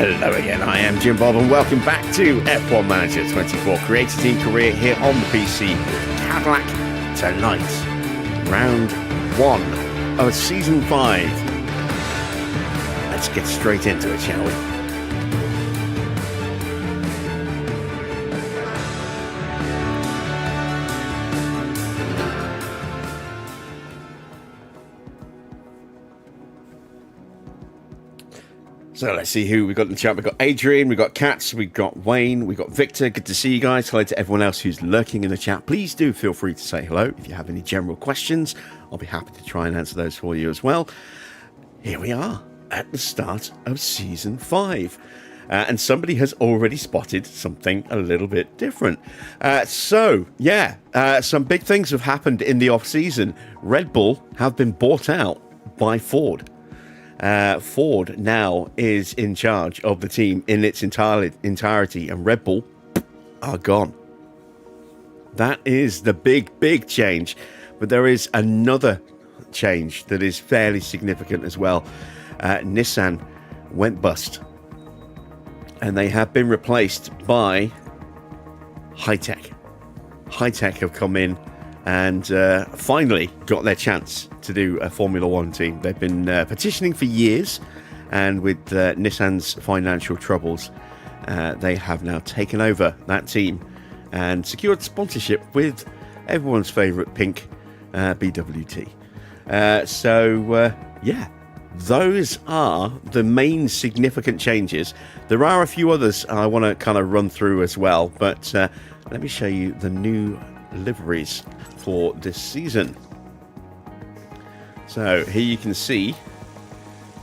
Hello again, I am Jim Bob and welcome back to F1 Manager 24, creator team career here on the PC with Cadillac tonight. Round 1 of Season 5. Let's get straight into it, shall we? So let's see who we've got in the chat. We've got Adrian, we've got Katz, we've got Wayne, we've got Victor. Good to see you guys. Hello to everyone else who's lurking in the chat. Please do feel free to say hello. If you have any general questions, I'll be happy to try and answer those for you as well. Here we are at the start of Season 5. And somebody has already spotted something a little bit different. Some big things have happened in the off-season. Red Bull have been bought out by Ford. Ford now is in charge of the team in its entirety, and Red Bull are gone. That is the big change. But there is another change that is fairly significant as well. Nissan went bust, and they have been replaced by HiTech. HiTech have come in and finally got their chance to do a Formula One team. They've been petitioning for years, and with Nissan's financial troubles, they have now taken over that team and secured sponsorship with everyone's favourite pink BWT. Those are the main significant changes. There are a few others I want to kind of run through as well, but let me show you the new liveries for this season. So here you can see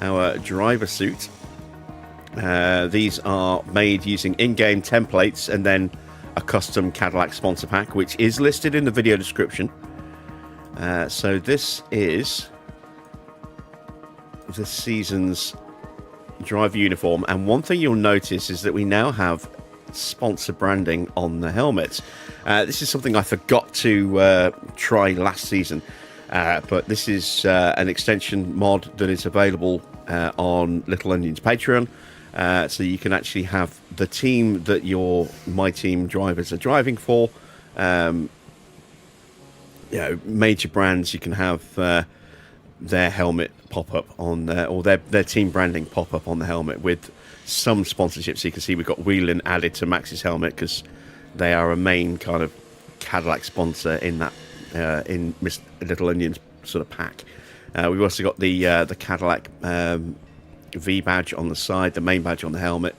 our driver suit. These are made using in-game templates and then a custom Cadillac sponsor pack, which is listed in the video description. So this is this season's driver uniform, and one thing you'll notice is that we now have sponsor branding on the helmets. This is something I forgot to try last season, but this is an extension mod that is available on Little Onion's Patreon, so you can actually have the team that your Myteam drivers are driving for. Major brands, you can have their helmet pop up on or their team branding pop up on the helmet with some sponsorship. So you can see we've got Whelan added to Max's helmet because they are a main kind of Cadillac sponsor in that in Little Onion's sort of pack. We've also got the Cadillac V badge on the side, the main badge on the helmet.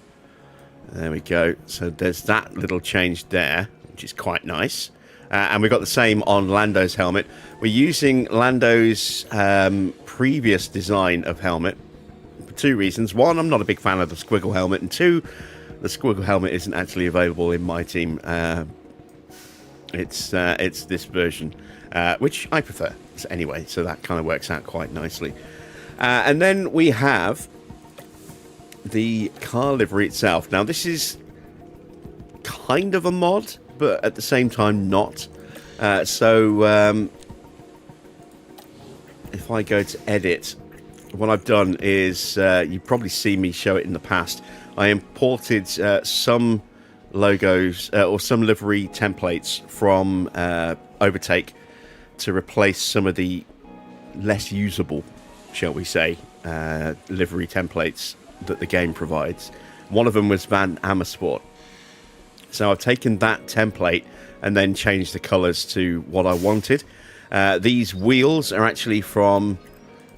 There we go. So there's that little change there, which is quite nice. And we've got the same on Lando's helmet. We're using Lando's previous design of helmet for two reasons. One, I'm not a big fan of the squiggle helmet, and two, the squiggle helmet isn't actually available in my team. It's this version, which I prefer anyway, so that kind of works out quite nicely. And then we have the car livery itself. Now, this is kind of a mod, but at the same time not. If I go to edit, what I've done is, you've probably seen me show it in the past, I imported some logos or some livery templates from Overtake to replace some of the less usable, shall we say, livery templates that the game provides. One of them was Van Amersfoort. So I've taken that template and then changed the colours to what I wanted. These wheels are actually from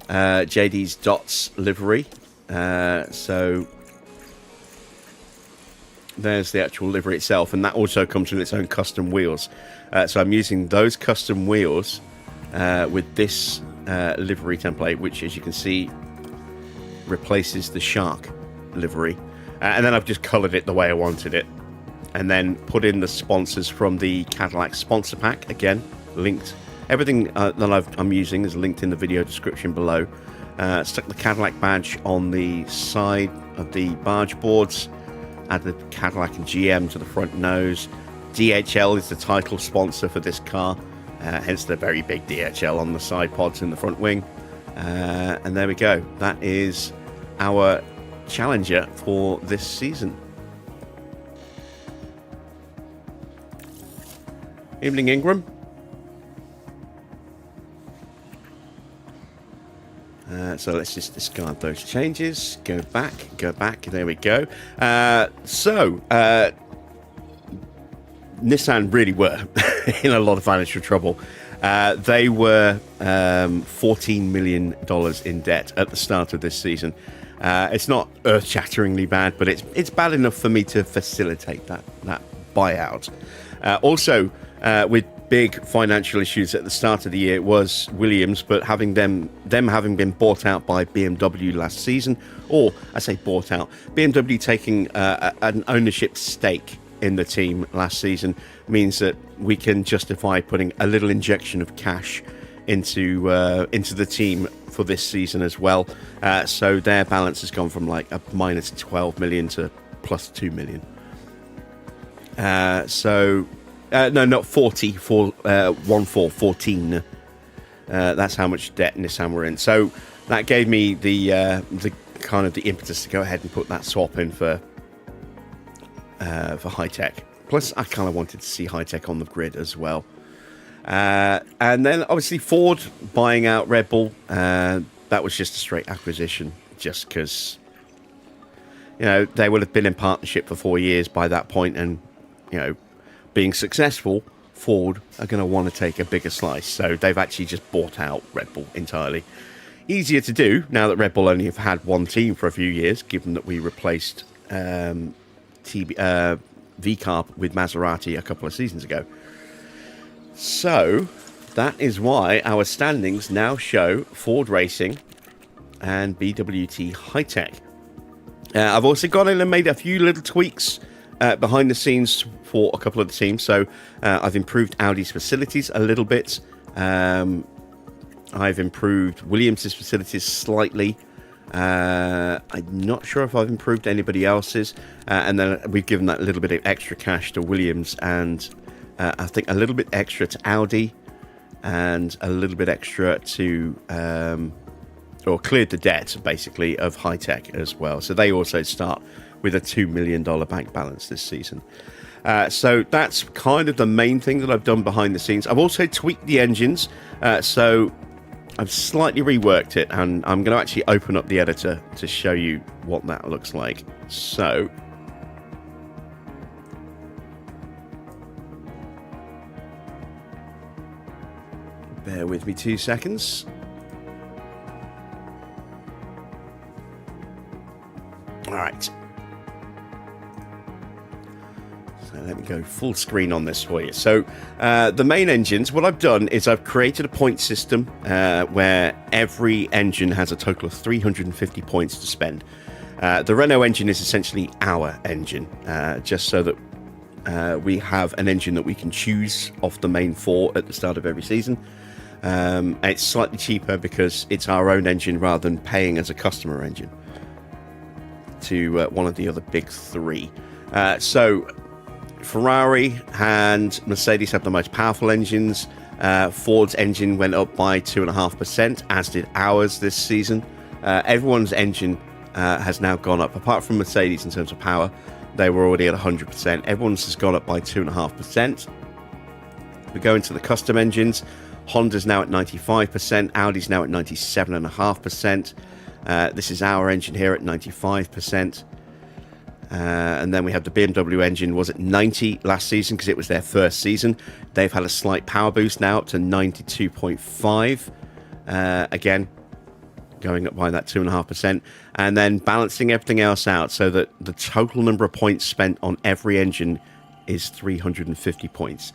JD's Dots livery. So there's the actual livery itself, and that also comes with its own custom wheels. So I'm using those custom wheels with this livery template, which, as you can see, replaces the shark livery. And then I've just coloured it the way I wanted it. And then put in the sponsors from the Cadillac sponsor pack, again, linked. Everything that I'm using is linked in the video description below. Stuck the Cadillac badge on the side of the barge boards. Added the Cadillac and GM to the front nose. DHL is the title sponsor for this car, hence the very big DHL on the side pods in the front wing. And there we go. That is our challenger for this season. Evening, Ingram. So let's just discard those changes. Go back. There we go. Nissan really were in a lot of financial trouble. They were $14 million in debt at the start of this season. It's not earth-shatteringly bad, but it's bad enough for me to facilitate that buyout. Also, with big financial issues at the start of the year was Williams, but having them having been bought out by BMW last season, or I say bought out, BMW taking an ownership stake in the team last season means that we can justify putting a little injection of cash into the team for this season as well. So their balance has gone from like a minus 12 million to plus 2 million. No, not 40, 14. That's how much debt Nissan were in. So that gave me the kind of the impetus to go ahead and put that swap in for HiTech. Plus, I kind of wanted to see HiTech on the grid as well. And then obviously Ford buying out Red Bull. That was just a straight acquisition, just because they would have been in partnership for 4 years by that point, and being successful, Ford are going to want to take a bigger slice. So they've actually just bought out Red Bull entirely. Easier to do now that Red Bull only have had one team for a few years, given that we replaced VCarb with Maserati a couple of seasons ago. So that is why our standings now show Ford Racing and BWT HiTech. I've also gone in and made a few little tweaks behind the scenes for a couple of the teams. So I've improved Audi's facilities a little bit. I've improved Williams' facilities slightly. I'm not sure if I've improved anybody else's. And then we've given that little bit of extra cash to Williams, and I think a little bit extra to Audi, and a little bit extra to or cleared the debt basically of HiTech as well. So they also start with a $2 million bank balance this season. So that's kind of the main thing that I've done behind the scenes. I've also tweaked the engines. So I've slightly reworked it, and I'm going to actually open up the editor to show you what that looks like. So bear with me 2 seconds. All right. Let me go full screen on this for you. So the main engines, what I've done is I've created a point system where every engine has a total of 350 points to spend. The Renault engine is essentially our engine, just so that we have an engine that we can choose off the main four at the start of every season. It's slightly cheaper because it's our own engine rather than paying as a customer engine to one of the other big three. So Ferrari and Mercedes have the most powerful engines. Ford's engine went up by 2.5%, as did ours this season. Everyone's engine has now gone up, apart from Mercedes in terms of power. They were already at 100%. Everyone's has gone up by 2.5%. We go into the custom engines. Honda's now at 95%. Audi's now at 97.5%. This is our engine here at 95%. And then we have the BMW engine, was at 90 last season because it was their first season. They've had a slight power boost now up to 92.5. Again, going up by that 2.5%. And then balancing everything else out so that the total number of points spent on every engine is 350 points.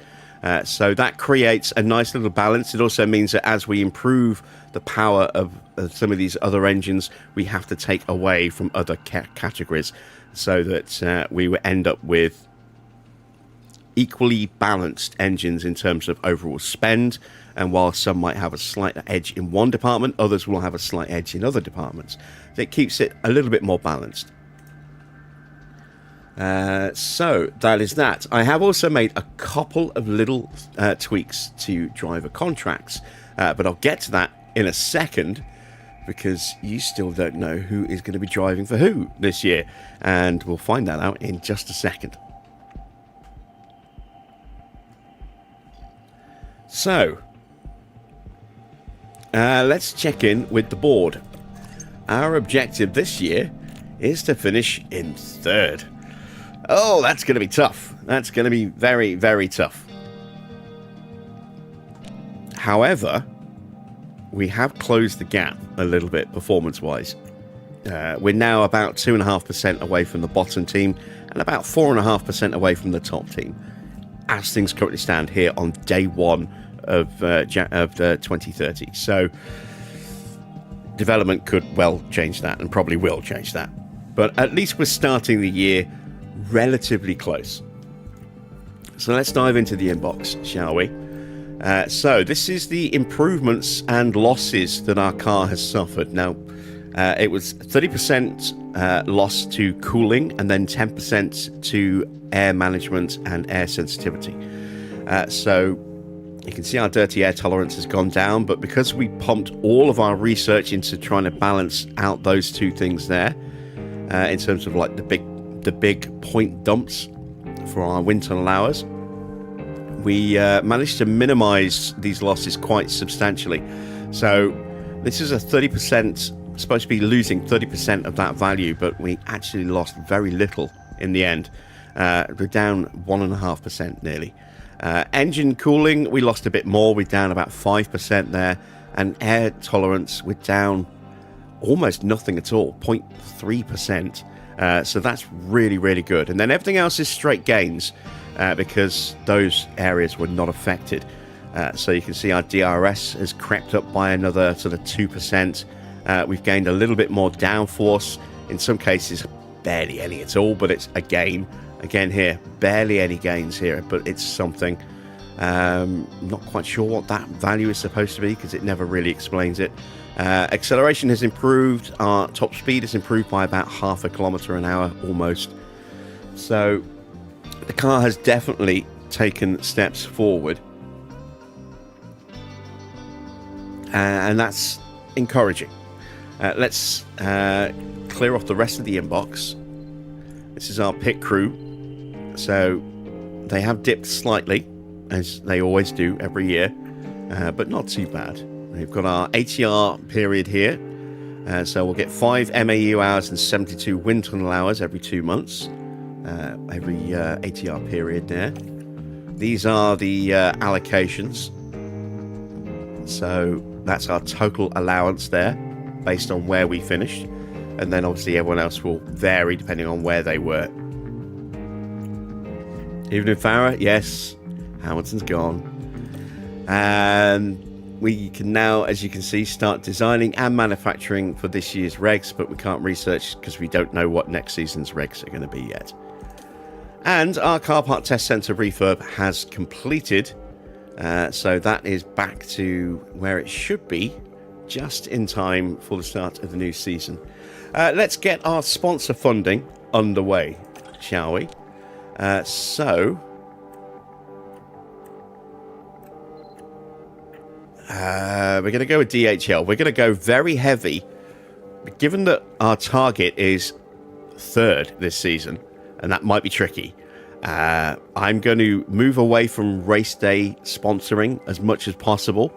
So that creates a nice little balance. It also means that as we improve the power of some of these other engines, we have to take away from other categories, so that we will end up with equally balanced engines in terms of overall spend. And while some might have a slight edge in one department, others will have a slight edge in other departments. So it keeps it a little bit more balanced. So that is that. I have also made a couple of little tweaks to driver contracts, but I'll get to that in a second, because you still don't know who is going to be driving for who this year, and we'll find that out in just a second. So, let's check in with the board. Our objective this year is to finish in third. Oh, that's going to be tough. That's going to be very, very tough. However, we have closed the gap a little bit performance-wise. We're now about 2.5% away from the bottom team and about 4.5% away from the top team, as things currently stand here on day one of 2030. So development could well change that, and probably will change that. But at least we're starting the year relatively close. So let's dive into the inbox, shall we? So this is the improvements and losses that our car has suffered. Now, it was 30% loss to cooling and then 10% to air management and air sensitivity. So you can see our dirty air tolerance has gone down, but because we pumped all of our research into trying to balance out those two things there, in terms of like the big point dumps for our wind tunnel hours, we managed to minimize these losses quite substantially. So this is a 30%, supposed to be losing 30% of that value, but we actually lost very little in the end. We're down 1.5% nearly. Engine cooling, we lost a bit more. We're down about 5% there. And air tolerance, we're down almost nothing at all, 0.3%. So that's really, really good. And then everything else is straight gains, because those areas were not affected. So you can see our DRS has crept up by another sort of 2%. We've gained a little bit more downforce. In some cases, barely any at all, but it's a gain. Again here, barely any gains here, but it's something. Not quite sure what that value is supposed to be, because it never really explains it. Acceleration has improved. Our top speed has improved by about 0.5 kilometre an hour almost. So the car has definitely taken steps forward, and that's encouraging. Let's clear off the rest of the inbox. This is our pit crew. So they have dipped slightly, as they always do every year, but not too bad. We've got our ATR period here. So we'll get 5 MAU hours and 72 wind tunnel hours every 2 months. Every ATR period there. These are the allocations. So that's our total allowance there, based on where we finished. And then obviously everyone else will vary depending on where they were. Even in Farah, yes, Hamilton's gone. And we can now, as you can see, start designing and manufacturing for this year's regs, but we can't research because we don't know what next season's regs are going to be yet. And our car park test centre refurb has completed. So that is back to where it should be, just in time for the start of the new season. Let's get our sponsor funding underway, shall we? So we're going to go with DHL. We're going to go very heavy, given that our target is third this season, and that might be tricky. I'm going to move away from race day sponsoring as much as possible.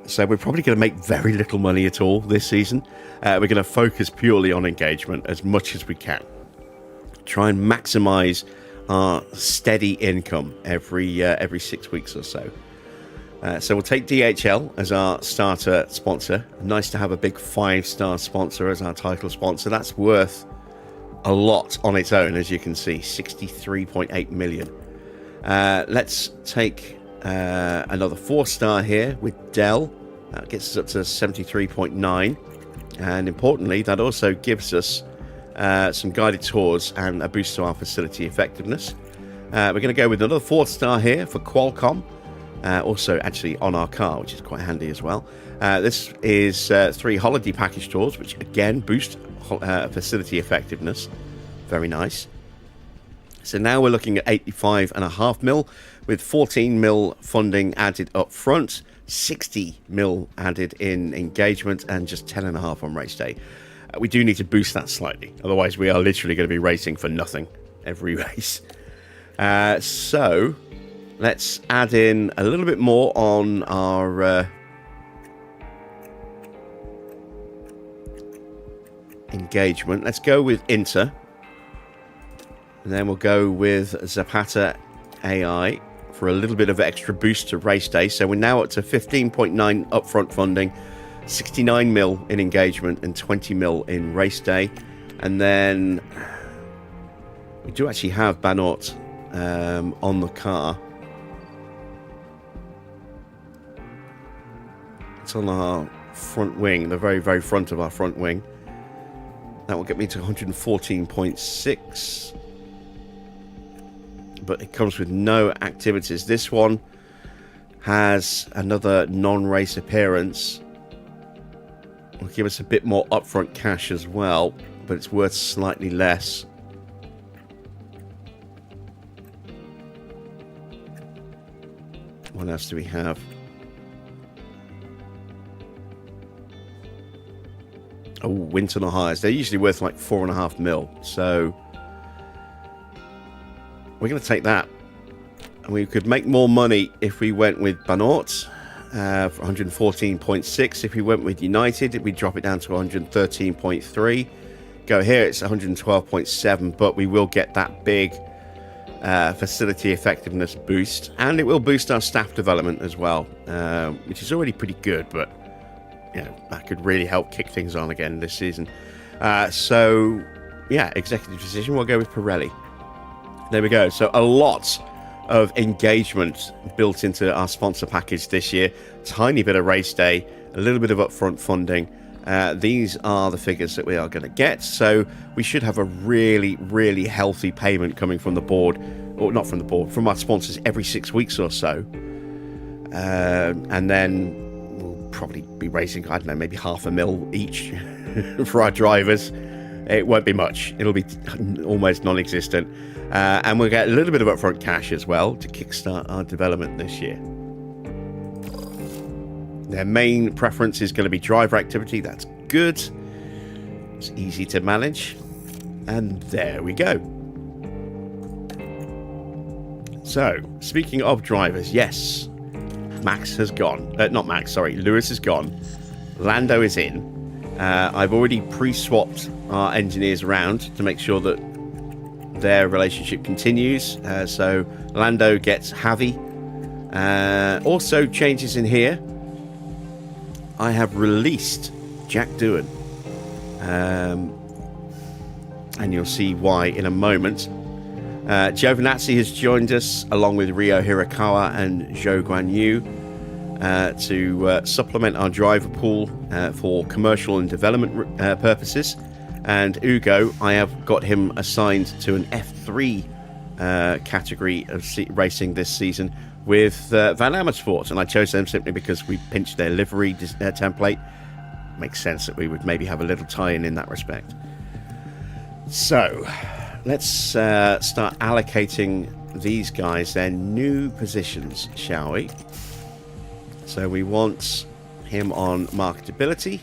So we're probably going to make very little money at all this season. We're going to focus purely on engagement as much as we can. Try and maximize our steady income every 6 weeks or so. So we'll take DHL as our starter sponsor. Nice to have a big 5-star sponsor as our title sponsor. That's worth a lot on its own, as you can see, 63.8 million. Let's take another 4-star here with Dell. That gets us up to 73.9. And importantly, that also gives us some guided tours and a boost to our facility effectiveness. We're going to go with another 4-star here for Qualcomm. Also actually on our car, which is quite handy as well. This is 3 holiday package tours, which again boost facility effectiveness. Very nice. So now we're looking at 85.5 mil with 14 mil funding added up front. 60 mil added in engagement, and just 10.5 on race day. We do need to boost that slightly, otherwise we are literally going to be racing for nothing every race. So let's add in a little bit more on our engagement. Let's go with Inter, and then we'll go with Zapata AI for a little bit of extra boost to race day. So we're now up to 15.9 upfront funding, 69 mil in engagement, and 20 mil in race day. And then we do actually have Banort on the car. It's on our front wing, the very, very front of our front wing. That will get me to 114.6. But it comes with no activities. This one has another non-race appearance. Will give us a bit more upfront cash as well, but it's worth slightly less. What else do we have? Oh, Winton or Hires. They're usually worth like 4.5 mil. So we're going to take that. And we could make more money if we went with Banort for 114.6. If we went with United, we'd drop it down to 113.3. Go here, it's 112.7, but we will get that big facility effectiveness boost, and it will boost our staff development as well, which is already pretty good, but you know, that could really help kick things on again this season. So yeah, executive decision, we'll go with Pirelli. There we go. So a lot of engagement built into our sponsor package this year. Tiny bit of race day, a little bit of upfront funding. These are the figures that we are going to get. So we should have a really, really healthy payment coming from the board, or not from the board, from our sponsors every 6 weeks or so. And then we'll probably be raising, I don't know, maybe $500,000 each for our drivers. It won't be much. It'll be almost non-existent. And we'll get a little bit of upfront cash as well to kickstart our development this year. Their main preference is going to be driver activity. That's good. It's easy to manage. And there we go. So, speaking of drivers, yes, Max has gone. Not Max, sorry. Lewis has gone. Lando is in. I've already pre-swapped our engineers around to make sure that their relationship continues. So Lando gets Javi. Also changes in here. I have released Jack Doohan. And you'll see why in a moment. Giovinazzi has joined us along with Ryo Hirakawa and Zhou Guanyu to supplement our driver pool for commercial and development purposes. And Ugo, I have got him assigned to an F3 category of racing this season with Van Amersfoort, and I chose them simply because we pinched their livery template. Makes sense that we would maybe have a little tie-in in that respect. So let's start allocating these guys their new positions, shall we? So we want him on marketability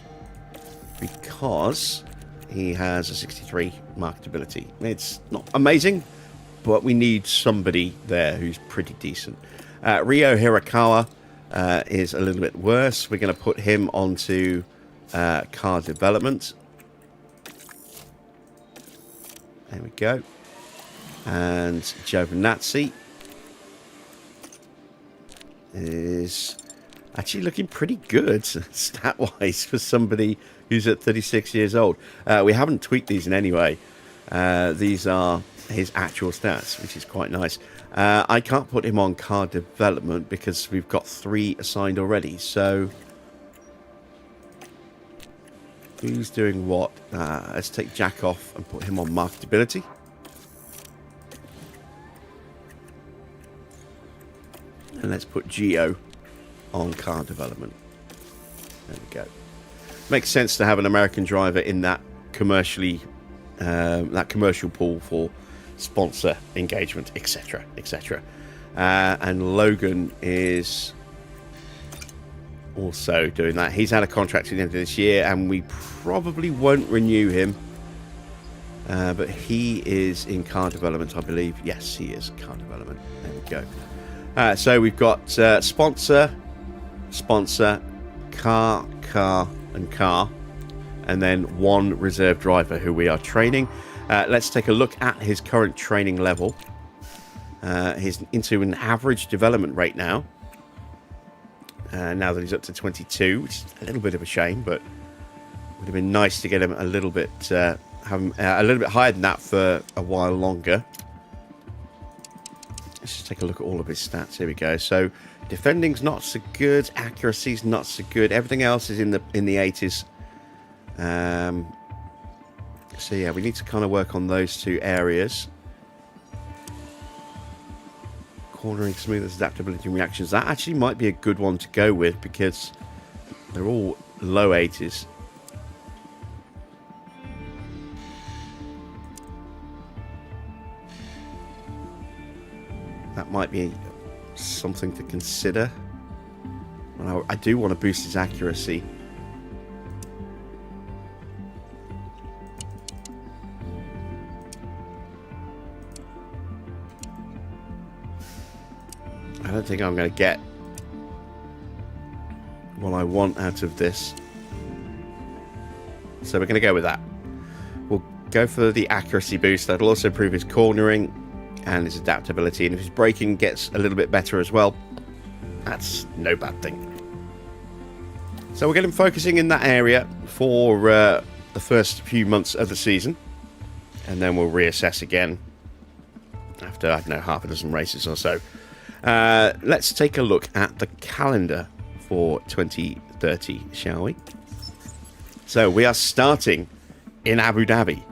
because he has a 63 marketability. It's not amazing, but we need somebody there who's pretty decent. Ryo Hirakawa is a little bit worse. We're going to put him onto car development. There we go. And Giovinazzi is actually looking pretty good stat-wise for somebody who's at 36 years old. We haven't tweaked these in any way. These are his actual stats, which is quite nice. I can't put him on car development because we've got 3 assigned already. So who's doing what? Let's take Jack off and put him on marketability. And let's put Gio on car development. There we go. Makes sense to have an American driver in that commercial pool for sponsor engagement, etc., etc. And Logan is also doing that. He's had a contract at the end of this year, and we probably won't renew him. But he is in car development, I believe. Yes, he is car development. There we go. So we've got sponsor, car, and car, and then one reserve driver who we are training. Let's take a look at his current training level. He's into an average development rate now. Now that he's up to 22, which is a little bit of a shame, but would have been nice to get him a little bit higher than that for a while longer. Let's just take a look at all of his stats. Here we go. So defending's not so good, accuracy's not so good. Everything else is in the 80s. So yeah, we need to kind of work on those two areas. Cornering, smoothness, adaptability, and reactions. That actually might be a good one to go with because they're all low 80s. That might be something to consider. I do want to boost his accuracy. I don't think I'm going to get what I want out of this. So we're going to go with that. We'll go for the accuracy boost. That'll also improve his cornering and his adaptability. And if his braking gets a little bit better as well, that's no bad thing. So we'll get him focusing in that area for the first few months of the season. And then we'll reassess again after, I don't know, half a dozen races or so. Let's take a look at the calendar for 2030, shall we? So we are starting in Abu Dhabi.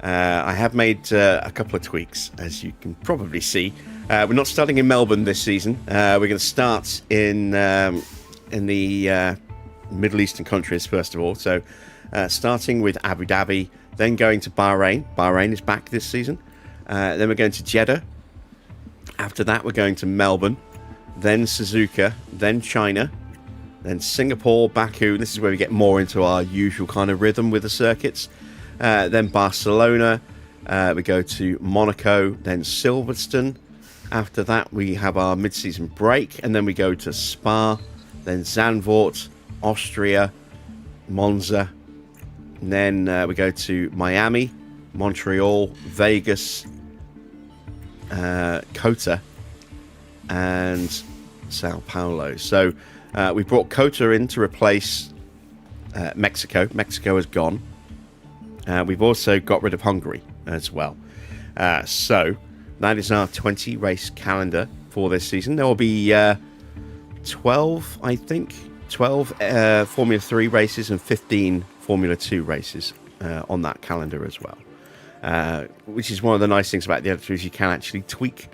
I have made a couple of tweaks, as you can probably see. We're not starting in Melbourne this season. We're going to start in the Middle Eastern countries first of all. So starting with Abu Dhabi, then going to Bahrain. Bahrain is back this season. Then we're going to Jeddah. After that, we're going to Melbourne, then Suzuka, then China, then Singapore, Baku. This is where we get more into our usual kind of rhythm with the circuits. Then Barcelona, we go to Monaco, then Silverstone. After that, we have our mid-season break, and then we go to Spa, then Zandvoort, Austria, Monza. And then we go to Miami, Montreal, Vegas, Kota, and Sao Paulo. So we brought Kota in to replace Mexico. Mexico has gone. We've also got rid of Hungary as well. So that is our 20 race calendar for this season. There will be 12, I think, 12 Formula 3 races and 15 Formula 2 races on that calendar as well. Which is one of the nice things about the editor is you can actually tweak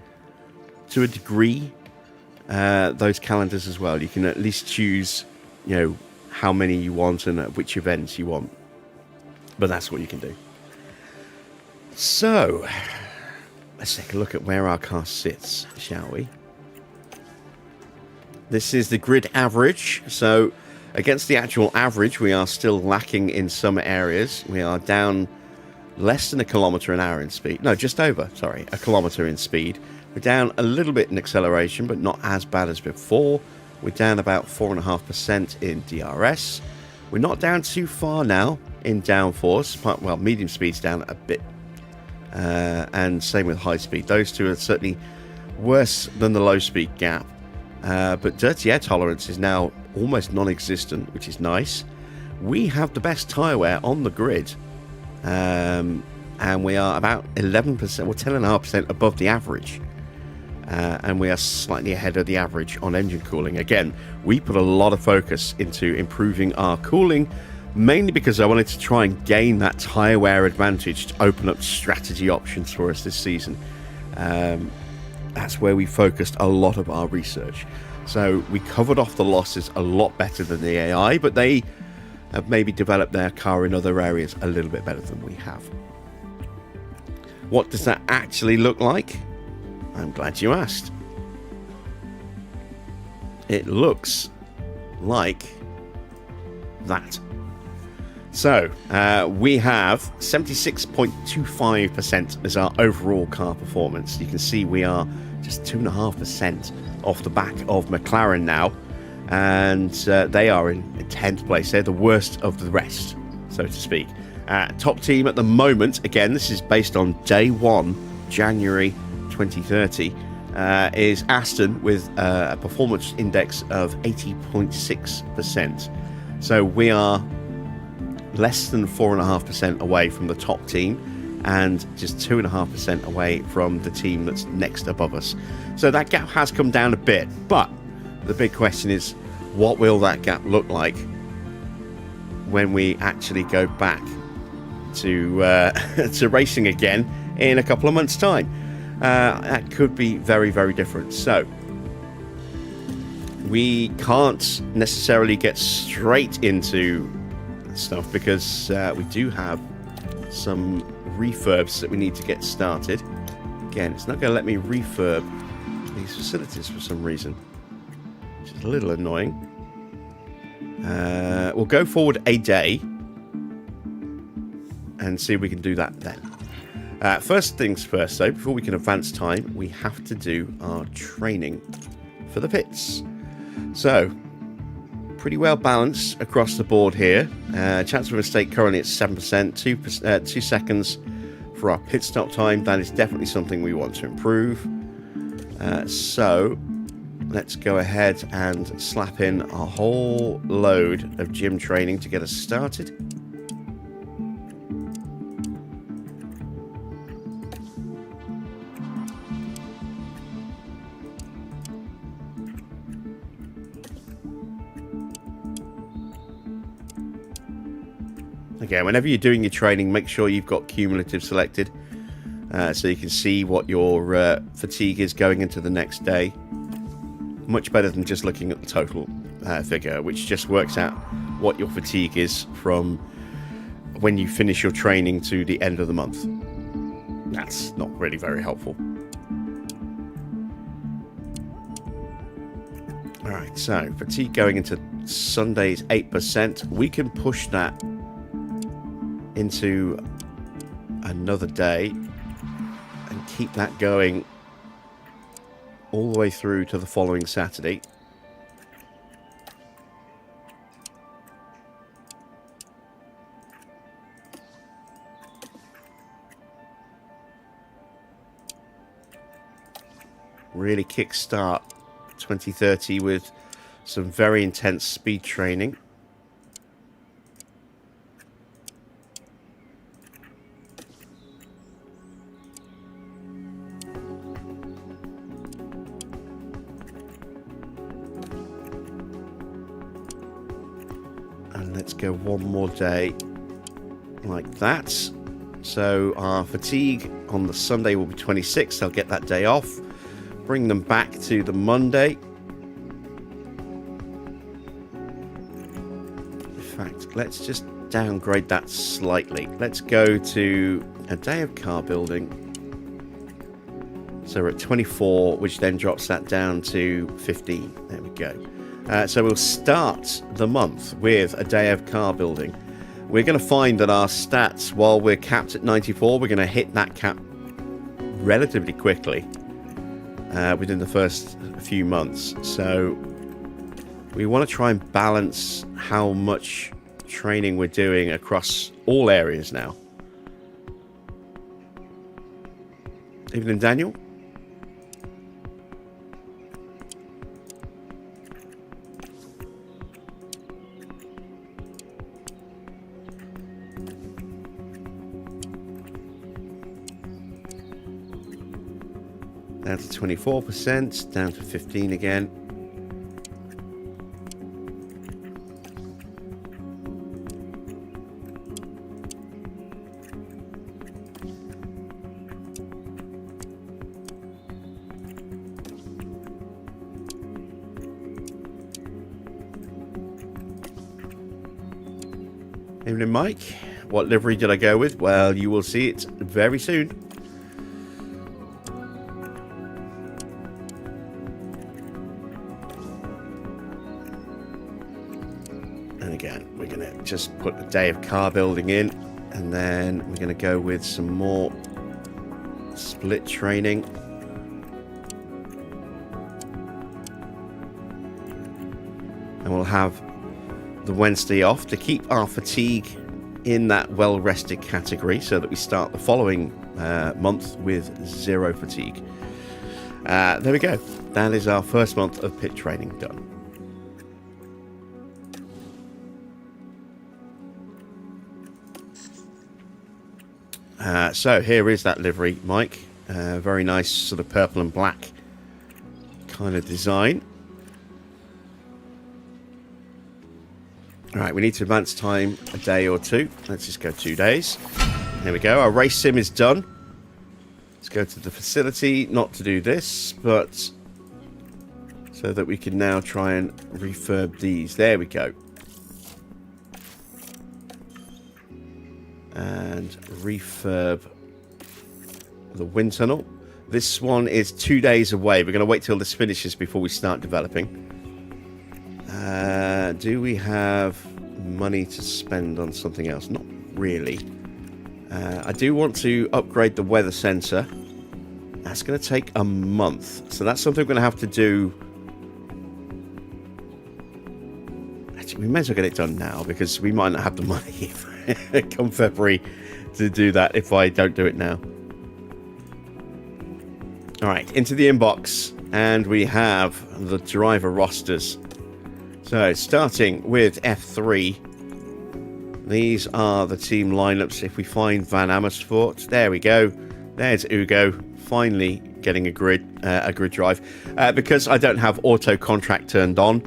to a degree those calendars as well. You can at least choose, how many you want and at which events you want. But that's what you can do. So let's take a look at where our car sits, shall we? This is the grid average. So against the actual average, we are still lacking in some areas. We are down less than a kilometre an hour in speed. No, just over, sorry, a kilometre in speed. We're down a little bit in acceleration, but not as bad as before. We're down about 4.5% in DRS. We're not down too far now in downforce. Well, medium speed's down a bit. And same with high speed. Those two are certainly worse than the low speed gap. But dirty air tolerance is now almost non-existent, which is nice. We have the best tyre wear on the grid. And we are about 11% or 10.5% above the average. And we are slightly ahead of the average on engine cooling. Again, we put a lot of focus into improving our cooling, mainly because I wanted to try and gain that tyre wear advantage to open up strategy options for us this season. That's where we focused a lot of our research. So we covered off the losses a lot better than the AI, but they have maybe developed their car in other areas a little bit better than we have. What does that actually look like? I'm glad you asked. It looks like that. So we have 76.25% as our overall car performance. You can see we are just 2.5% off the back of McLaren now, and they are in 10th place. They're the worst of the rest, so to speak. Top team at the moment, again, this is based on day 1, January 2030, is Aston with a performance index of 80.6%. So we are less than 4.5% away from the top team and just 2.5% away from the team that's next above us. So that gap has come down a bit, but the big question is, what will that gap look like when we actually go back to to racing again in a couple of months' time? That could be very, very different. So we can't necessarily get straight into stuff because we do have some refurbs that we need to get started. Again, it's not going to let me refurb these facilities for some reason, which is a little annoying. We'll go forward a day and see if we can do that then. First things first, though, before we can advance time, we have to do our training for the pits. So, pretty well balanced across the board here. Chance of a mistake currently at 7%, 2 seconds for our pit stop time. That is definitely something we want to improve. So let's go ahead and slap in a whole load of gym training to get us started. Again, whenever you're doing your training, make sure you've got cumulative selected so you can see what your fatigue is going into the next day. Much better than just looking at the total figure, which just works out what your fatigue is from when you finish your training to the end of the month. That's not really very helpful. Alright, so fatigue going into Sunday's 8%. We can push that into another day and keep that going all the way through to the following Saturday. Really kickstart 2030 with some very intense speed training. Let's go one more day like that. So our fatigue on the Sunday will be 26. I'll get that day off. Bring them back to the Monday. In fact, let's just downgrade that slightly. Let's go to a day of car building. So we're at 24, which then drops that down to 15. There we go. So we'll start the month with a day of car building. We're going to find that our stats, while we're capped at 94, we're going to hit that cap relatively quickly within the first few months. So we want to try and balance how much training we're doing across all areas now. Evening, Daniel. Down to 24%, down to 15 again. Evening, Mike. What livery did I go with? Well, you will see it very soon. just put a day of car building in, and then we're going to go with some more split training. And we'll have the Wednesday off to keep our fatigue in that well-rested category so that we start the following month with zero fatigue. There we go. That is our first month of pit training done. So here is that livery, Mike. Very nice sort of purple and black kind of design. All right, we need to advance time a day or two. Let's just go 2 days. There we go. Our race sim is done. Let's go to the facility, not to do this, but so that we can now try and refurb these. There we go. And refurb the wind tunnel. This one is 2 days away. We're going to wait till this finishes before we start developing. Do we have money to spend on something else? Not really. I do want to upgrade the weather sensor. That's going to take a month. So that's something we're going to have to do. Actually, we may as well get it done now because we might not have the money come February to do that if I don't do it now. All right, into the inbox. And we have the driver rosters. So, starting with F3, these are the team lineups. If we find Van Amersfoort, there we go. There's Ugo, finally getting a grid drive. Because I don't have auto contract turned on,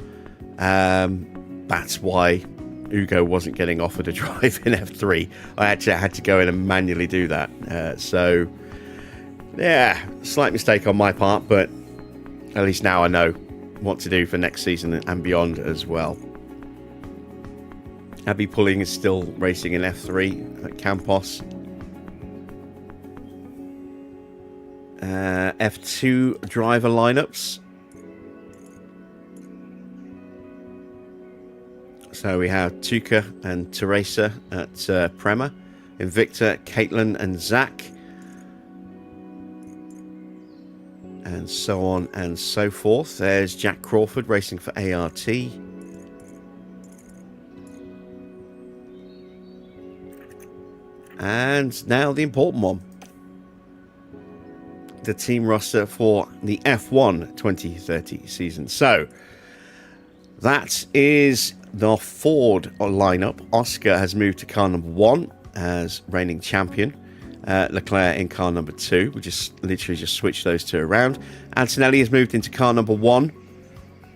that's why Ugo wasn't getting offered a drive in F3. I actually had to go in and manually do that. So, yeah, slight mistake on my part, but at least now I know what to do for next season and beyond as well. Abby Pulling is still racing in F3 at Campos. F2 driver lineups. So we have Tuka and Teresa at Prema. Invicta, Caitlin and Zach. And so on and so forth. There's Jack Crawford racing for ART. And now the important one. The team roster for the F1 2030 season. So, that is the Ford lineup. Oscar has moved to car number 1 as reigning champion. Leclerc in car number 2. We just literally just switched those two around. Antonelli has moved into car number 1.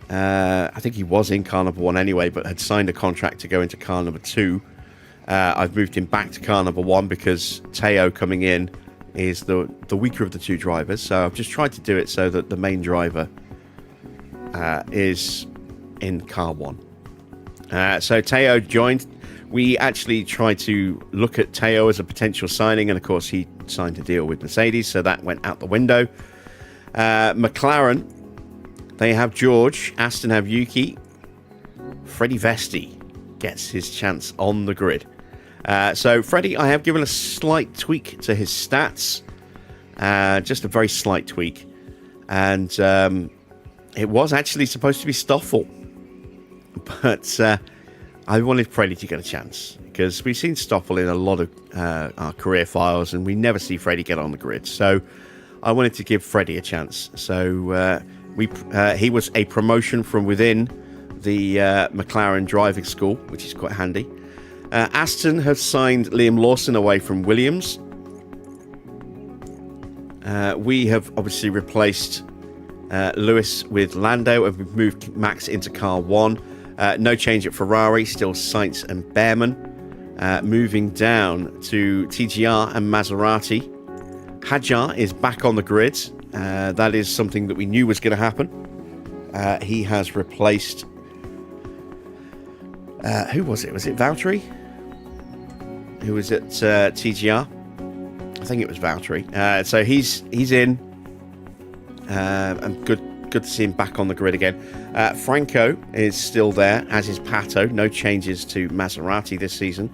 I think he was in car number 1 anyway, but had signed a contract to go into car number 2. I've moved him back to car number 1 because Teo coming in is the weaker of the two drivers. So I've just tried to do it so that the main driver is in car 1. So Teo joined. We actually tried to look at Teo as a potential signing, and of course he signed a deal with Mercedes, so that went out the window. McLaren, they have George. Aston have Yuki. Freddie Vesti gets his chance on the grid. So Freddie, I have given a slight tweak to his stats, just a very slight tweak, and it was actually supposed to be Stoffel, but I wanted Freddie to get a chance because we've seen Stoffel in a lot of our career files, and we never see Freddie get on the grid. So I wanted to give Freddie a chance. So he was a promotion from within the McLaren driving school, which is quite handy. Aston have signed Liam Lawson away from Williams. We have obviously replaced Lewis with Lando, and we've moved Max into car 1. No change at Ferrari, still Sainz and Bearman. Moving down to TGR and Maserati. Hadjar is back on the grid. That is something that we knew was going to happen. He has replaced... who was it? Was it Valtteri? Who was at TGR? I think it was Valtteri. So he's in. And good Good to see him back on the grid again. Franco is still there, as is Pato. No changes to Maserati this season.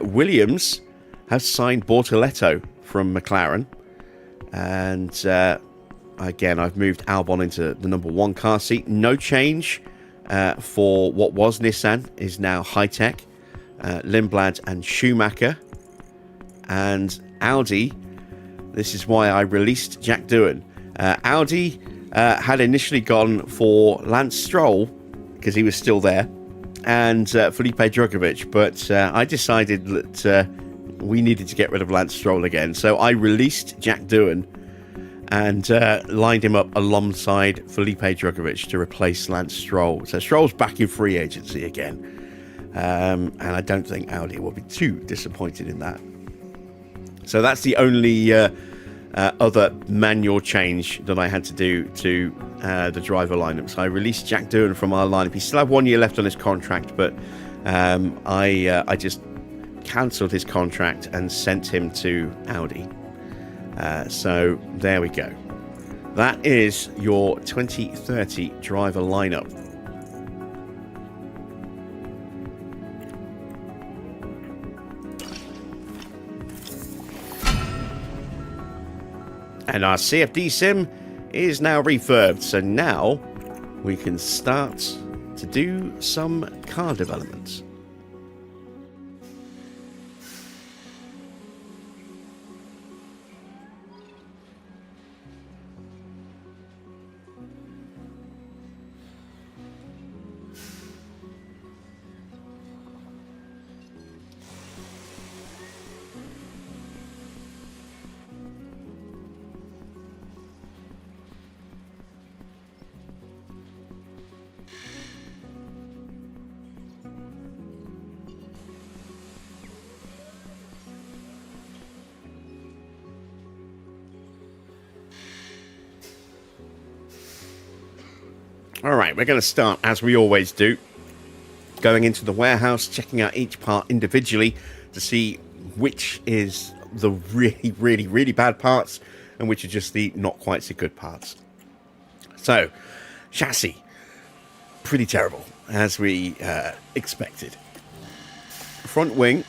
Williams has signed Bortoletto from McLaren. And again, I've moved Albon into the number 1 car seat. No change for what was Nissan is now HiTech, Lindblad and Schumacher. And Audi, this is why I released Jack Doohan. Audi had initially gone for Lance Stroll, because he was still there, and Felipe Drugovich, but I decided that we needed to get rid of Lance Stroll again. So I released Jack Doohan and lined him up alongside Felipe Drugovich to replace Lance Stroll. So Stroll's back in free agency again. And I don't think Audi will be too disappointed in that. So that's the only other manual change that I had to do to the driver lineup. So I released Jack Doohan from our lineup. He still had 1 year left on his contract, but I just cancelled his contract and sent him to Audi. So there we go. That is your 2030 driver lineup. And our CFD sim is now refurbed, so now we can start to do some car development. All right, we're going to start, as we always do, going into the warehouse, checking out each part individually to see which is the really, really, really bad parts and which are just the not quite so good parts. So, chassis, pretty terrible, as we expected. Front wing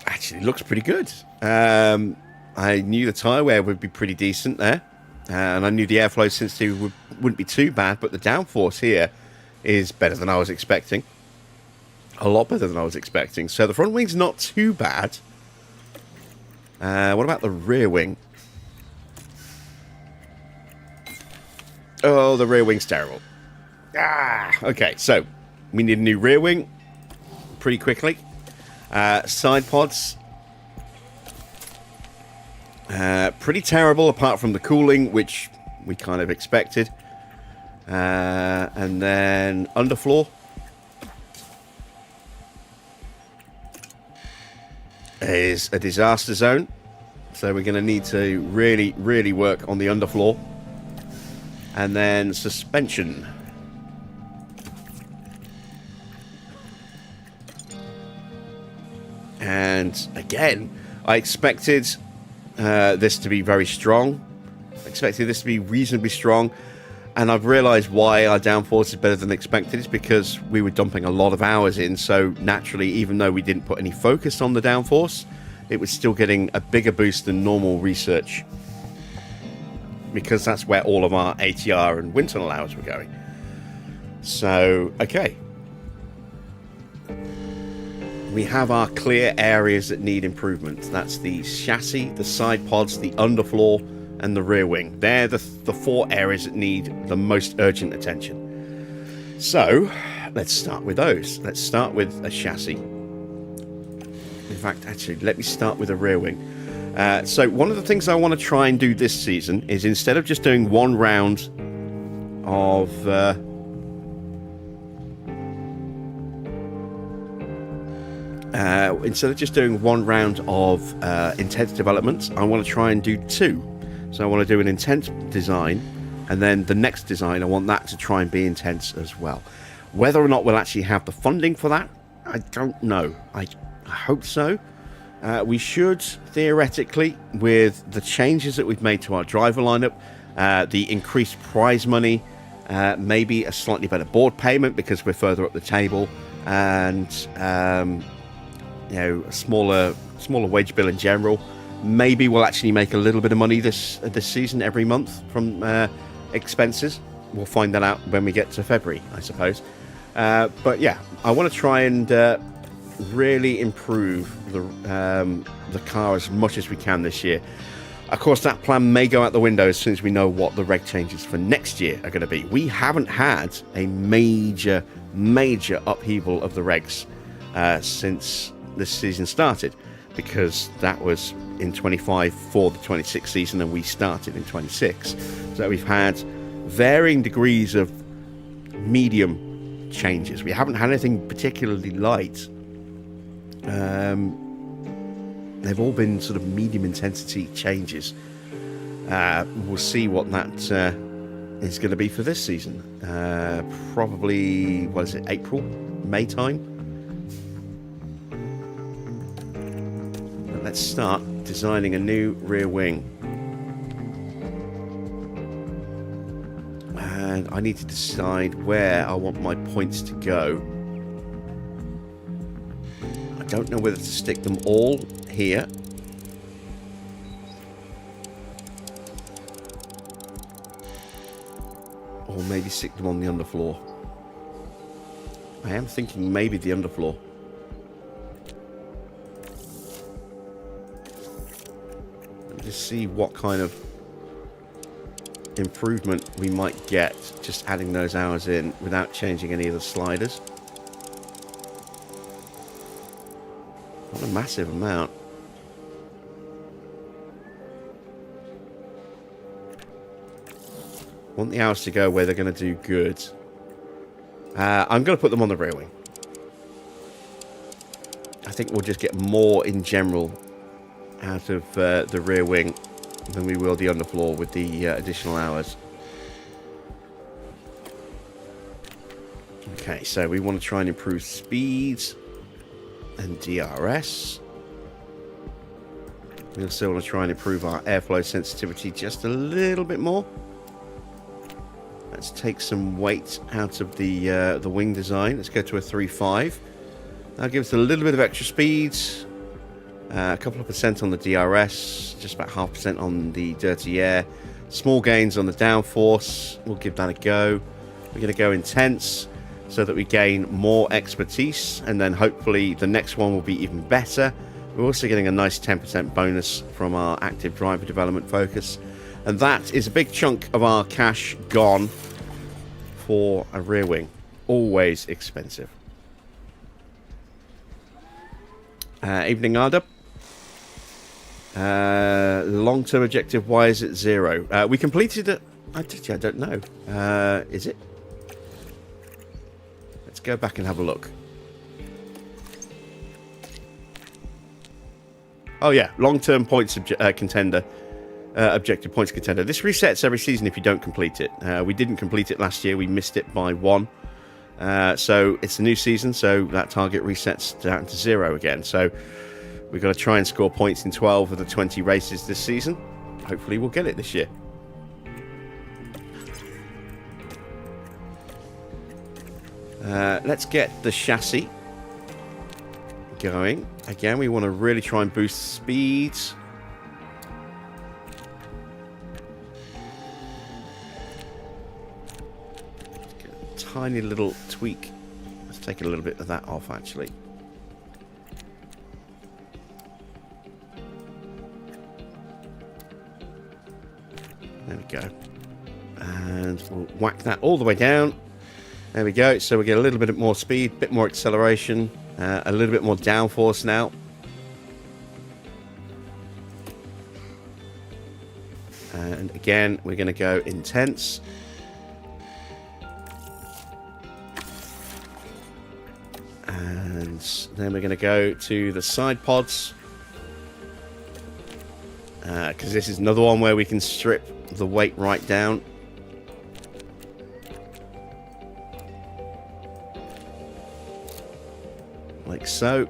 actually looks pretty good. I knew the tyre wear would be pretty decent there. And I knew the airflow sensitivity wouldn't be too bad, but the downforce here is better than I was expecting. A lot better than I was expecting. So the front wing's not too bad. What about the rear wing? Oh, the rear wing's terrible. Okay, so we need a new rear wing pretty quickly. Side pods. Pretty terrible apart from the cooling, which we kind of expected. And then underfloor is a disaster zone. So we're going to need to really, really work on the underfloor. And then suspension. And again, I expected this to be very strong. I expected this to be reasonably strong, and I've realized why our downforce is better than expected. It's because we were dumping a lot of hours in, so naturally, even though we didn't put any focus on the downforce, it was still getting a bigger boost than normal research, because that's where all of our ATR and wind tunnel hours were going. So, okay, we have our clear areas that need improvement. That's the chassis, the side pods, the underfloor, and the rear wing. They're the 4 areas that need the most urgent attention. So, let's start with those. Let's start with a chassis. In fact, actually, let me start with a rear wing. So, one of the things I want to try and do this season is, instead of just doing one round of intense development, I want to try and do 2. So I want to do an intense design, and then the next design, I want that to try and be intense as well. Whether or not we'll actually have the funding for that, I don't know. I hope so. We should, theoretically, with the changes that we've made to our driver lineup, The increased prize money, maybe a slightly better board payment because we're further up the table, and you know, a smaller wage bill in general. Maybe we'll actually make a little bit of money this season every month from expenses. We'll find that out when we get to February, I suppose. But yeah, I want to try and really improve the car as much as we can this year. Of course, that plan may go out the window as soon as we know what the reg changes for next year are going to be. We haven't had a major upheaval of the regs since this season started, because that was in 25 for the 26 season and we started in 26. So we've had varying degrees of medium changes. We haven't had anything particularly light. They've all been sort of medium intensity changes. We'll see what that is going to be for this season. Probably, what is it, April, May time? But let's start designing a new rear wing. And I need to decide where I want my points to go. I don't know whether to stick them all here, or maybe stick them on the underfloor. I am thinking maybe the underfloor. Let me just see what kind of improvement we might get just adding those hours in without changing any of the sliders. Not a massive amount. Want the hours to go where they're going to do good. I'm going to put them on the rear wing. I think we'll just get more in general out of the rear wing than we will the underfloor with the additional hours. Okay, so we want to try and improve speeds and DRS. We also want to try and improve our airflow sensitivity just a little bit more. Let's take some weight out of the wing design. Let's go to a 3.5. That'll give us a little bit of extra speed. A couple of percent on the DRS, just about 0.5% on the dirty air. Small gains on the downforce. We'll give that a go. We're going to go intense so that we gain more expertise, and then hopefully the next one will be even better. We're also getting a nice 10% bonus from our active driver development focus, and that is a big chunk of our cash gone for a rear wing. Always expensive. Evening, Arda. Long-term objective, why is it 0? We completed it. I don't know. Is it? Let's go back and have a look. Oh yeah, long-term points contender. Objective points contender. This resets every season if you don't complete it. We didn't complete it last year. We missed it by 1. So it's a new season, so that target resets down to 0 again. So we've got to try and score points in 12 of the 20 races this season. Hopefully we'll get it this year. Let's get the chassis going. Again, we want to really try and boost speeds. Tiny little tweak. Let's take a little bit of that off, actually. There we go. And we'll whack that all the way down. There we go. So we get a little bit more speed, a bit more acceleration, a little bit more downforce now. And again, we're going to go intense. And then we're going to go to the side pods, because this is another one where we can strip the weight right down. Like so.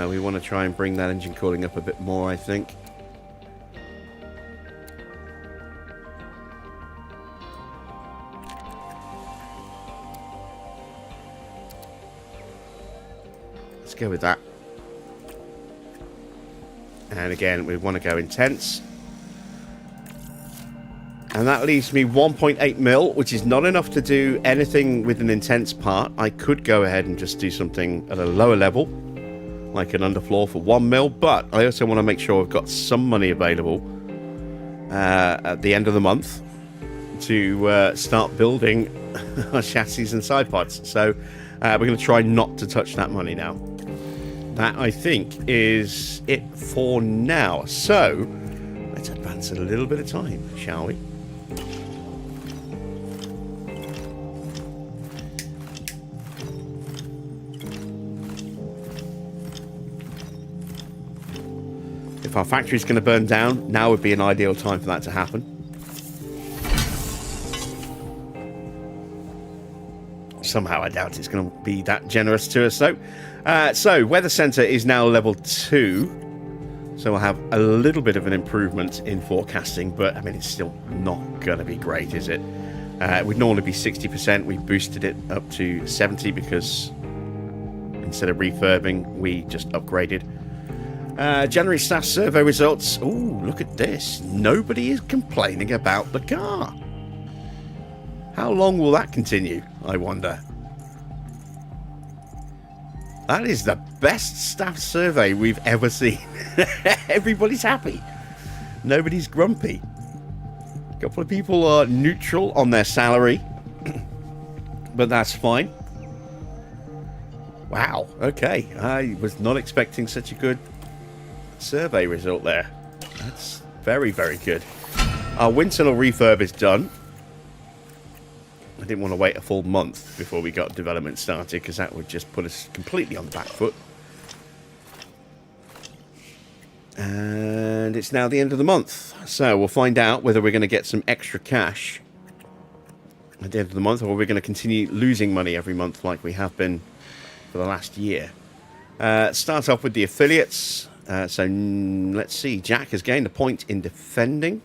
We want to try and bring that engine cooling up a bit more, I think. Let's go with that. And again, we want to go intense. And that leaves me 1.8 mil, which is not enough to do anything with an intense part. I could go ahead and just do something at a lower level, like an underfloor for 1 mil, but I also want to make sure I've got some money available at the end of the month to start building our chassis and side pods. So we're going to try not to touch that money now. That, I think, is it for now. So let's advance a little bit of time, shall we? If our factory's going to burn down, now would be an ideal time for that to happen. Somehow I doubt it's going to be that generous to us, though. So, Weather Center is now level 2. So we'll have a little bit of an improvement in forecasting, but, I mean, it's still not going to be great, is it? It would normally be 60%. We boosted it up to 70% because instead of refurbing, we just upgraded. January staff survey results. Ooh, look at this. Nobody is complaining about the car. How long will that continue, I wonder? That is the best staff survey we've ever seen. Everybody's happy. Nobody's grumpy. A couple of people are neutral on their salary. But that's fine. Wow, okay. I was not expecting such a good survey result there. That's very, very good. Our wind tunnel refurb is done. I didn't want to wait a full month before we got development started because that would just put us completely on the back foot. And it's now the end of the month. So we'll find out whether we're going to get some extra cash at the end of the month or we're going to continue losing money every month like we have been for the last year. Start off with the affiliates. So let's see. Jack has gained a point in defending.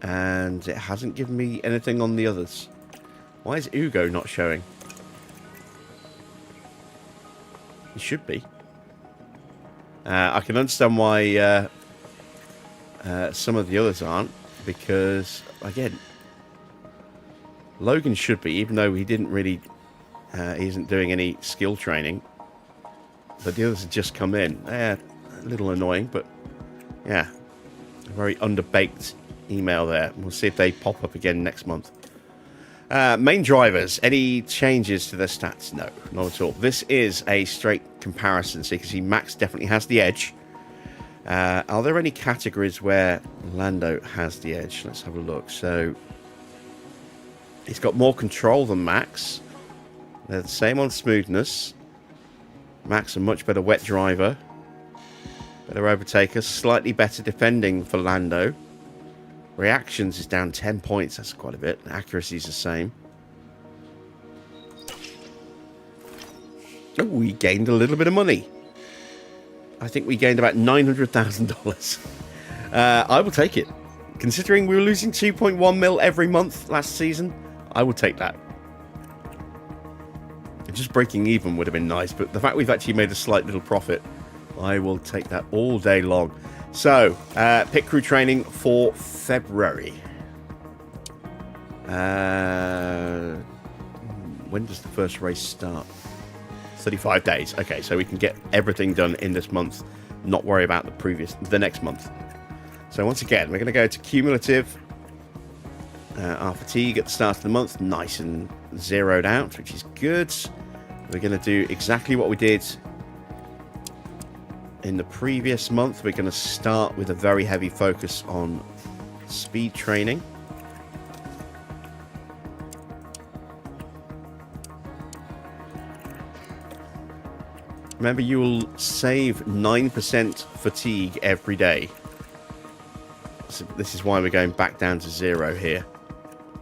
And it hasn't given me anything on the others. Why is Ugo not showing? He should be. I can understand why some of the others aren't. Because, again, Logan should be, even though he didn't really... he isn't doing any skill training. But the others have just come in. A little annoying, but yeah. A very underbaked email there. We'll see if they pop up again next month. Main drivers. Any changes to their stats? No, not at all. This is a straight comparison. So you can see Max definitely has the edge. Are there any categories where Lando has the edge? Let's have a look. So he's got more control than Max. They're the same on smoothness. Max a much better wet driver. Better overtaker. Slightly better defending for Lando. Reactions is down 10 points. That's quite a bit. Accuracy is the same. Oh, we gained a little bit of money. I think we gained about $900,000. I will take it. Considering we were losing 2.1 mil every month last season, I will take that. Just breaking even would have been nice, but the fact we've actually made a slight little profit, I will take that all day long. So, pit crew training for February. When does the first race start? 35 days. Okay, so we can get everything done in this month, not worry about the next month. So once again, we're going to go to cumulative. Our fatigue at the start of the month, nice and zeroed out, which is good. We're going to do exactly what we did in the previous month. We're going to start with a very heavy focus on speed training. Remember, you will save 9% fatigue every day. So this is why we're going back down to 0 here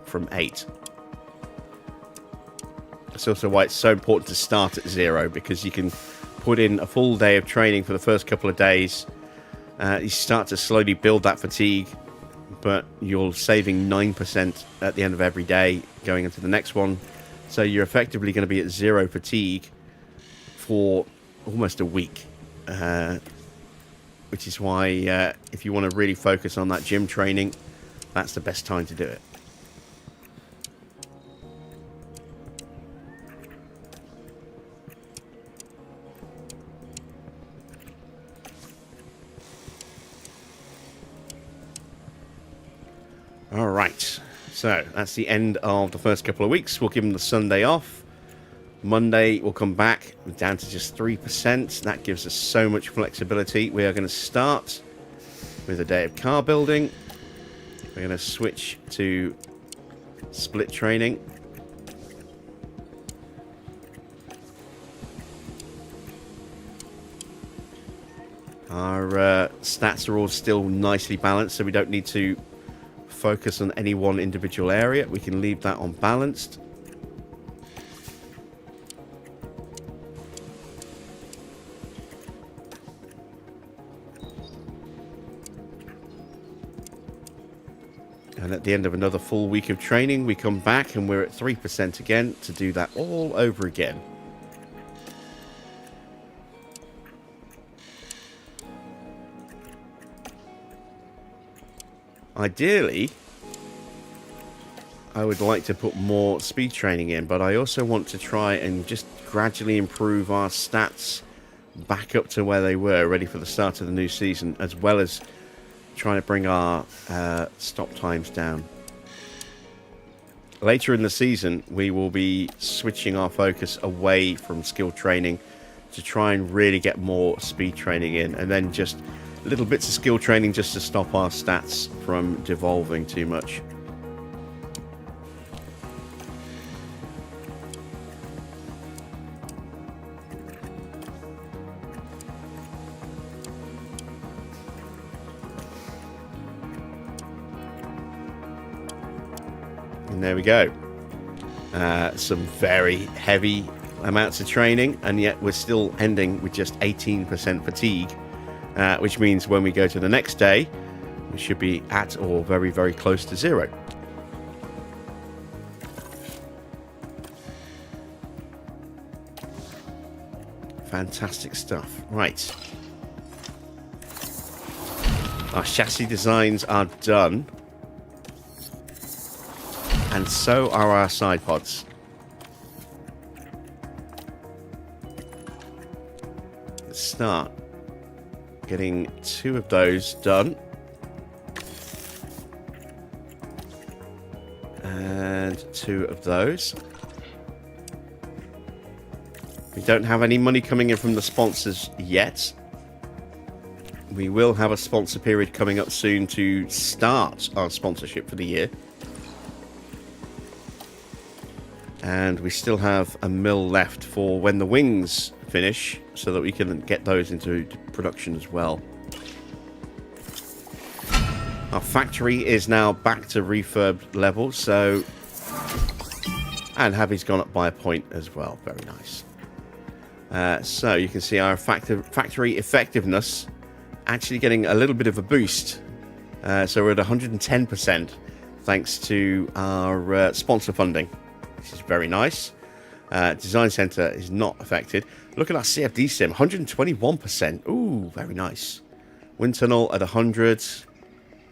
from 8. That's also why it's so important to start at 0, because you can put in a full day of training for the first couple of days. You start to slowly build that fatigue, but you're saving 9% at the end of every day going into the next one. So you're effectively going to be at 0 fatigue for almost a week, which is why if you want to really focus on that gym training, that's the best time to do it. All right, so that's the end of the first couple of weeks. We'll give them the Sunday off. Monday we'll come back down to just 3%. That gives us so much flexibility. We are going to start with a day of car building. We're going to switch to split training. Our stats are all still nicely balanced, so we don't need to focus on any one individual area. We can leave that on balanced. And at the end of another full week of training, we come back and we're at 3% again to do that all over again. Ideally, I would like to put more speed training in, but I also want to try and just gradually improve our stats back up to where they were, ready for the start of the new season, as well as trying to bring our stop times down. Later in the season, we will be switching our focus away from skill training to try and really get more speed training in, and then just little bits of skill training just to stop our stats from devolving too much. And there we go. Some very heavy amounts of training, and yet we're still ending with just 18% fatigue. Which means when we go to the next day, we should be at or very, very close to 0. Fantastic stuff. Right. Our chassis designs are done. And so are our side pods. Let's start getting 2 of those done. And 2 of those. We don't have any money coming in from the sponsors yet. We will have a sponsor period coming up soon to start our sponsorship for the year. And we still have a mil left for when the wings finish, so that we can get those into production as well. Our factory is now back to refurbed level, so, and Javi's gone up by a point as well. Very nice. So you can see our factory effectiveness actually getting a little bit of a boost. So we're at 110% thanks to our sponsor funding, which is very nice. Design center is not affected. Look at our CFD sim, 121%. Ooh, very nice. Wind tunnel at 100,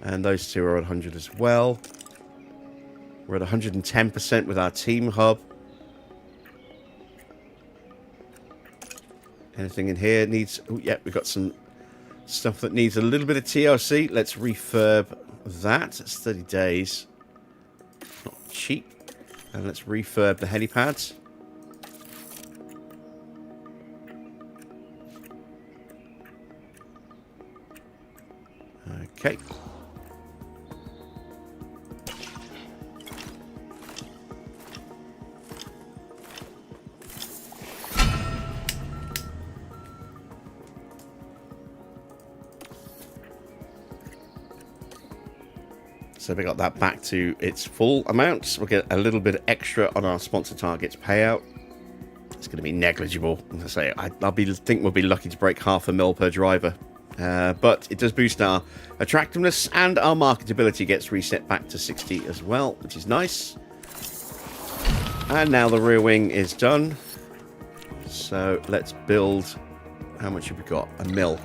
and those 2 are at 100 as well. We're at 110% with our team hub. Anything in here needs... Oh, yeah, we've got some stuff that needs a little bit of TLC. Let's refurb that. It's 30 days. Not cheap. And let's refurb the helipads. Okay. So we got that back to its full amount. We'll get a little bit extra on our sponsor targets payout. It's going to be negligible. As I say, I think we'll be lucky to break $500,000 per driver. But it does boost our attractiveness, and our marketability gets reset back to 60 as well, which is nice. And now the rear wing is done. So let's build. How much have we got? A mil.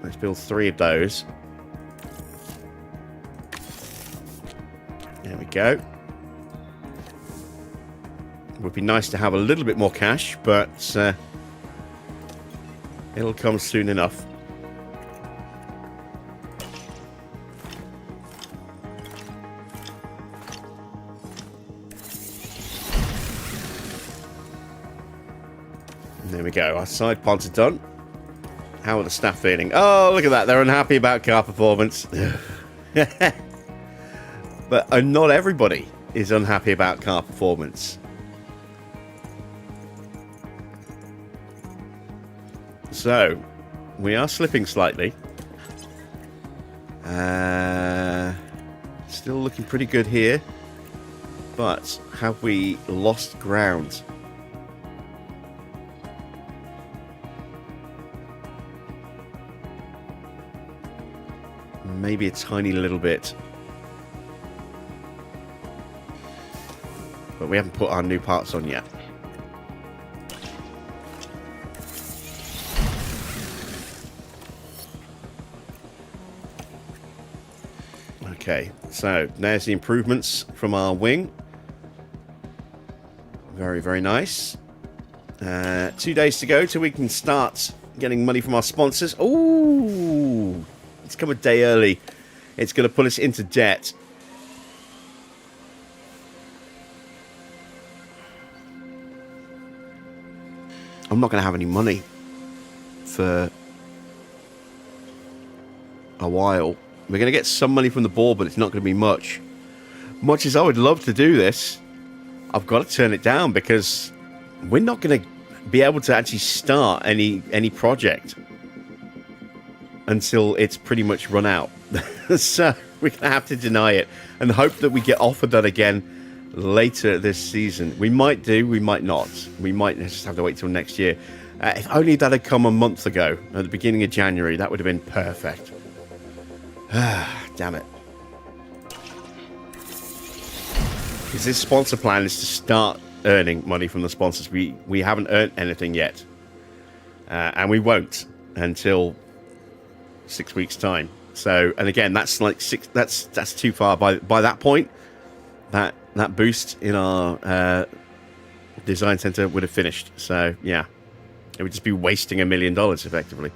Let's build 3 of those. There we go. It would be nice to have a little bit more cash, but it'll come soon enough. There we go. Our side pods are done. How are the staff feeling? Oh, look at that. They're unhappy about car performance. But not everybody is unhappy about car performance. So, we are slipping slightly. Still looking pretty good here. But have we lost ground? Maybe a tiny little bit. But we haven't put our new parts on yet. Okay, so there's the improvements from our wing. Very, very nice. 2 days to go till we can start getting money from our sponsors. Ooh, it's come a day early. It's going to put us into debt. I'm not going to have any money for a while. We're going to get some money from the board, but it's not going to be much. Much as I would love to do this, I've got to turn it down because we're not going to be able to actually start any project until it's pretty much run out. So we're going to have to deny it and hope that we get offered that again later this season. We might do, we might not. We might just have to wait till next year. If only that had come a month ago, at the beginning of January, that would have been perfect. Damn it. Because this sponsor plan is to start earning money from the sponsors. We haven't earned anything yet. And we won't until 6 weeks' time. So, and again, that's like that's too far. By that point, that boost in our design center would have finished. So, yeah. It would just be wasting $1 million, effectively.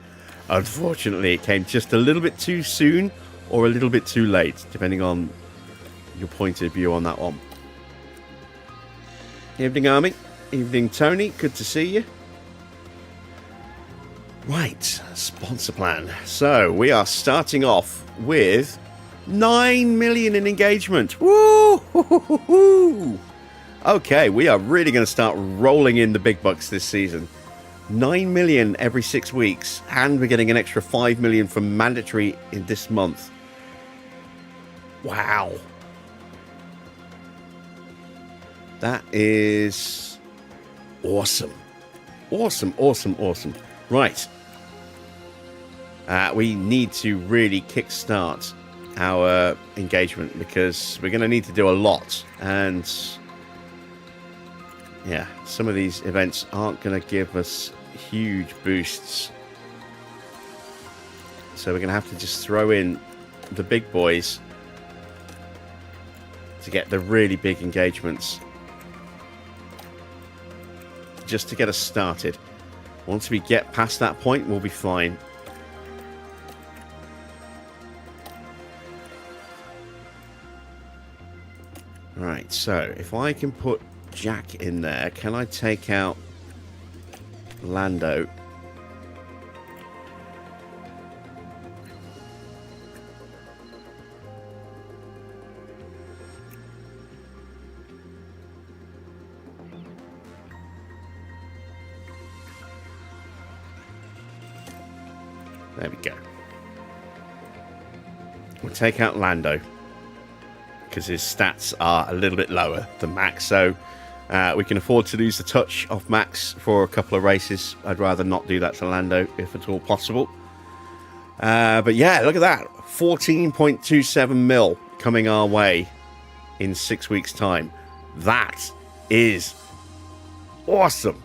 Unfortunately, it came just a little bit too soon or a little bit too late, depending on your point of view on that one. Evening, Army. Evening, Tony. Good to see you. Right, sponsor plan. So, we are starting off with 9 million in engagement. Woo! Okay, we are really going to start rolling in the big bucks this season. 9 million every 6 weeks, and we're getting an extra 5 million from mandatory in this month. Wow. That is awesome. Awesome. Right. We need to really kickstart our engagement because we're going to need to do a lot. And yeah, some of these events aren't going to give us huge boosts. So we're going to have to just throw in the big boys to get the really big engagements. Just to get us started. Once we get past that point, we'll be fine. Right, so if I can put Jack in there, can I take out Lando? There we go. We'll take out Lando because his stats are a little bit lower than Max, so we can afford to lose the touch off Max for a couple of races. I'd rather not do that to Lando if at all possible. But yeah, look at that. 14.27 mil coming our way in 6 weeks' time. That is awesome.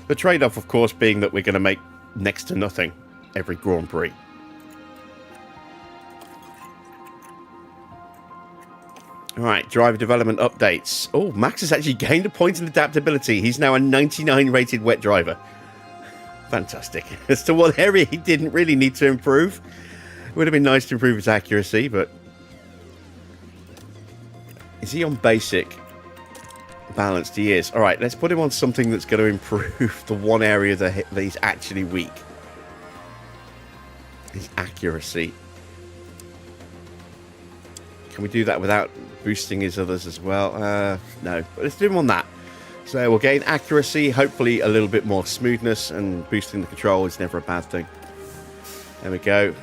The trade-off, of course, being that we're going to make next to nothing every Grand Prix. All right, driver development updates. Oh, Max has actually gained a point in adaptability. He's now a 99 rated wet driver. Fantastic. As to what area he didn't really need to improve. It would have been nice to improve his accuracy, but... Is he on basic? Balanced, he is. All right, let's put him on something that's going to improve the one area that he's actually weak. His accuracy. Can we do that without boosting his others as well? No, but let's do him on that. So we'll gain accuracy, hopefully a little bit more smoothness, and boosting the control is never a bad thing. There we go.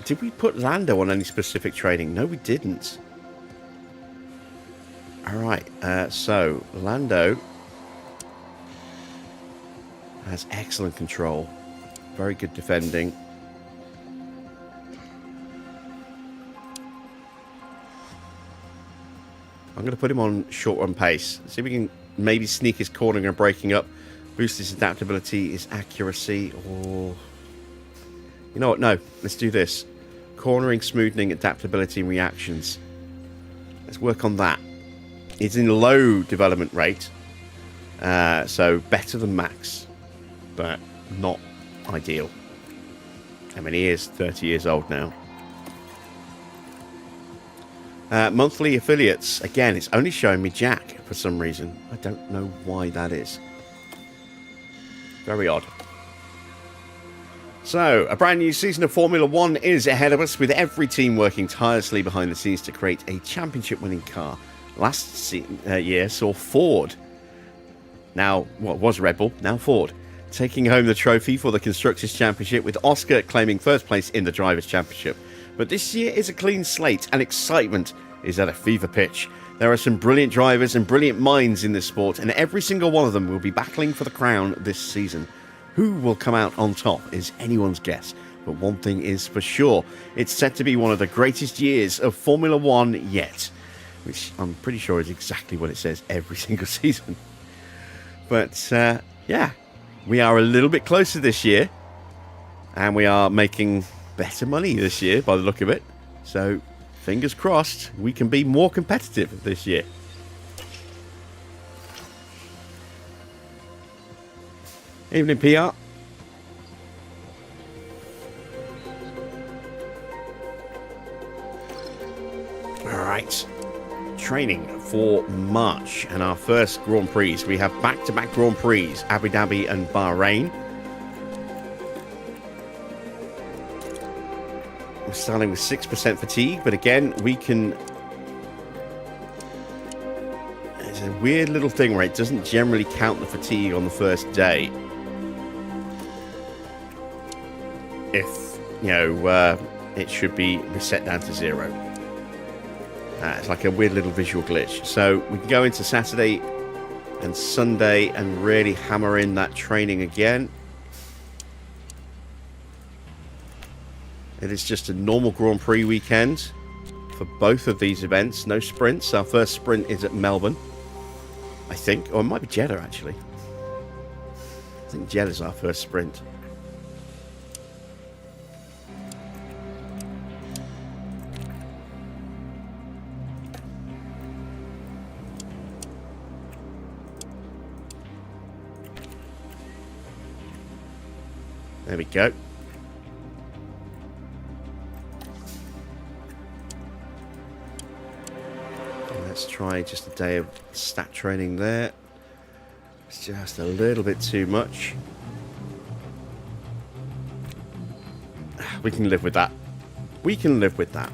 Did we put Lando on any specific training? No, we didn't. All right, so Lando has excellent control, very good defending. I'm going to put him on short run pace. See if we can maybe sneak his cornering and braking up, boost his adaptability, his accuracy, or... You know what? No, let's do this. Cornering, smoothing, adaptability, and reactions. Let's work on that. It's in low development rate, so better than Max, but not ideal. I mean, he is 30 years old now. Monthly affiliates. Again, it's only showing me Jack for some reason. I don't know why that is. Very odd. So, a brand new season of Formula 1 is ahead of us, with every team working tirelessly behind the scenes to create a championship-winning car. Last year saw Ford, now what was Red Bull, now Ford, taking home the trophy for the Constructors' Championship, with Oscar claiming first place in the Drivers' Championship. But this year is a clean slate, and excitement is at a fever pitch. There are some brilliant drivers and brilliant minds in this sport, and every single one of them will be battling for the crown this season. Who will come out on top is anyone's guess, but one thing is for sure, it's set to be one of the greatest years of Formula 1 yet, which I'm pretty sure is exactly what it says every single season. But yeah, we are a little bit closer this year, and we are making better money this year by the look of it. So fingers crossed we can be more competitive this year. Evening, PR. Alright, training for March and our first Grand Prix. We have back-to-back Grand Prix, Abu Dhabi and Bahrain. We're starting with 6% fatigue, but again, we can... It's a weird little thing where it doesn't generally count the fatigue on the first day. If, you know, it should be reset down to 0. It's like a weird little visual glitch. So we can go into Saturday and Sunday and really hammer in that training again. It is just a normal Grand Prix weekend for both of these events. No sprints. Our first sprint is at Melbourne, I think. Or it might be Jeddah, actually. I think Jeddah's our first sprint. There we go. Let's try just a day of stat training there. It's just a little bit too much. We can live with that. We can live with that.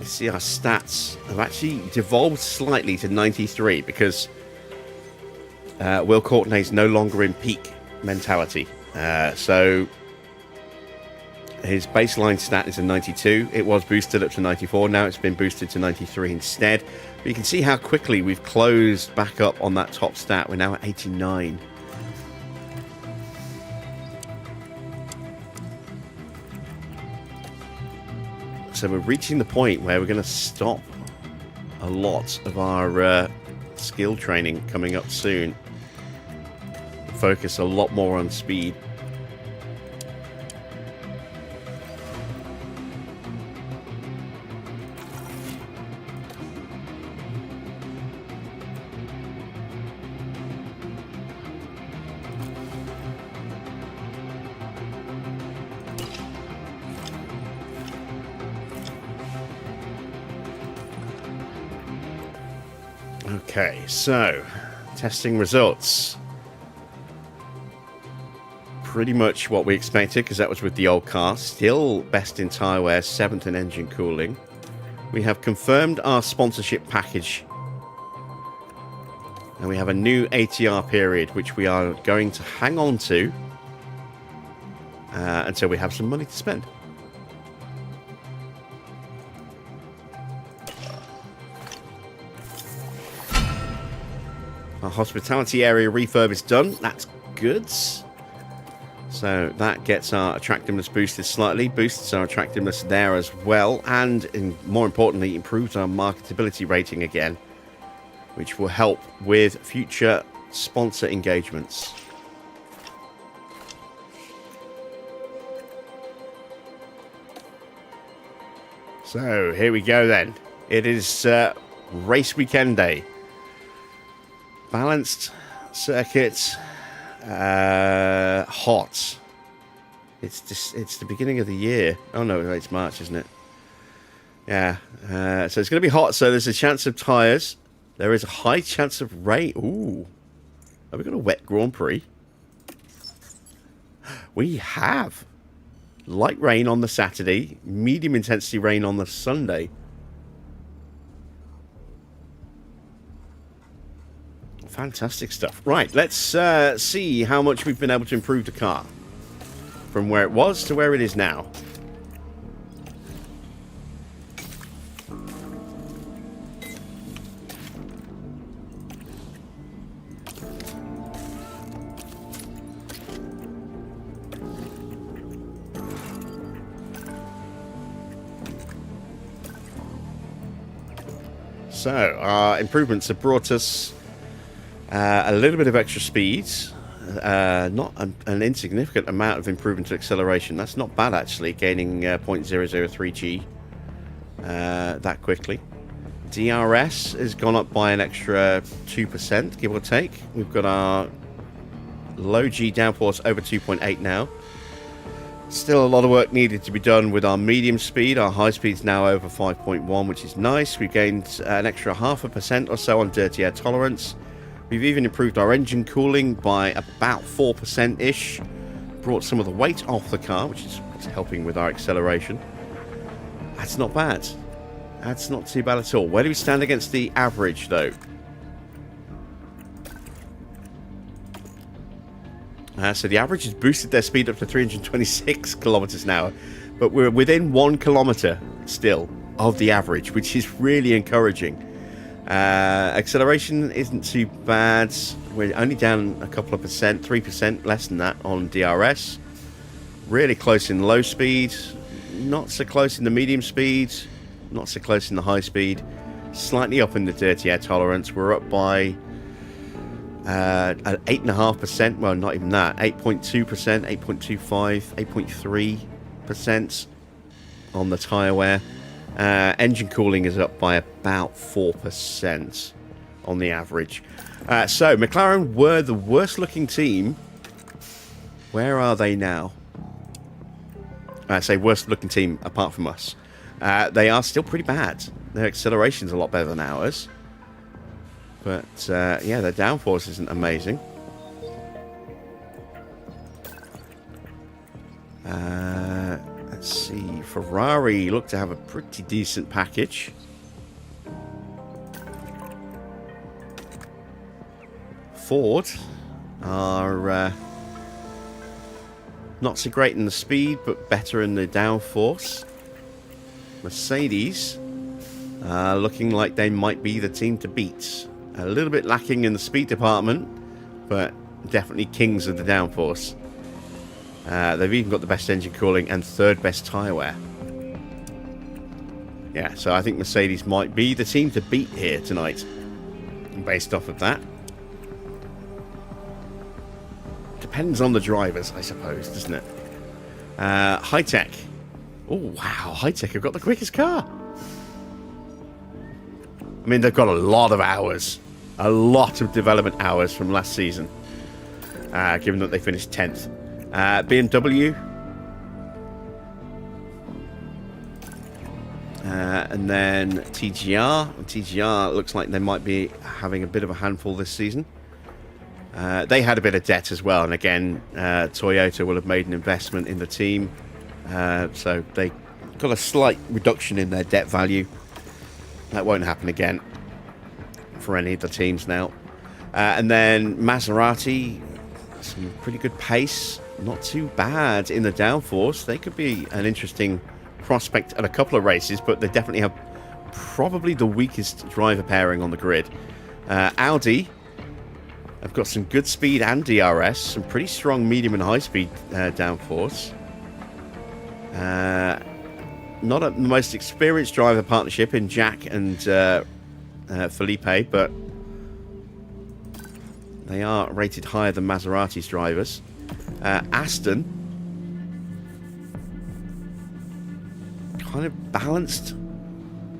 See, our stats have actually devolved slightly to 93 because Will Courtenay's no longer in peak mentality. So his baseline stat is a 92. It was boosted up to 94. Now it's been boosted to 93 instead. But you can see how quickly we've closed back up on that top stat. We're now at 89. So we're reaching the point where we're going to stop a lot of our skill training coming up soon. Focus a lot more on speed. Okay, so testing results. Pretty much what we expected, because that was with the old car. Still best in tyre wear, 7th in engine cooling. We have confirmed our sponsorship package. And we have a new ATR period, which we are going to hang on to until we have some money to spend. Our hospitality area refurb is done. That's good. So that gets our attractiveness boosted slightly. Boosts our attractiveness there as well. And more importantly, improves our marketability rating again, which will help with future sponsor engagements. So here we go then. It is race weekend day. Balanced circuit, hot. It's the beginning of the year. Oh no, it's March, isn't it? Yeah. So it's going to be hot. So there's a chance of tyres. There is a high chance of rain. Ooh, have we got a wet Grand Prix? We have light rain on the Saturday, medium intensity rain on the Sunday. Fantastic stuff. Right, let's see how much we've been able to improve the car from where it was to where it is now. So, our improvements have brought us a little bit of extra speed, not an insignificant amount of improvement to acceleration. That's not bad, actually, gaining 0.003 G that quickly. DRS has gone up by an extra 2%, give or take. We've got our low G downforce over 2.8 now. Still a lot of work needed to be done with our medium speed. Our high speed's now over 5.1, which is nice. We've gained an extra 0.5% or so on dirty air tolerance. We've even improved our engine cooling by about 4%-ish. Brought some of the weight off the car, which is helping with our acceleration. That's not bad. That's not too bad at all. Where do we stand against the average, though? So the average has boosted their speed up to 326 kilometers an hour. But we're within 1 kilometer still of the average, which is really encouraging. Acceleration isn't too bad. We're only down a couple of percent, 3% less than that on DRS. Really close in low speed, not so close in the medium speed, not so close in the high speed. Slightly up in the dirty air tolerance. We're up by 8.5%. Well, not even that. 8.2%, 8.25, 8.3% on the tyre wear. Engine cooling is up by about 4% on the average. So, McLaren were the worst looking team. Where are they now? I say worst looking team apart from us. They are still pretty bad. Their acceleration's a lot better than ours. But, yeah, their downforce isn't amazing. Let's see. Ferrari look to have a pretty decent package. Ford are not so great in the speed, but better in the downforce. Mercedes looking like they might be the team to beat. A little bit lacking in the speed department, but definitely kings of the downforce. They've even got the best engine cooling and third best tyre wear. Yeah, so I think Mercedes might be the team to beat here tonight, based off of that. Depends on the drivers, I suppose, doesn't it? HiTech. Oh, wow, HiTech have got the quickest car. I mean, they've got a lot of hours. A lot of development hours from last season. Given that they finished 10th. BMW. And then TGR. TGR looks like they might be having a bit of a handful this season. They had a bit of debt as well. And again, Toyota will have made an investment in the team. So they got a slight reduction in their debt value. That won't happen again for any of the teams now. And then Maserati, some pretty good pace. Not too bad in the downforce. They could be an interesting prospect at a couple of races, but they definitely have probably the weakest driver pairing on the grid. Audi have got some good speed and DRS, some pretty strong medium and high speed downforce. Not the most experienced driver partnership in Jack and Felipe, but they are rated higher than Maserati's drivers. Aston, kind of balanced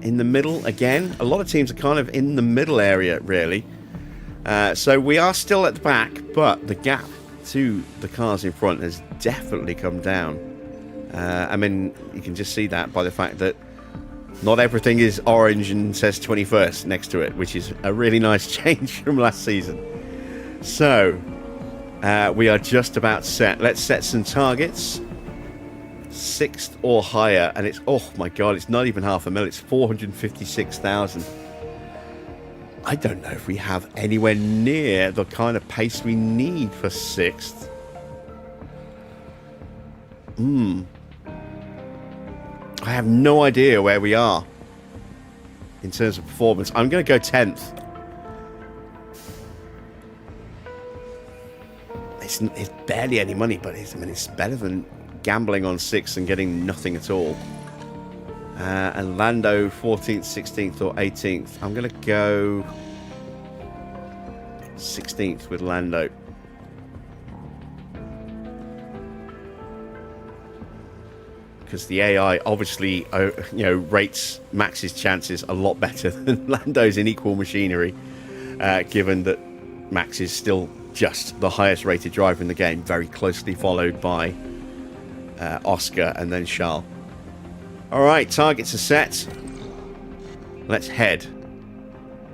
in the middle again. A lot of teams are kind of in the middle area, really. So we are still at the back, but the gap to the cars in front has definitely come down. I mean, you can just see that by the fact that not everything is orange and says 21st next to it, which is a really nice change from last season. So, we are just about set. Let's set some targets. 6th or higher, and it's, oh my god, it's not even half a mil, it's 456,000. I don't know if we have anywhere near the kind of pace we need for 6th. I have no idea where we are in terms of performance. I'm going to go 10th. It's barely any money, but it's better than gambling on 6th and getting nothing at all. And Lando 14th, 16th or 18th. I'm going to go 16th with Lando. Because the AI obviously, rates Max's chances a lot better than Lando's in equal machinery, given that Max is still just the highest rated driver in the game, very closely followed by Oscar and then Charles. All right, targets are set. Let's head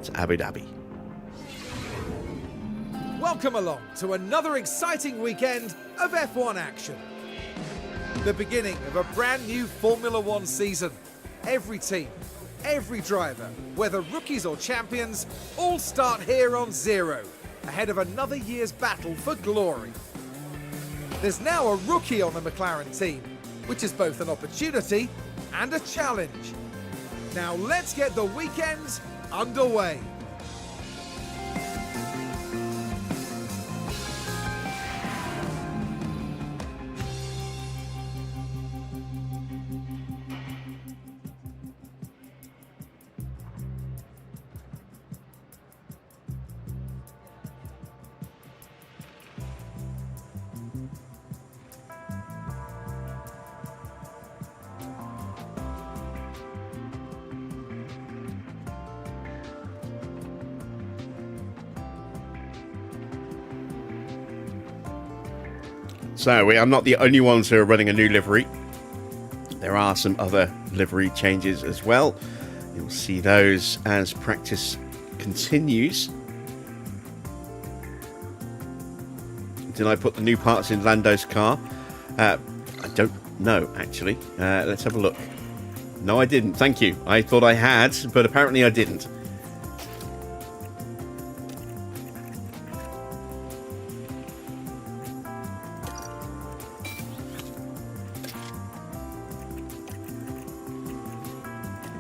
to Abu Dhabi. Welcome along to another exciting weekend of F1 action. The beginning of a brand new Formula One season. Every team, every driver, whether rookies or champions, all start here on zero, ahead of another year's battle for glory. There's now a rookie on the McLaren team, which is both an opportunity and a challenge. Now let's get the weekend underway. So we are not the only ones who are running a new livery. There are some other livery changes as well. You'll see those as practice continues. Did I put the new parts in Lando's car? I don't know, actually. Let's have a look. No, I didn't. Thank you. I thought I had, but apparently I didn't.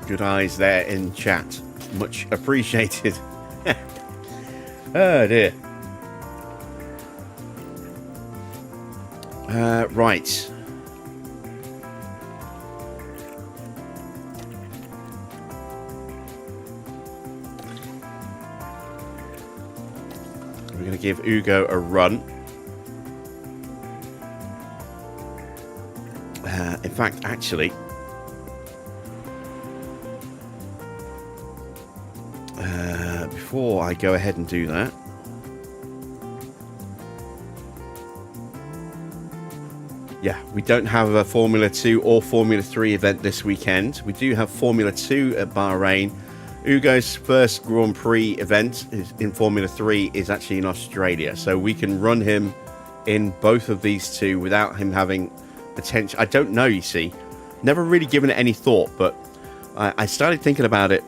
Good eyes there in chat. Much appreciated. Oh dear. Right. We're going to give Ugo a run. In fact, actually, before I go ahead and do that, yeah, we don't have a Formula 2 or Formula 3 event this weekend. We do have Formula 2 at Bahrain. Ugo's first Grand Prix event in Formula 3 is actually in Australia, so we can run him in both of these two without him having potential. I don't know, you see. Never really given it any thought, but I started thinking about it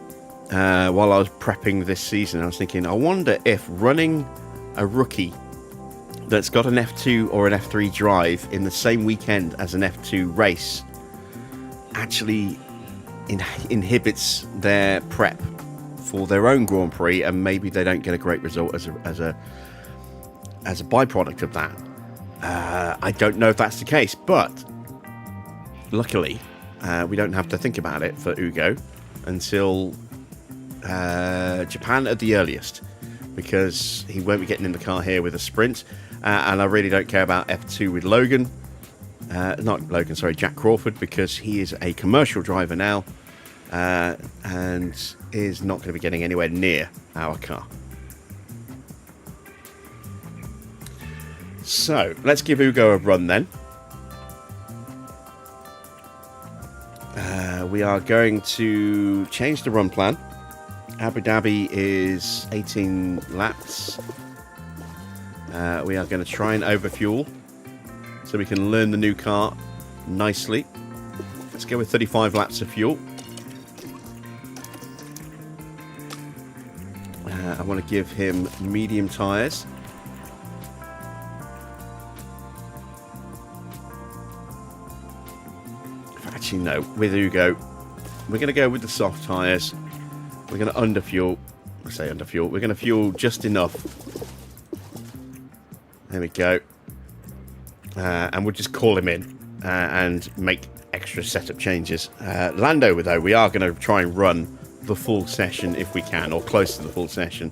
while I was prepping this season. I was thinking, I wonder if running a rookie that's got an F2 or an F3 drive in the same weekend as an F2 race actually inhibits their prep for their own Grand Prix, and maybe they don't get a great result as a byproduct of that. I don't know if that's the case, but luckily we don't have to think about it for Ugo until Japan at the earliest, because he won't be getting in the car here with a sprint, and I really don't care about F2 with Logan. Jack Crawford, because he is a commercial driver now and is not going to be getting anywhere near our car. So let's give Ugo a run then. We are going to change the run plan. Abu Dhabi is 18 laps. We are going to try and overfuel so we can learn the new car nicely. Let's go with 35 laps of fuel. I want to give him medium tyres. Actually, no, with Ugo, we're going to go with the soft tyres. We're going to underfuel. I say underfuel. We're going to fuel just enough. There we go. And we'll just call him in and make extra setup changes. Lando, though, we are going to try and run the full session if we can, or close to the full session.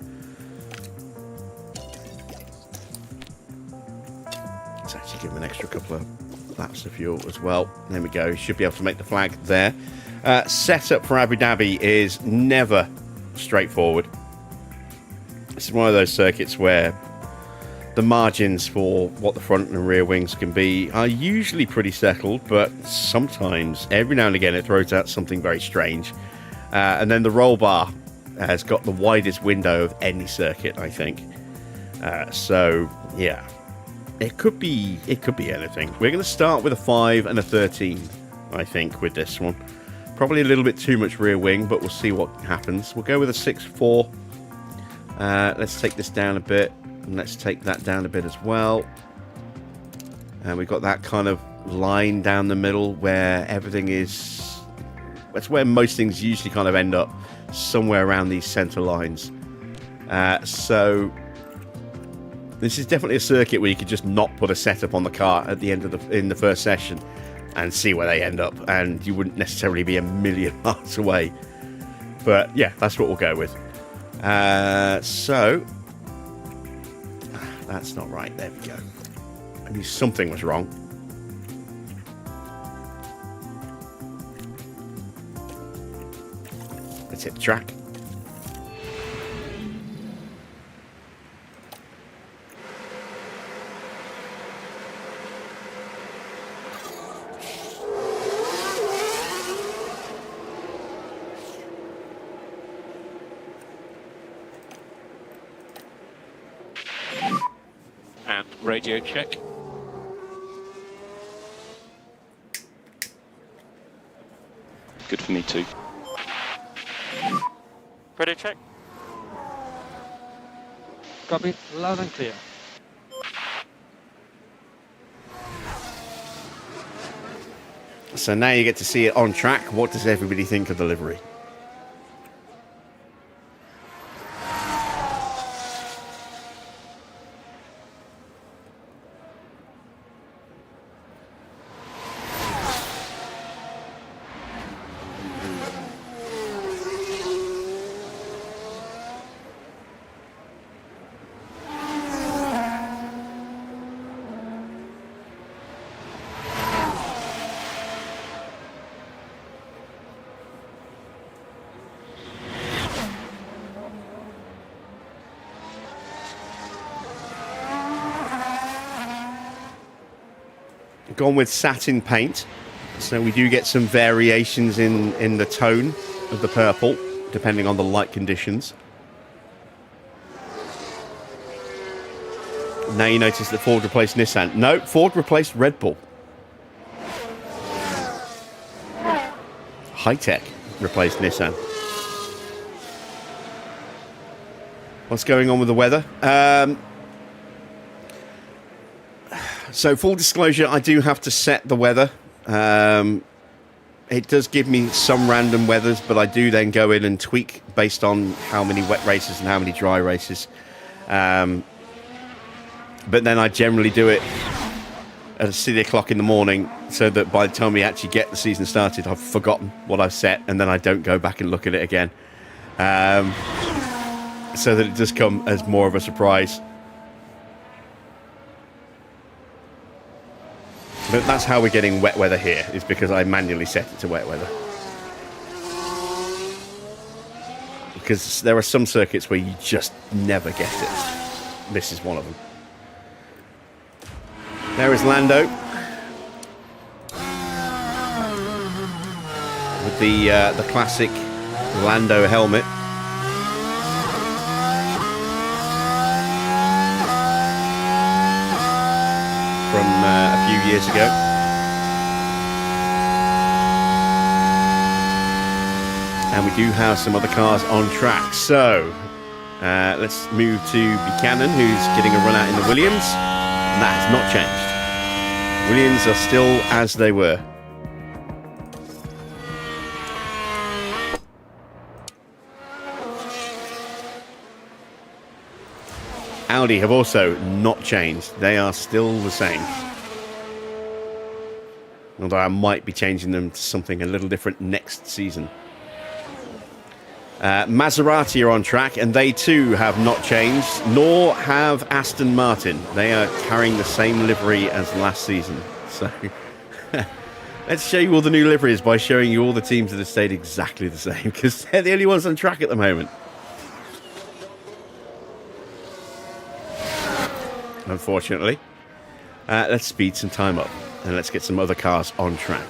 Let's actually give him an extra couple of laps of fuel as well. There we go. Should be able to make the flag there. Setup for Abu Dhabi is never straightforward. This is one of those circuits where the margins for what the front and rear wings can be are usually pretty settled, but sometimes, every now and again, it throws out something very strange. And then the roll bar has got the widest window of any circuit, I think. So, yeah, it could be anything. We're going to start with a 5 and a 13, I think, with this one. Probably a little bit too much rear wing, but we'll see what happens. We'll go with a 6-4. Let's take this down a bit, and let's take that down a bit as well. And we've got that kind of line down the middle where everything is... That's where most things usually kind of end up, somewhere around these center lines. So this is definitely a circuit where you could just not put a setup on the car at the end of in the first session and see where they end up, and you wouldn't necessarily be a million miles away. But yeah, that's what we'll go with. So that's not right. There we go. I knew something was wrong. Let's hit the track. And radio check. Good for me too. Radio check. Copy, loud and clear. So now you get to see it on track. What does everybody think of the livery? gone with satin paint, so we do get some variations in the tone of the purple, depending on the light conditions. Now you notice that Ford replaced Nissan. No, Ford replaced Red Bull. HiTech replaced Nissan. What's going on with the weather? So full disclosure, I do have to set the weather. It does give me some random weathers, but I do then go in and tweak based on how many wet races and how many dry races. But then I generally do it at 6 o'clock in the morning, so that by the time we actually get the season started, I've forgotten what I've set, and then I don't go back and look at it again. So that it does come as more of a surprise. But that's how we're getting wet weather here, is because I manually set it to wet weather. Because there are some circuits where you just never get it. This is one of them. There is Lando. With the classic Lando helmet. From a few years ago. And we do have some other cars on track. So, let's move to Buchanan, who's getting a run out in the Williams. And that has not changed. Williams are still as they were. Audi have also not changed. They are still the same. Although I might be changing them to something a little different next season. Maserati are on track, and they too have not changed, nor have Aston Martin. They are carrying the same livery as last season. So let's show you all the new liveries by showing you all the teams that have stayed exactly the same, because they're the only ones on track at the moment. Unfortunately. Let's speed some time up, and let's get some other cars on track.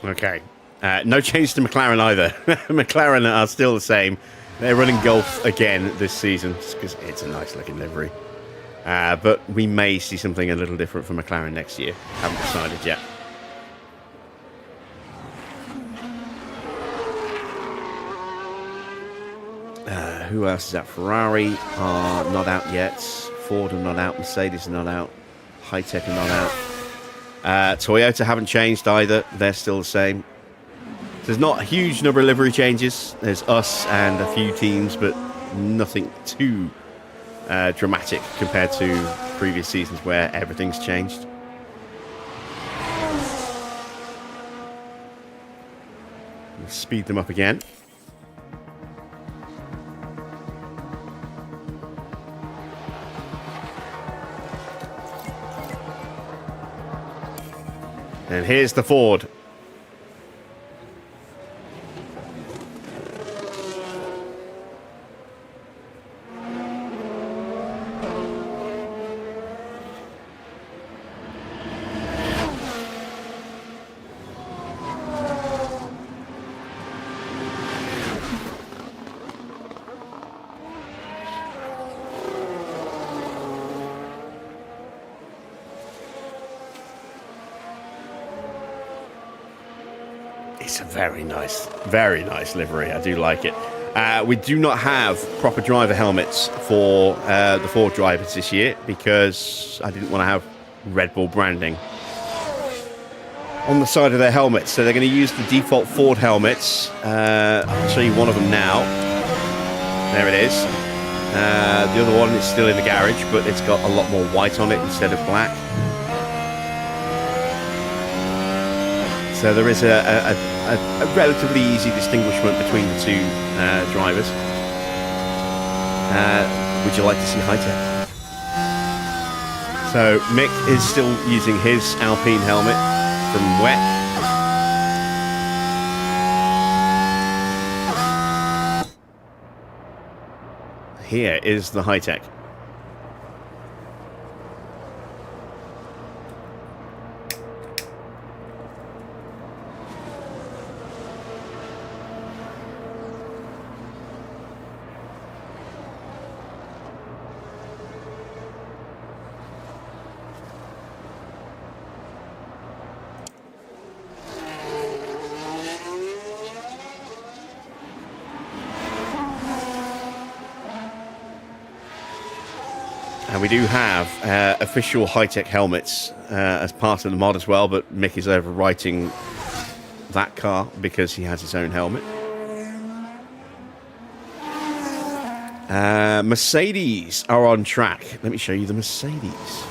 Okay. No change to McLaren either. McLaren are still the same. They're running Golf again this season, just because it's a nice looking livery. But we may see something a little different from McLaren next year. Haven't decided yet. Who else is out? Ferrari are not out yet. Ford are not out. Mercedes are not out. HiTech are not out. Toyota haven't changed either. They're still the same. There's not a huge number of livery changes. There's us and a few teams, but nothing too dramatic compared to previous seasons where everything's changed. Let's speed them up again. And here's the Ford. It's a very nice livery. I do like it. We do not have proper driver helmets for the Ford drivers this year because I didn't want to have Red Bull branding on the side of their helmets. So they're going to use the default Ford helmets. I'll show you one of them now. There it is. The other one is still in the garage, but it's got a lot more white on it instead of black. So there is a relatively easy distinguishment between the two drivers. Would you like to see HiTech? So Mick is still using his Alpine helmet from wet. Here is the HiTech. And we do have official HiTech helmets as part of the mod as well, but Mick is overwriting that car because he has his own helmet. Mercedes are on track. Let me show you the Mercedes.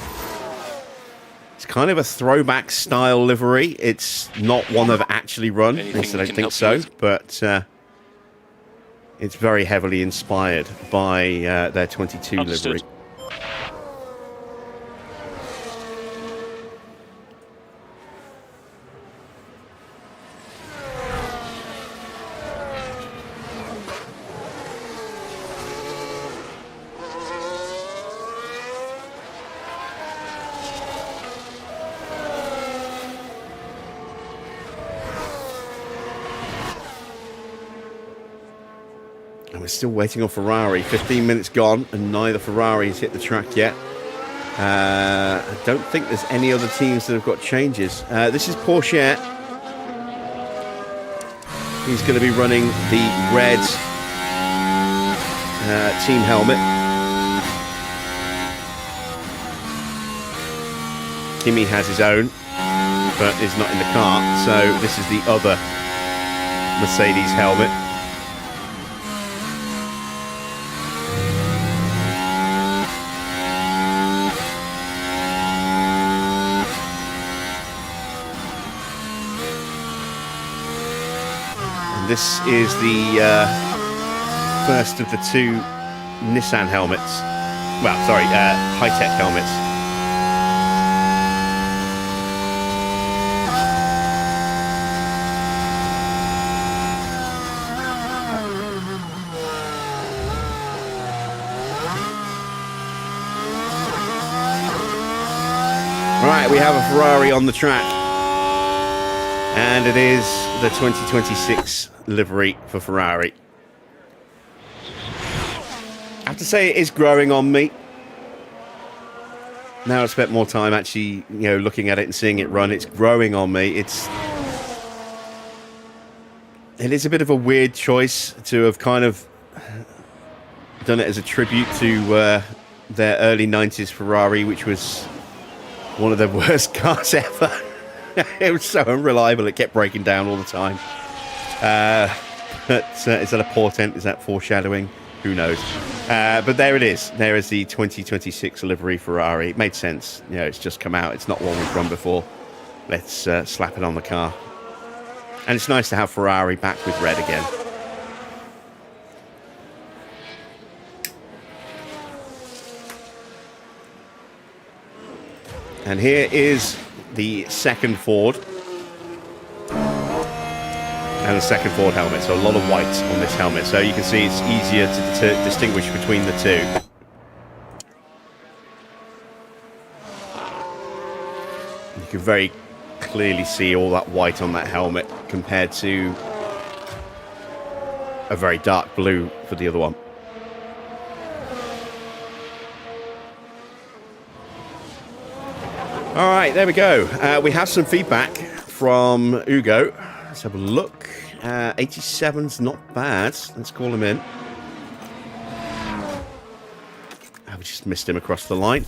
It's kind of a throwback style livery. It's not one I've actually run, at least I don't think so, but it's very heavily inspired by their 22 livery. And we're still waiting on Ferrari. 15 minutes gone, and neither Ferrari has hit the track yet. I don't think there's any other teams that have got changes. This is Porsche. He's going to be running the red team helmet. Kimi has his own, but is not in the car. So this is the other Mercedes helmet. This is the first of the two Nissan helmets. Well, sorry, HiTech helmets. Right, we have a Ferrari on the track. And it is the 2026 livery for Ferrari. I have to say it is growing on me. Now I've spent more time actually, looking at it and seeing it run. It's growing on me. It is a bit of a weird choice to have kind of done it as a tribute to their early 90s Ferrari, which was one of the worst cars ever. It was so unreliable, it kept breaking down all the time. But is that a portent? Is that foreshadowing? Who knows? But there it is. There is the 2026 livery Ferrari. It made sense. It's just come out. It's not one we've run before. Let's slap it on the car. And it's nice to have Ferrari back with red again. And here is the second Ford. And the second Ford helmet. So a lot of white on this helmet. So you can see it's easier to distinguish between the two. You can very clearly see all that white on that helmet compared to a very dark blue for the other one. All right, there we go. We have some feedback from Ugo. Let's have a look. 87's not bad. Let's call him in. We just missed him across the line.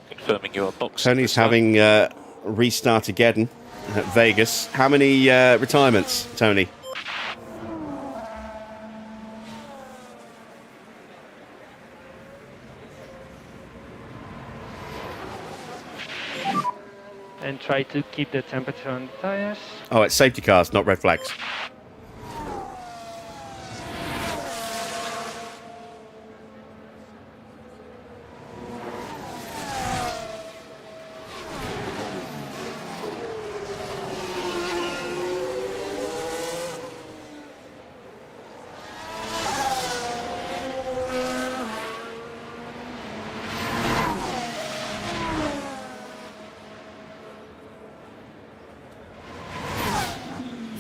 Confirming your box. Tony's having restart again at Vegas. How many retirements, Tony? and try to keep the temperature on the tires. Oh, it's safety cars, not red flags.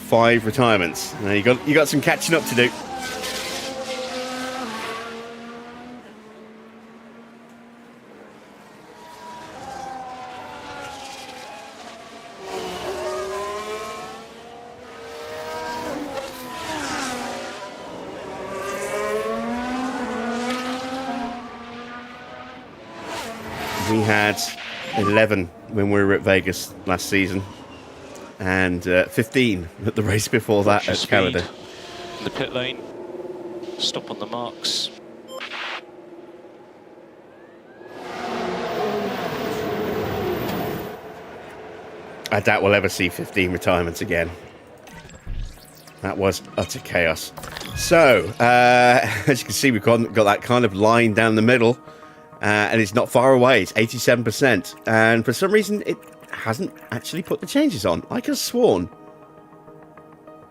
Five retirements. Now you got some catching up to do. We had 11 when we were at Vegas last season. And 15 at the race before that at Canada. The pit lane, stop on the marks. I doubt we'll ever see 15 retirements again. That was utter chaos. So, as you can see, we've got that kind of line down the middle, and it's not far away. It's 87%, and for some reason, it hasn't actually put the changes on. I could have sworn.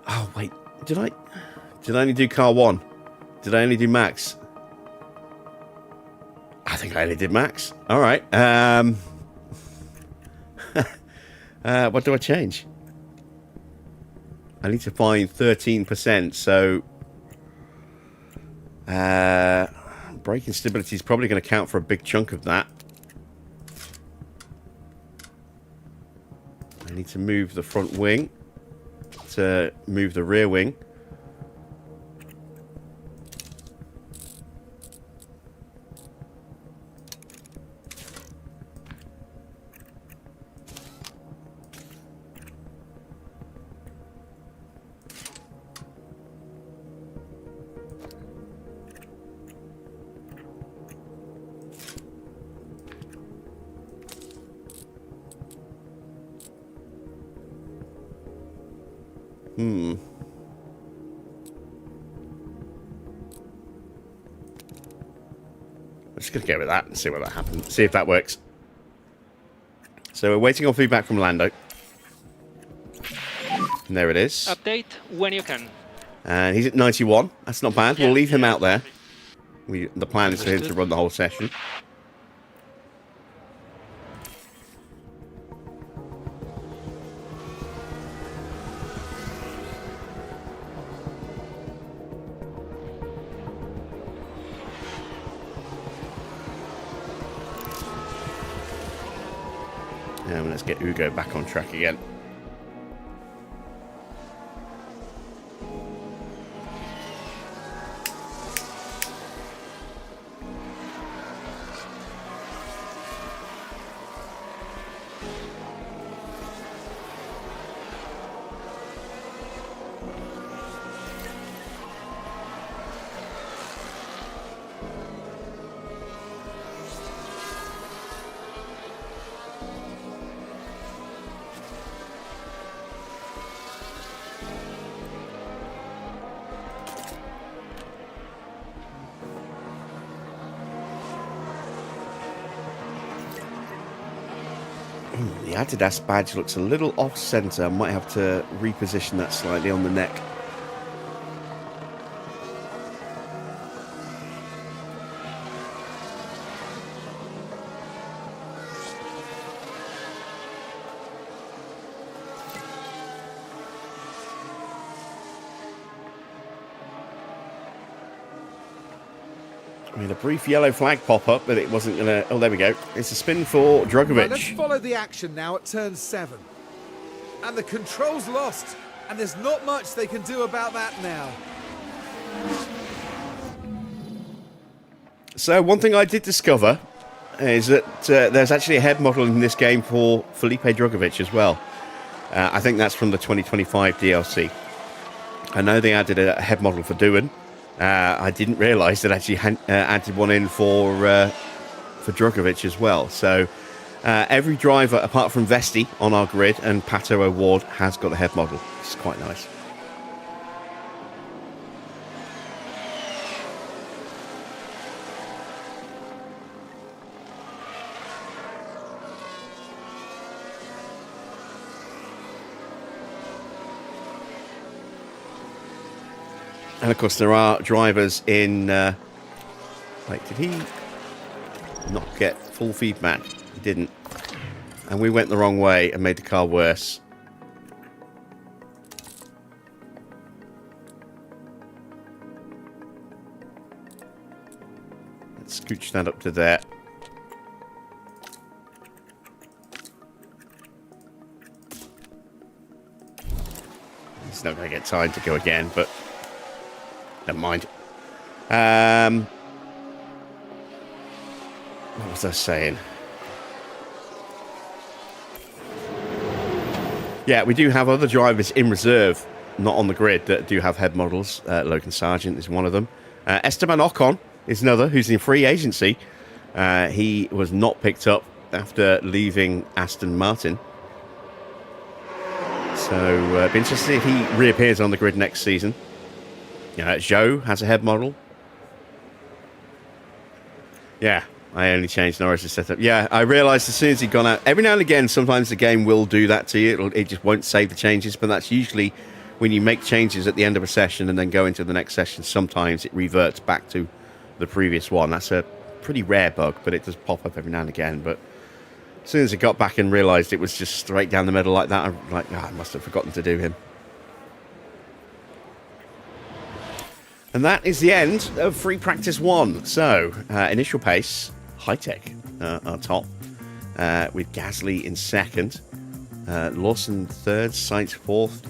Oh wait, did I only do car 1? Did I only do max? I think I only did max. All right. What do I change? I need to find 13%. So braking stability is probably going to count for a big chunk of that. I need to move the front wing to move the rear wing. I'm just going to go with that and see what that happens. See if that works. So we're waiting on feedback from Lando. And there it is. Update when you can. And he's at 91. That's not bad. We'll leave him out there. The plan is for him to run the whole session. And let's get Ugo back on track again. The Adidas badge looks a little off-center. I might have to reposition that slightly on the neck. I mean, a brief yellow flag pop up, but it wasn't going to... Oh, there we go. It's a spin for Drugovich. Right, let's follow the action now at turn 7. And the control's lost, and there's not much they can do about that now. So one thing I did discover is that there's actually a head model in this game for Felipe Drugovich as well. I think that's from the 2025 DLC. I know they added a head model for Doohan. I didn't realise that actually added one in for Drugovich as well. So Every driver, apart from Vesti on our grid and Pato O'Ward, has got a head model. It's quite nice. And of course, there are drivers in. Wait, did he not get full feedback? He didn't. And we went the wrong way and made the car worse. Let's scooch that up to there. He's not going to get time to go again, but never mind. What was I saying? Yeah, we do have other drivers in reserve, not on the grid, that do have head models. Logan Sargent is one of them. Esteban Ocon is another who's in free agency. He was not picked up after leaving Aston Martin. So it'd be interesting if he reappears on the grid next season. Joe has a head model. Yeah, I only changed Norris' setup. Yeah, I realised as soon as he'd gone out. Every now and again, sometimes the game will do that to you. It just won't save the changes, but that's usually when you make changes at the end of a session and then go into the next session. Sometimes it reverts back to the previous one. That's a pretty rare bug, but it does pop up every now and again. But as soon as I got back and realised it was just straight down the middle like that, I'm like, I must have forgotten to do him. And that is the end of free practice 1. So, initial pace, HiTech are top, with Gasly in second, Lawson third, Sainz fourth,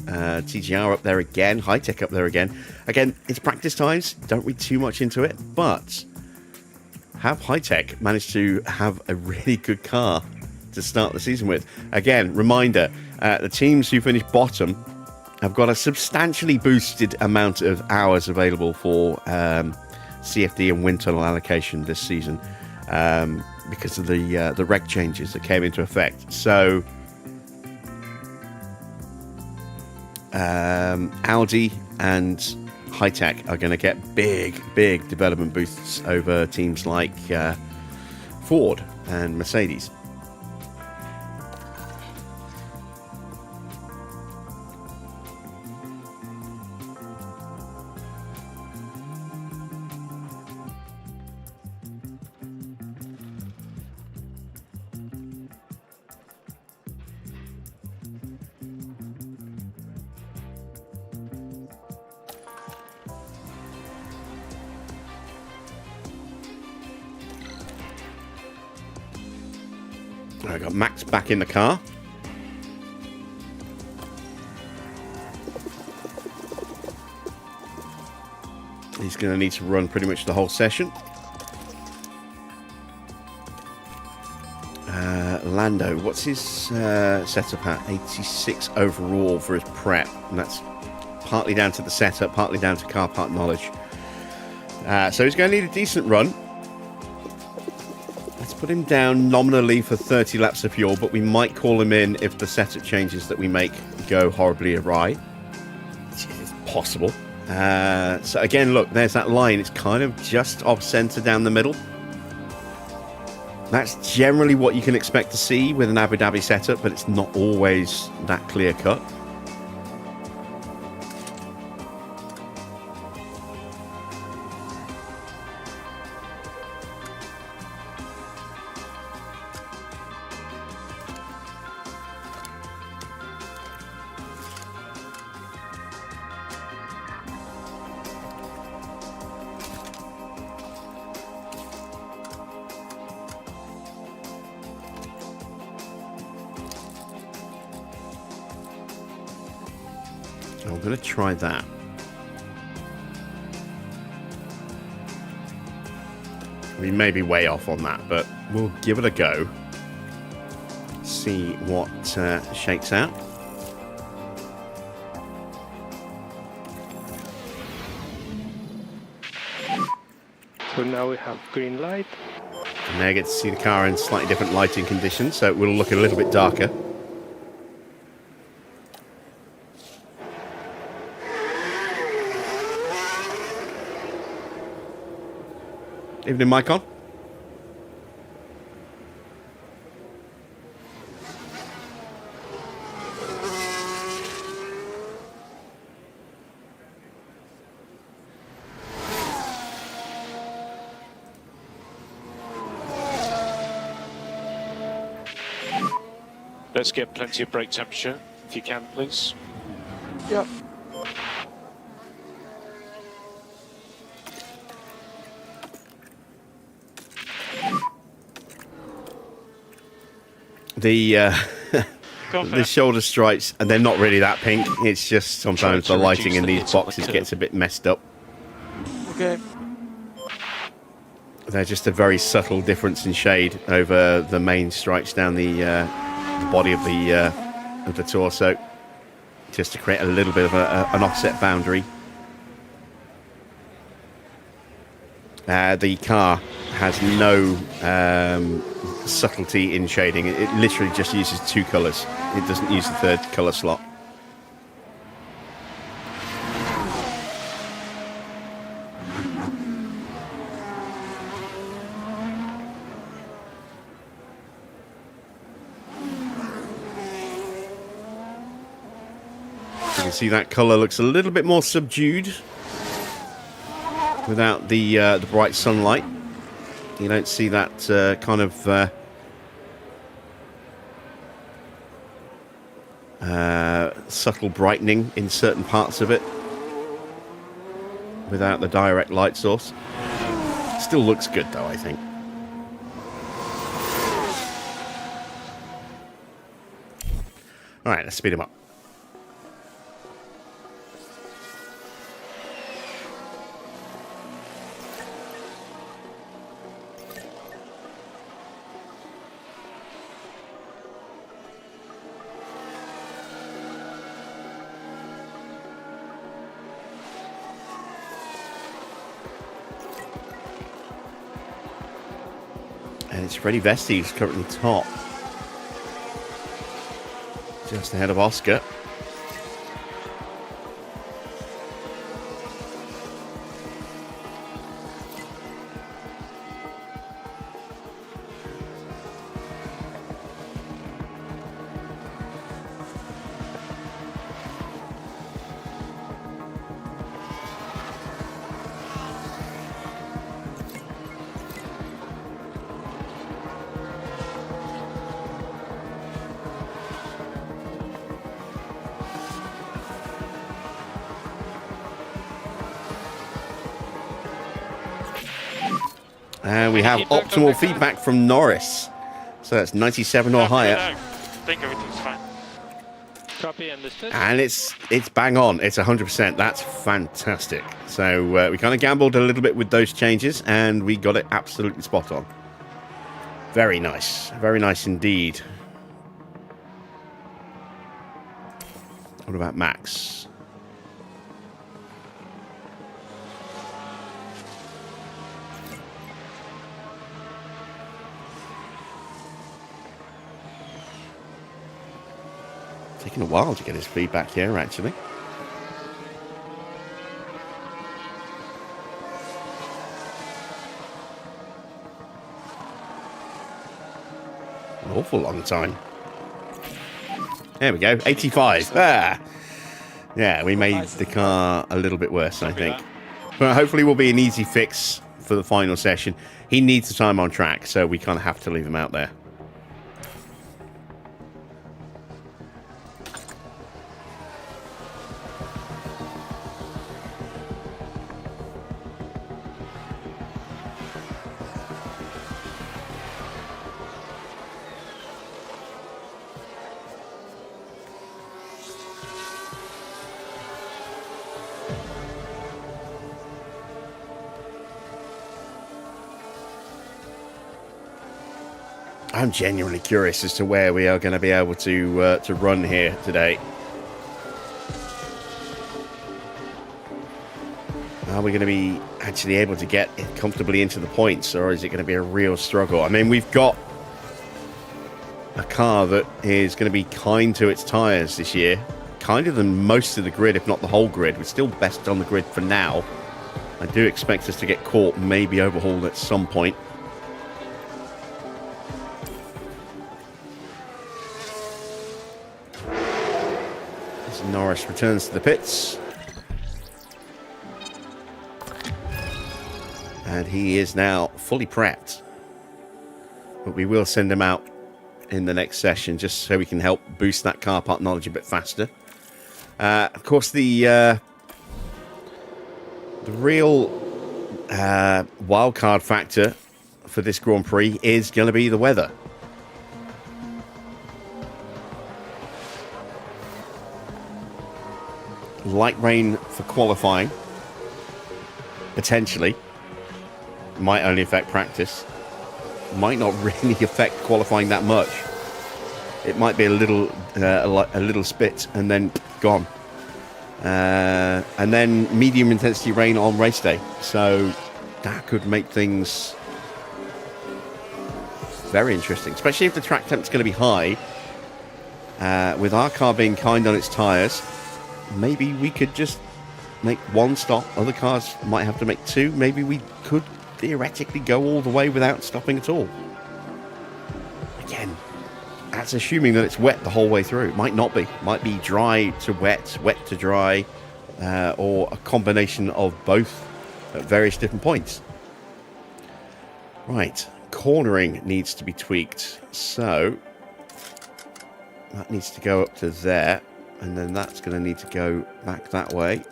TGR up there again, HiTech up there again. Again, it's practice times, don't read too much into it, but have HiTech managed to have a really good car to start the season with? Again, reminder, the teams who finished bottom have got a substantially boosted amount of hours available for CFD and wind tunnel allocation this season because of the reg changes that came into effect. So Audi and HiTech are going to get big development boosts over teams like Ford and Mercedes. I got Max back in the car. He's going to need to run pretty much the whole session. Lando, what's his setup at? 86 overall for his prep. And that's partly down to the setup, partly down to car part knowledge. So he's going to need a decent run. Let's put him down nominally for 30 laps of fuel, but we might call him in if the setup changes that we make go horribly awry. It's possible. So again, look, there's that line. It's kind of just off center down the middle. That's generally what you can expect to see with an Abu Dhabi setup, but it's not always that clear cut. I'm going to try that. We may be way off on that, but we'll give it a go. See what shakes out. So now we have green light. And now I get to see the car in slightly different lighting conditions, so it will look a little bit darker. Evening, Micon. Let's get plenty of brake temperature, if you can, please. Yep. The shoulder stripes, and they're not really that pink. It's just sometimes the lighting in these boxes gets a bit messed up. Okay. They're just a very subtle difference in shade over the main stripes down the body of the torso, just to create a little bit of an offset boundary. The car has no subtlety in shading. It literally just uses two colours. It doesn't use the third colour slot. You can see that colour looks a little bit more subdued without the bright sunlight. You don't see that kind of subtle brightening in certain parts of it without the direct light source. Still looks good though, I think. All right, let's speed him up. And it's Freddie Vesti who's currently top. Just ahead of Oscar. And we have optimal feedback from Norris. So that's 97 or higher. I think everything's fine. Copy, understood. And it's bang on. It's 100%. That's fantastic. So we kind of gambled a little bit with those changes, and we got it absolutely spot on. Very nice. Very nice indeed. What about Max? Taking a while to get his feedback here, actually. An awful long time. There we go, 85. Ah. Yeah, we made the car a little bit worse, I think. But hopefully will be an easy fix for the final session. He needs the time on track, so we kind of have to leave him out there. I'm genuinely curious as to where we are going to be able to run here today. Are we going to be actually able to get comfortably into the points, or is it going to be a real struggle? I mean, we've got a car that is going to be kind to its tyres this year, kinder than most of the grid, if not the whole grid. We're still best on the grid for now. I do expect us to get caught, maybe overhauled at some point. As Norris returns to the pits. And he is now fully prepped. But we will send him out in the next session just so we can help boost that car part knowledge a bit faster. Of course, the real wildcard factor for this Grand Prix is going to be the weather. Light rain for qualifying, potentially. Might only affect practice. Might not really affect qualifying that much. It might be a little spit and then gone. And then medium intensity rain on race day. So that could make things very interesting, especially if the track temp's going to be high. With our car being kind on its tyres, maybe we could just make one stop. Other cars might have to make two. Maybe we could theoretically go all the way without stopping at all. Again, that's assuming that it's wet the whole way through. It might not be. It might be dry to wet, wet to dry, or a combination of both at various different points. Right, cornering needs to be tweaked. So that needs to go up to there, and then that's going to need to go back that way.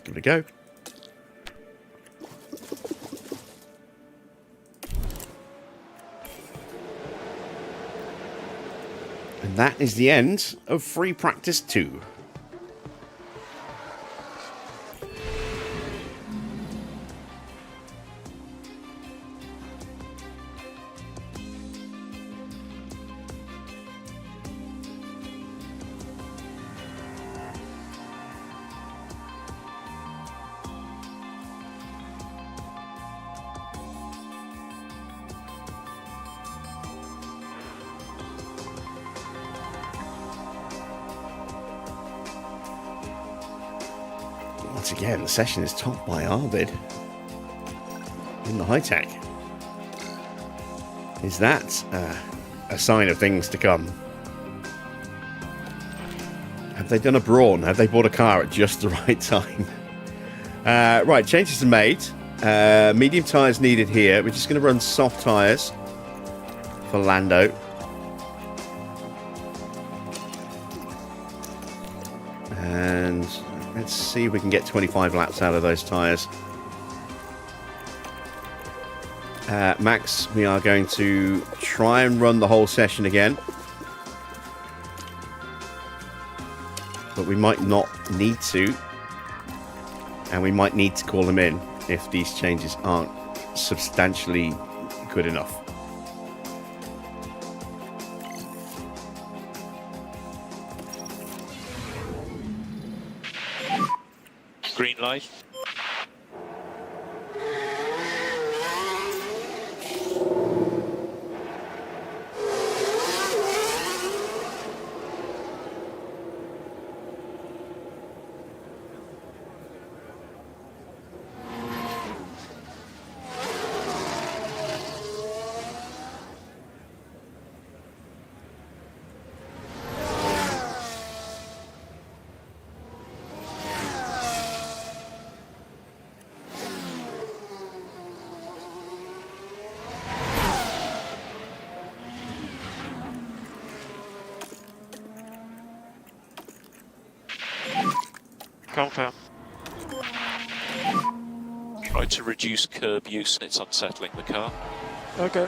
Give it a go. And that is the end of free practice 2. Once again, the session is topped by Arvid in the HiTech. Is that a sign of things to come? Have they done a brawn? Have they bought a car at just the right time? Right, changes are made. Medium tyres needed here. We're just going to run soft tyres for Lando. And let's see if we can get 25 laps out of those tyres. Max, we are going to try and run the whole session again. But we might not need to. And we might need to call him in if these changes aren't substantially good enough. Green light. Confirm. Try to reduce curb use and it's unsettling the car. Okay.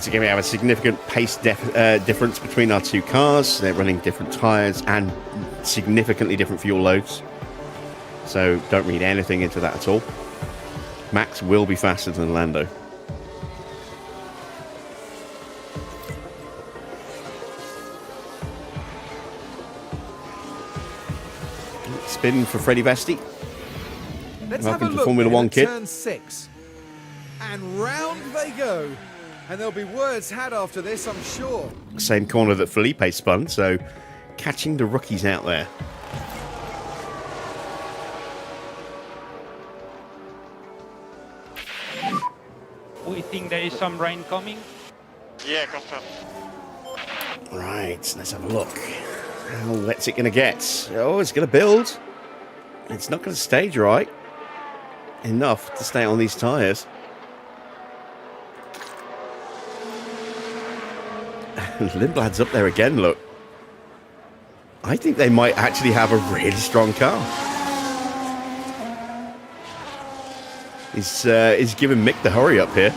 Once again, we have a significant pace difference between our two cars. They're running different tyres and significantly different fuel loads. So don't read anything into that at all. Max will be faster than Lando. Spin for Freddie Vesti. Let's Welcome have a to look Formula in One, at kid. turn 6. And round they go. And there'll be words had after this, I'm sure. Same corner that Felipe spun, so catching the rookies out there. We think there is some rain coming. Yeah, confirm. Right, let's have a look. How wet's it going to get? Oh, it's going to build. It's not going to stay dry enough to stay on these tyres. And Lindblad's up there again, look. I think they might actually have a really strong car. He's giving Mick the hurry up here.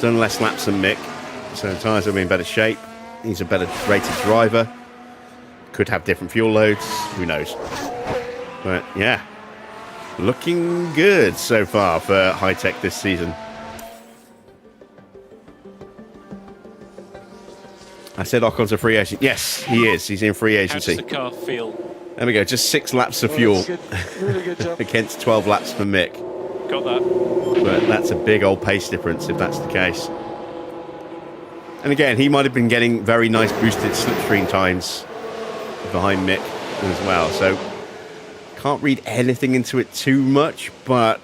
Done less laps than Mick, so the tyres will be in better shape. He's a better rated driver. Could have different fuel loads, who knows. But yeah, looking good so far for HiTech this season. I said Ocon's a free agent. Yes, he is. He's in free How does agency. the car feel? There we go, just 6 laps of fuel Good. Really good job. against 12 laps for Mick. Got that. But that's a big old pace difference if that's the case. And again, he might have been getting very nice boosted slipstream times behind Mick as well. So can't read anything into it too much, but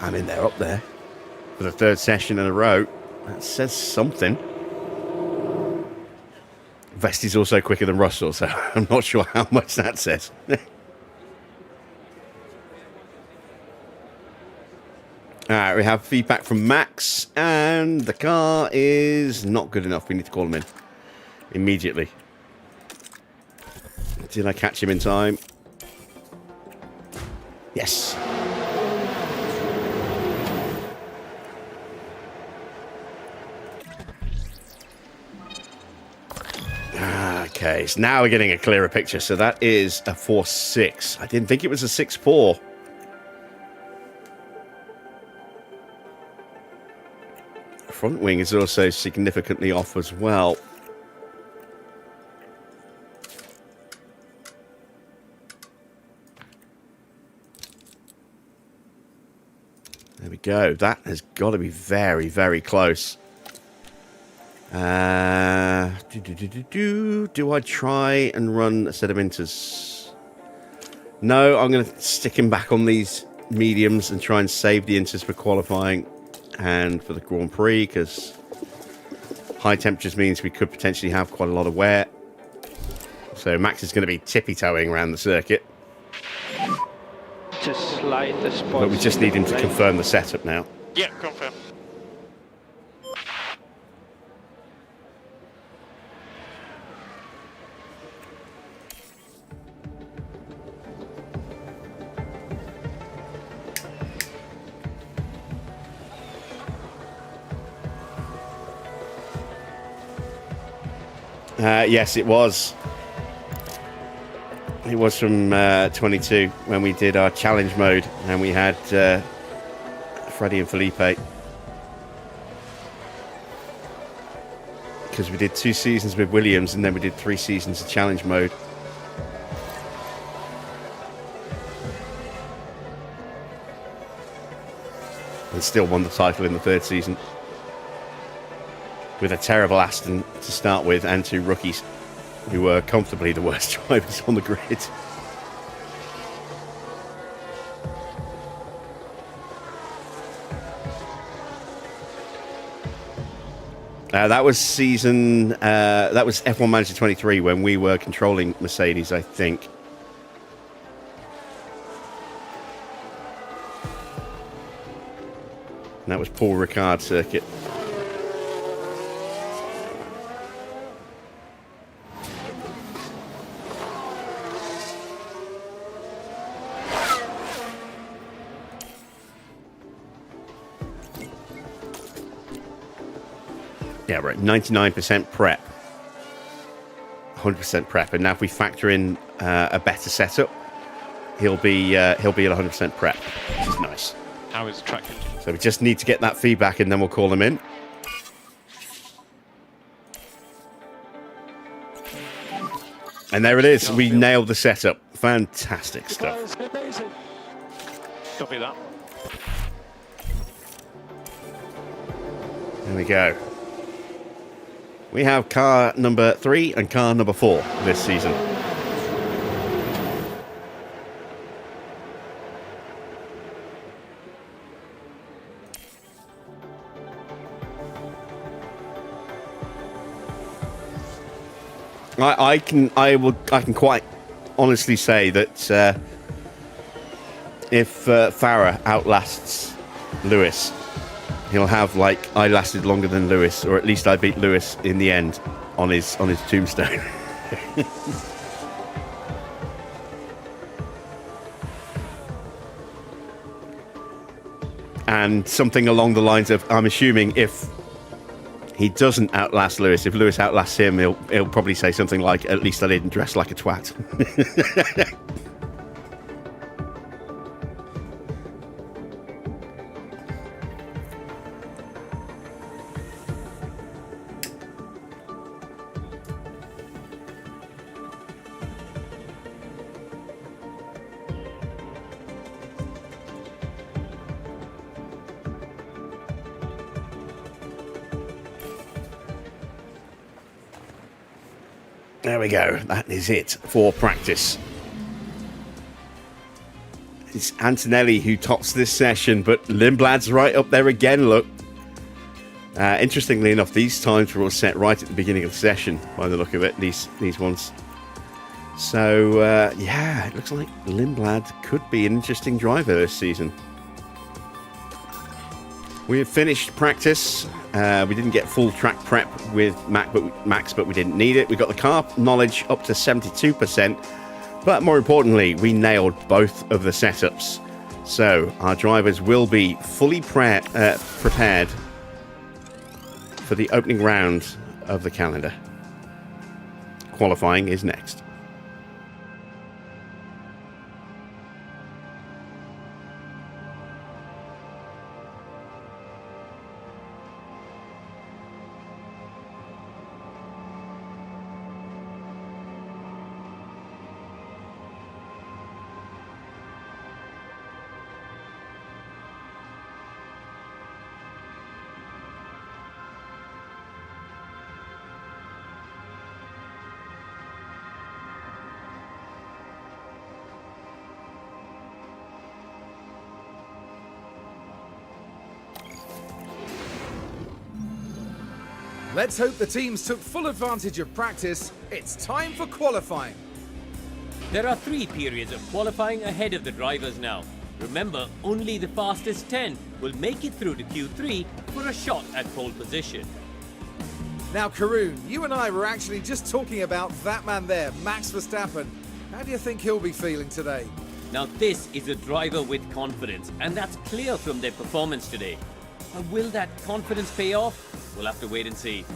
I mean, they're up there for the 3rd session in a row. That says something. Vesti's also quicker than Russell, so I'm not sure how much that says. Alright, we have feedback from Max, and the car is not good enough. We need to call him in immediately. Did I catch him in time? Yes. Okay, so now we're getting a clearer picture. So that is a 4.6. I didn't think it was a 6.4. Front wing is also significantly off as well. There we go. That has got to be very, very close. Do I try and run a set of inters? No, I'm going to stick him back on these mediums and try and save the inters for qualifying and for the Grand Prix, because high temperatures means we could potentially have quite a lot of wear. So Max is going to be tippy-toeing around the circuit. Just slide the spot. But we just need him to confirm the setup now. Yeah, confirm. Yes, it was. It was from 22 when we did our challenge mode and we had Freddie and Felipe. Because we did 2 seasons with Williams and then we did 3 seasons of challenge mode. And still won the title in the 3rd season. With a terrible Aston to start with and 2 rookies who were comfortably the worst drivers on the grid. That was season, that was F1 Manager 23 when we were controlling Mercedes, I think. And that was Paul Ricard circuit. Yeah, we're at 99% prep. 100% prep. And now if we factor in a better setup, he'll be at 100% prep, which is nice. How is the track engine? So we just need to get that feedback and then we'll call him in. And there it is. We nailed the setup. Fantastic stuff. Copy that. There we go. We have car number 3 and car number 4 this season. I can quite honestly say that if Farah outlasts Lewis, he'll have like I lasted longer than Lewis, or at least I beat Lewis in the end on his tombstone. And something along the lines of, I'm assuming if he doesn't outlast Lewis, if Lewis outlasts him, he'll probably say something like, at least I didn't dress like a twat. There we go. That is it for practice. It's Antonelli who tops this session, but Lindblad's right up there again, look. Interestingly enough, these times were all set right at the beginning of the session, by the look of it, these ones. So, yeah, it looks like Lindblad could be an interesting driver this season. We have finished practice. We didn't get full track prep with Max, but we didn't need it. We got the car knowledge up to 72%, but more importantly, we nailed both of the setups. So our drivers will be fully prepared for the opening round of the calendar. Qualifying is next. Let's hope the teams took full advantage of practice. It's time for qualifying. There are 3 periods of qualifying ahead of the drivers now. Remember, only the fastest 10 will make it through to Q3 for a shot at pole position. Now, Karun, you and I were actually just talking about that man there, Max Verstappen. How do you think he'll be feeling today? Now this is a driver with confidence, and that's clear from their performance today. But will that confidence pay off? We'll have to wait and see.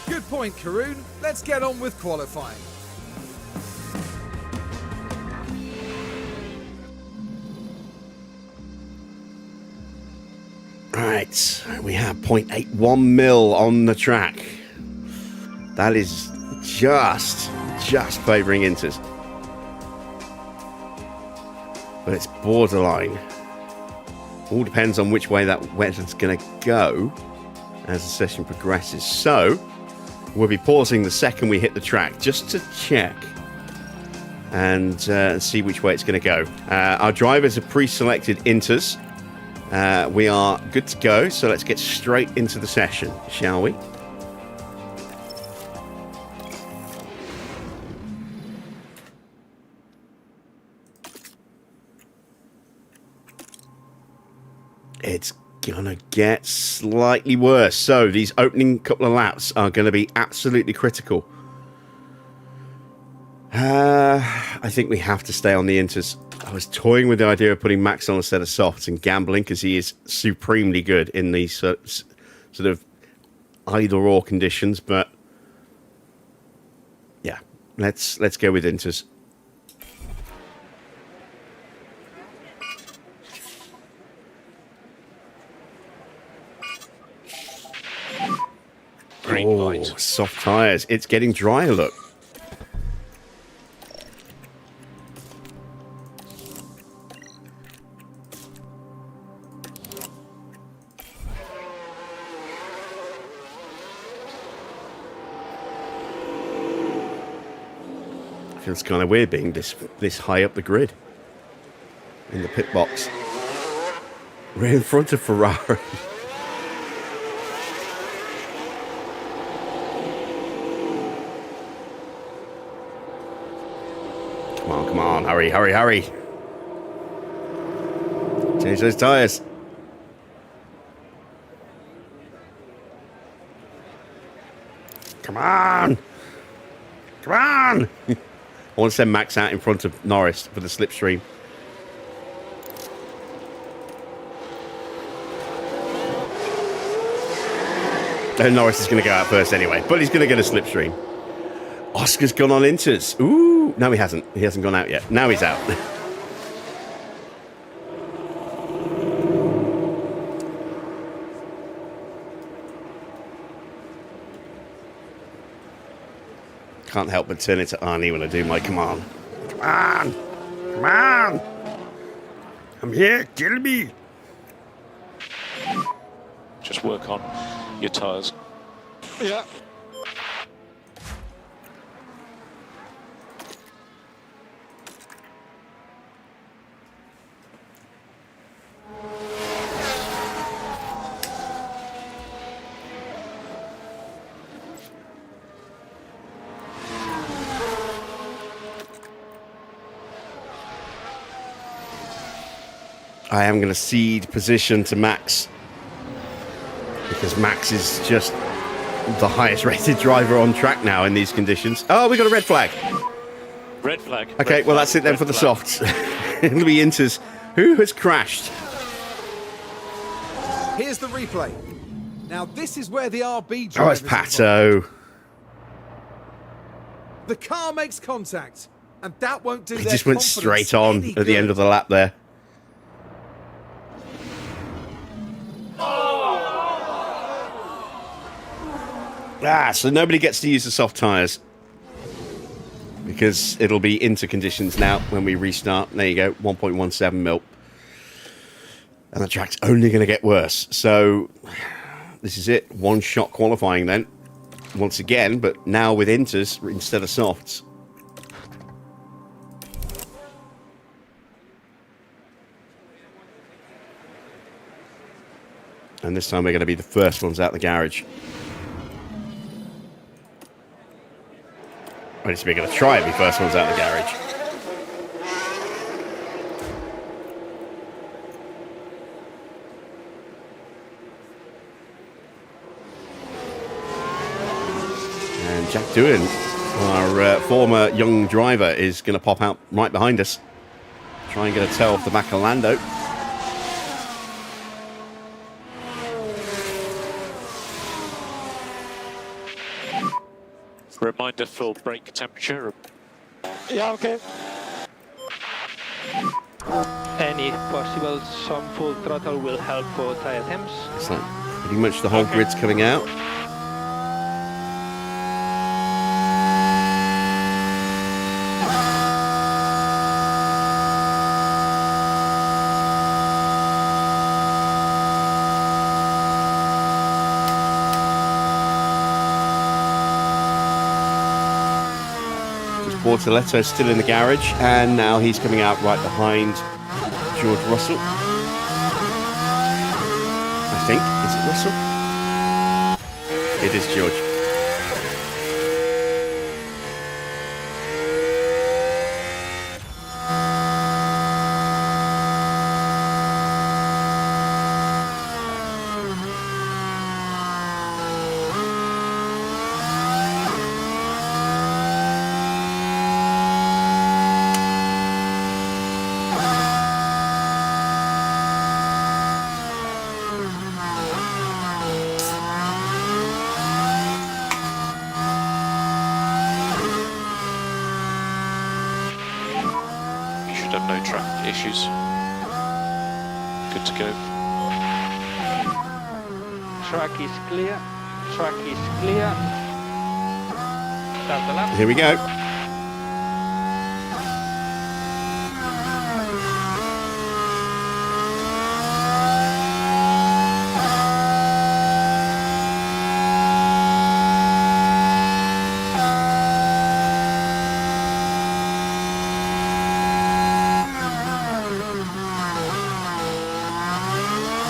Good point, Karun. Let's get on with qualifying. Right, we have 0.81 mil on the track. That is just favouring Inters. But it's borderline. All depends on which way that wet's going to go as the session progresses. So we'll be pausing the second we hit the track just to check and see which way it's going to go. Our drivers are pre-selected Inters. We are good to go, so let's get straight into the session, shall we? It's gonna get slightly worse. So these opening couple of laps are going to be absolutely critical. I think we have to stay on the Inters. I was toying with the idea of putting Max on a set of softs and gambling because he is supremely good in these sort of either or conditions, but yeah, let's go with Inters. Green light. Soft tyres. It's getting drier, look. Feels kind of weird being this high up the grid in the pit box. We're in front of Ferrari. Come on, hurry. Change those tyres. Come on. I want to send Max out in front of Norris for the slipstream. And Norris is going to go out first anyway, but he's going to get a slipstream. Oscar's gone on Inters. Ooh, no, he hasn't. He hasn't gone out yet. Now he's out. Can't help but turn it to Arnie when I do my command. Come on! I'm here, kill me! Just work on your tyres. Yeah. I am going to cede position to Max because Max is just the highest rated driver on track now in these conditions. Oh, we got a red flag. Red flag. Okay, well, that's it then for the softs. It'll be Inters. Who has crashed? Here's the replay. Now, this is where the RB driver. Oh, it's Pato. The car makes contact, and that won't do. He just went straight on at the end of the lap there. So nobody gets to use the soft tyres because it'll be into conditions now when we restart. There you go, 1.17 mil. And the track's only going to get worse. So this is it. One shot qualifying then. Once again, but now with Inters instead of softs. And this time we're going to be the first ones out the garage. At least we're going to try and be first ones out the garage. And Jack Doohan, our former young driver, is going to pop out right behind us. Try and get a toe off the back of Lando. Reminder full brake temperature. Yeah, okay. And if possible, some full throttle will help for tire temps. It's like pretty much the whole grid's coming out. Bortoletto still in the garage, and now he's coming out right behind George Russell. I think. Is it Russell? It is George. No track issues. Good to go. Track is clear. Track is clear. Start the lap. Here we go.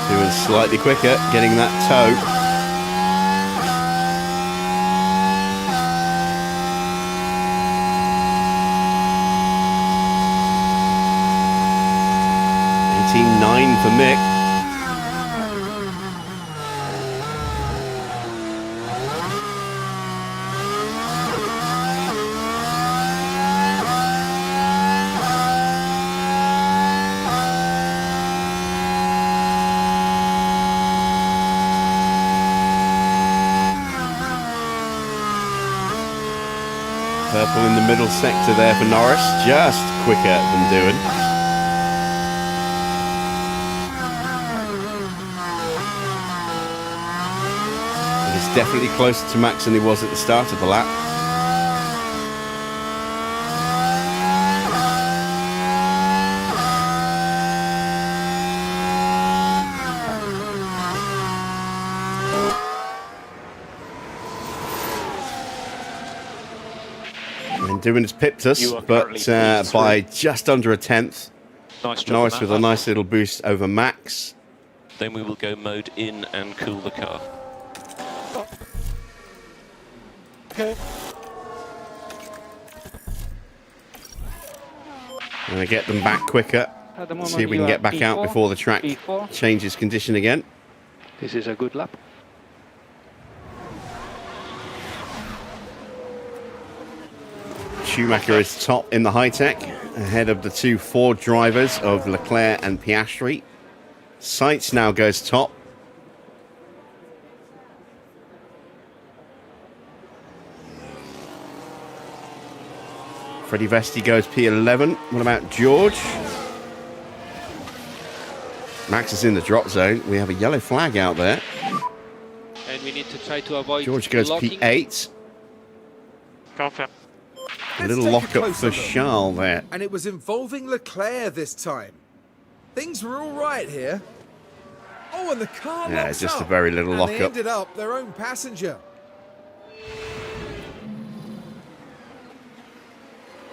Doing slightly quicker, getting that toe. Nine for Mick. Purple in the middle sector there for Norris, just quicker than doing. Definitely closer to Max than he was at the start of the lap. And Doing has pipped us, but by just under a tenth. Nice job. Norris with a nice little boost over Max. Then we will go mode in and cool the car. Okay. I'm going to get them back quicker. At the moment, See if we can get back out before the track changes condition again. This is a good lap. Schumacher is top in the HiTech, ahead of the two Ford drivers of Leclerc and Piastri. Sainz now goes top. Freddie Vesti goes P11. What about George? Max is in the drop zone. We have a yellow flag out there. And we need to try to avoid George goes locking. P8. Confirm. A little lock-up for Charles there. And it was involving Leclerc this time. Things were all right here. Oh, and the car Yeah, locks just up, a very little and lock-up. they ended up their own passenger.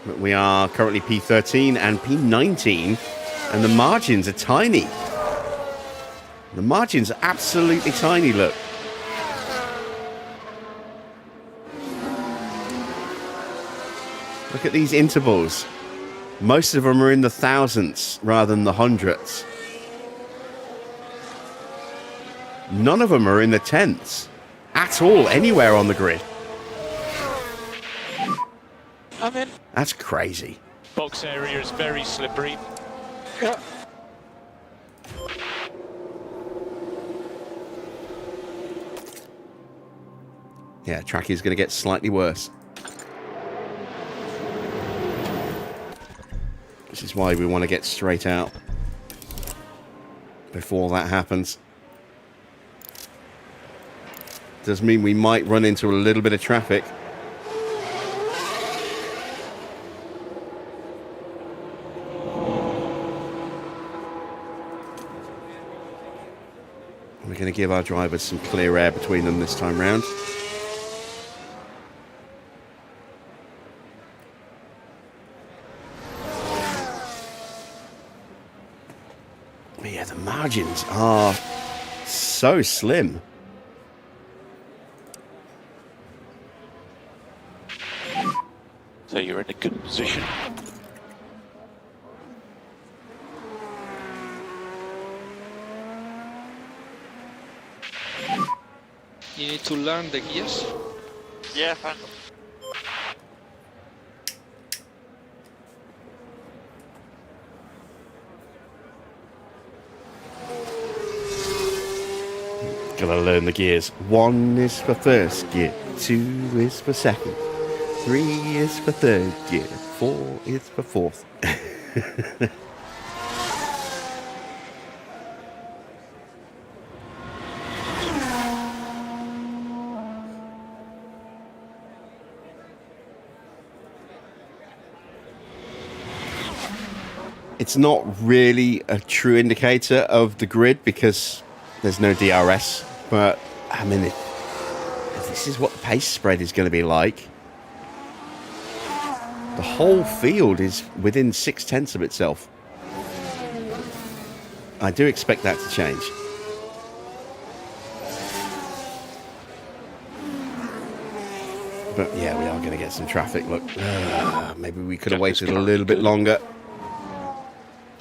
But we are currently P13 and P19, and the margins are tiny. The margins are absolutely tiny, look. Look at these intervals. Most of them are in the thousands rather than the hundreds. None of them are in the tenths at all, anywhere on the grid. I'm in. That's crazy. Box area is very slippery. Yeah. Yeah, track is going to get slightly worse. This is why we want to get straight out before that happens. Does mean we might run into a little bit of traffic. We're going to give our drivers some clear air between them this time round. But yeah, the margins are so slim. So you're in a good position. You need to learn the gears. Yeah, fine. Gotta learn the gears. 1 is for first gear, 2 is for second, 3 is for third gear, 4 is for fourth. It's not really a true indicator of the grid because there's no DRS, but I mean, if this is what the pace spread is going to be like. The whole field is within 0.6 of itself. I do expect that to change. But yeah, we are going to get some traffic. Look, maybe we could have waited a little bit longer.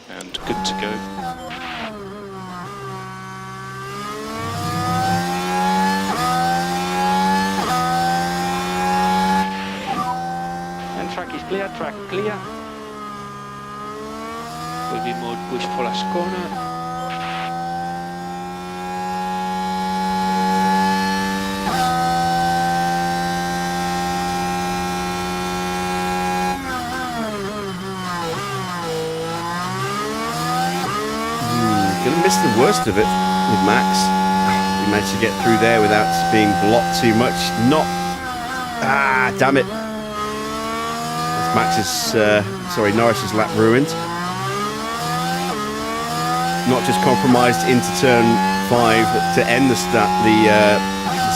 And good to go. Track clear. Will be more push for last corner. Gonna miss the worst of it with Max. He managed to get through there without being blocked too much. Not. Damn it. Norris's lap ruined. Not just compromised into turn 5 to end the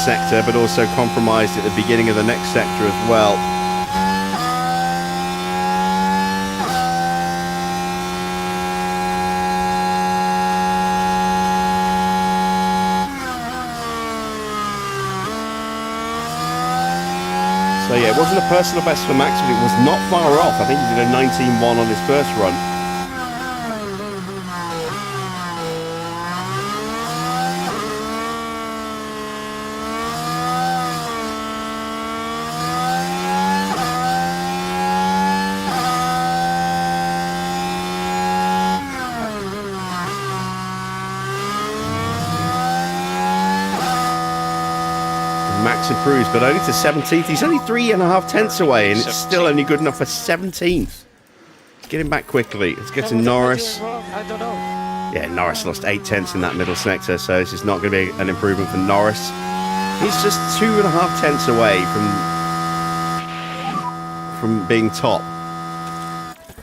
sector, but also compromised at the beginning of the next sector as well. So yeah, it wasn't a personal best for Max, but it was not far off. I think he did a 19.1 on his first run. Max improves, but only to 17th. He's only 3.5 tenths away, and it's still only good enough for 17th. Get him back quickly. Let's get to Norris. I don't know. Yeah, Norris lost 8 tenths in that middle sector, so this is not going to be an improvement for Norris. He's just 2.5 tenths away from being top,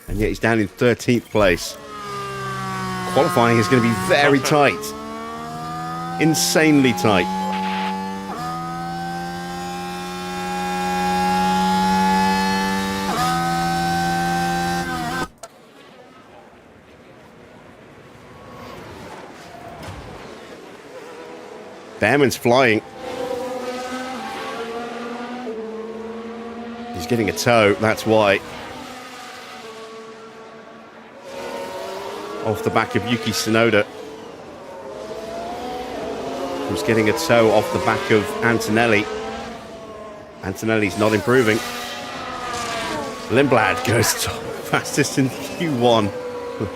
and yet he's down in 13th place. Qualifying is going to be very tight, insanely tight. Bearman's flying. He's getting a tow, that's why. Off the back of Yuki Tsunoda. Who's getting a tow off the back of Antonelli. Antonelli's not improving. Lindblad goes top, fastest in Q1,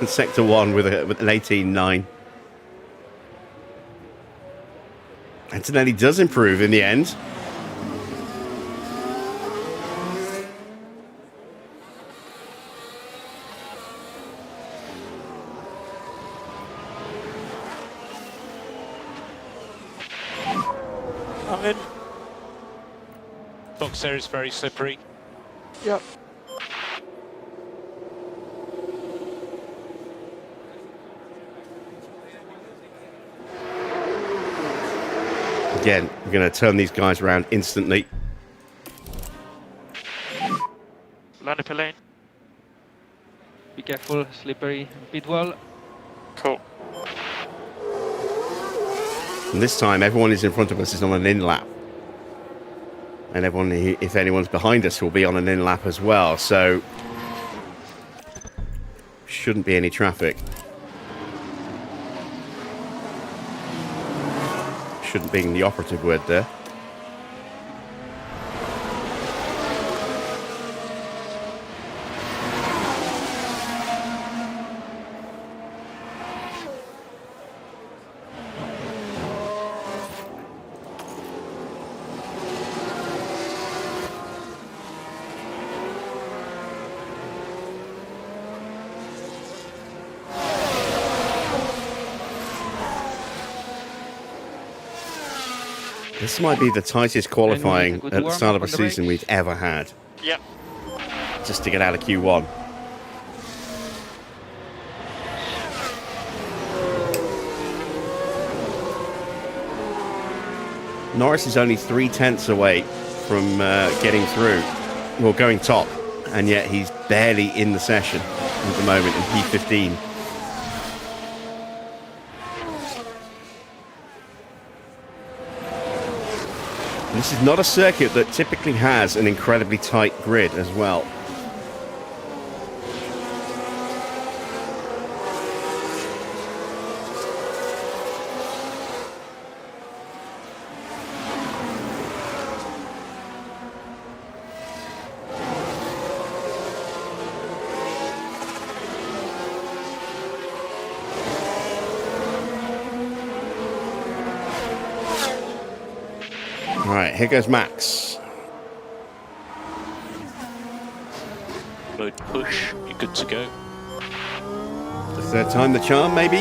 Sector 1 with an 18.9. Antonelli does improve in the end. I'm in. Box there is very slippery. Yep. Again, we're going to turn these guys around instantly. Line up a lane. Be careful, slippery pit wall. Cool. And this time, everyone is in front of us is on an in lap. And everyone, if anyone's behind us, will be on an in lap as well. So, shouldn't be any traffic. Shouldn't be the operative word there. This might be the tightest qualifying And we need a good at the start of warm-up a on the season brakes. we've ever had, Yeah. just to get out of Q1. Norris is only 3/10 away from getting through, well, going top, and yet he's barely in the session at the moment in P15. This is not a circuit that typically has an incredibly tight grid as well. All right, here goes Max. Mode push, you're good to go. The third time the charm, maybe?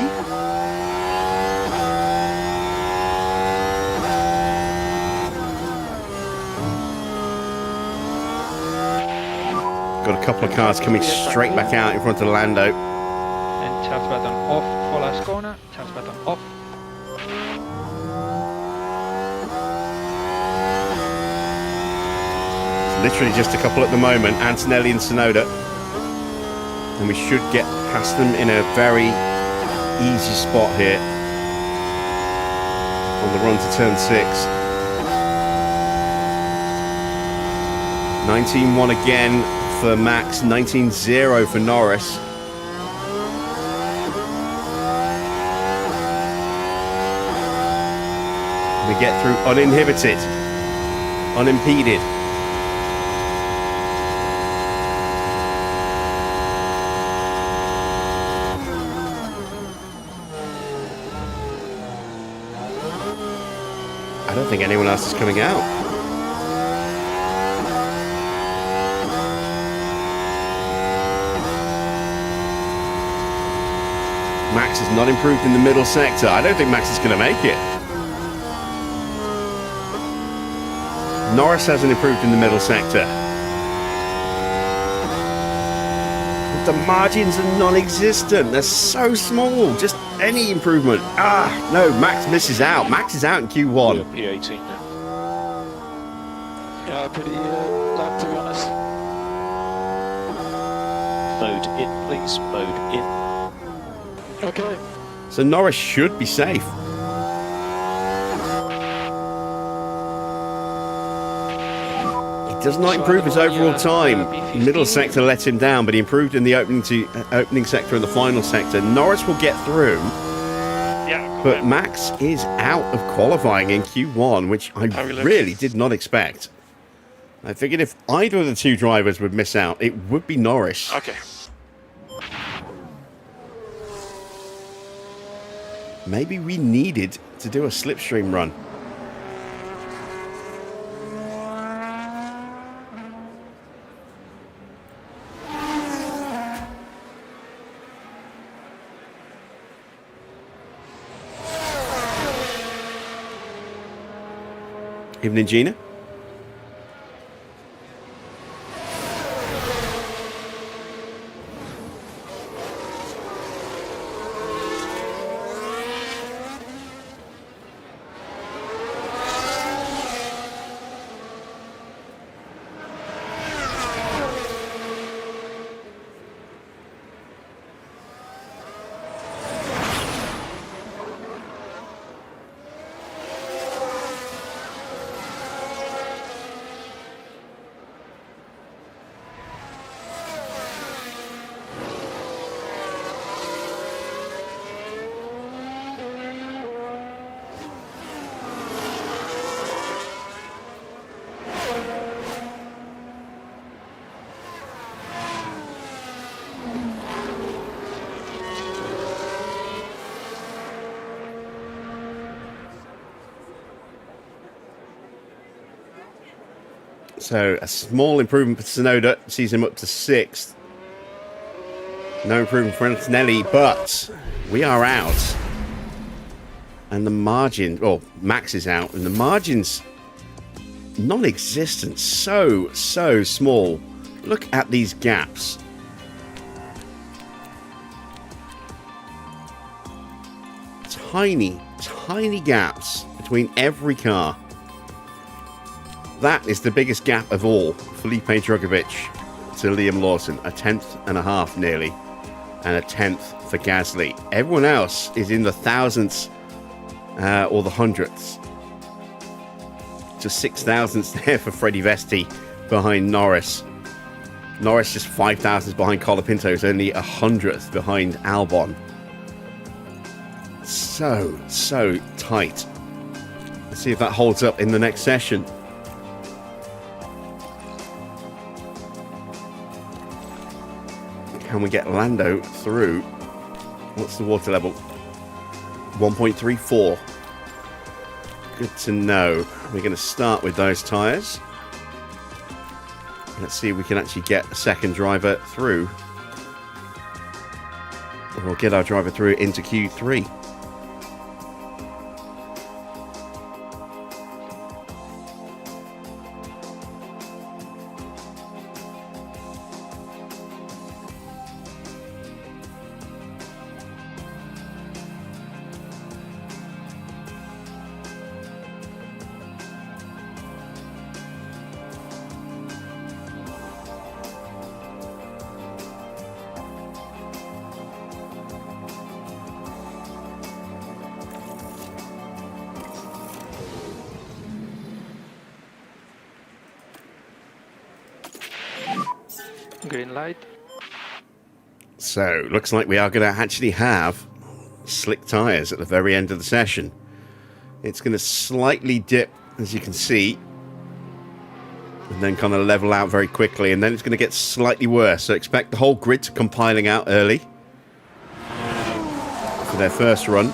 Got a couple of cars coming straight back out in front of Lando. And charge button off for last corner. Charge button off. Literally just a couple at the moment, Antonelli and Tsunoda. And we should get past them in a very easy spot here on the run to turn 6. 19-1 again for Max, 19-0 for Norris. We get through uninhibited, unimpeded. I don't think anyone else is coming out. Max has not improved in the middle sector. I don't think Max is going to make it. Norris hasn't improved in the middle sector. The margins are non-existent. They're so small. Just any improvement. No, Max misses out. Max is out in Q1. P18 now. Yeah, pretty lap to be honest. Mode in, please. Mode in. Okay. So Norris should be safe. He does not improve his overall time. Middle sector let him down, but he improved in the opening sector and the final sector. Norris will get through. Yeah. But Max is out of qualifying in Q1, which I really did not expect. I figured if either of the two drivers would miss out, it would be Norris. Okay. Maybe we needed to do a slipstream run. Evening, Gina. So a small improvement for Tsunoda sees him up to 6th. No improvement for Antonelli, but we are out. and the margin, well, Max is out, and the margin's non-existent. So small. Look at these gaps. Tiny gaps between every car. That is the biggest gap of all. Felipe Drugovich to Liam Lawson, a 10th nearly, and a 10th for Gasly. Everyone else is in the thousandths or the hundredths. Just 6 thousandths there for Freddie Vesti behind Norris. Norris just 5 thousandths behind Colapinto, is only 100th behind Albon. So tight. Let's see if that holds up in the next session. Can we get Lando through? What's the water level? 1.34. Good to know. We're going to start with those tyres. Let's see if we can actually get a second driver through. We'll get our driver through into Q3. Green light. So, looks like we are going to actually have slick tyres at the very end of the session. It's going to slightly dip, as you can see, and then kind of level out very quickly, and then it's going to get slightly worse. So expect the whole grid to come piling out early for their first run.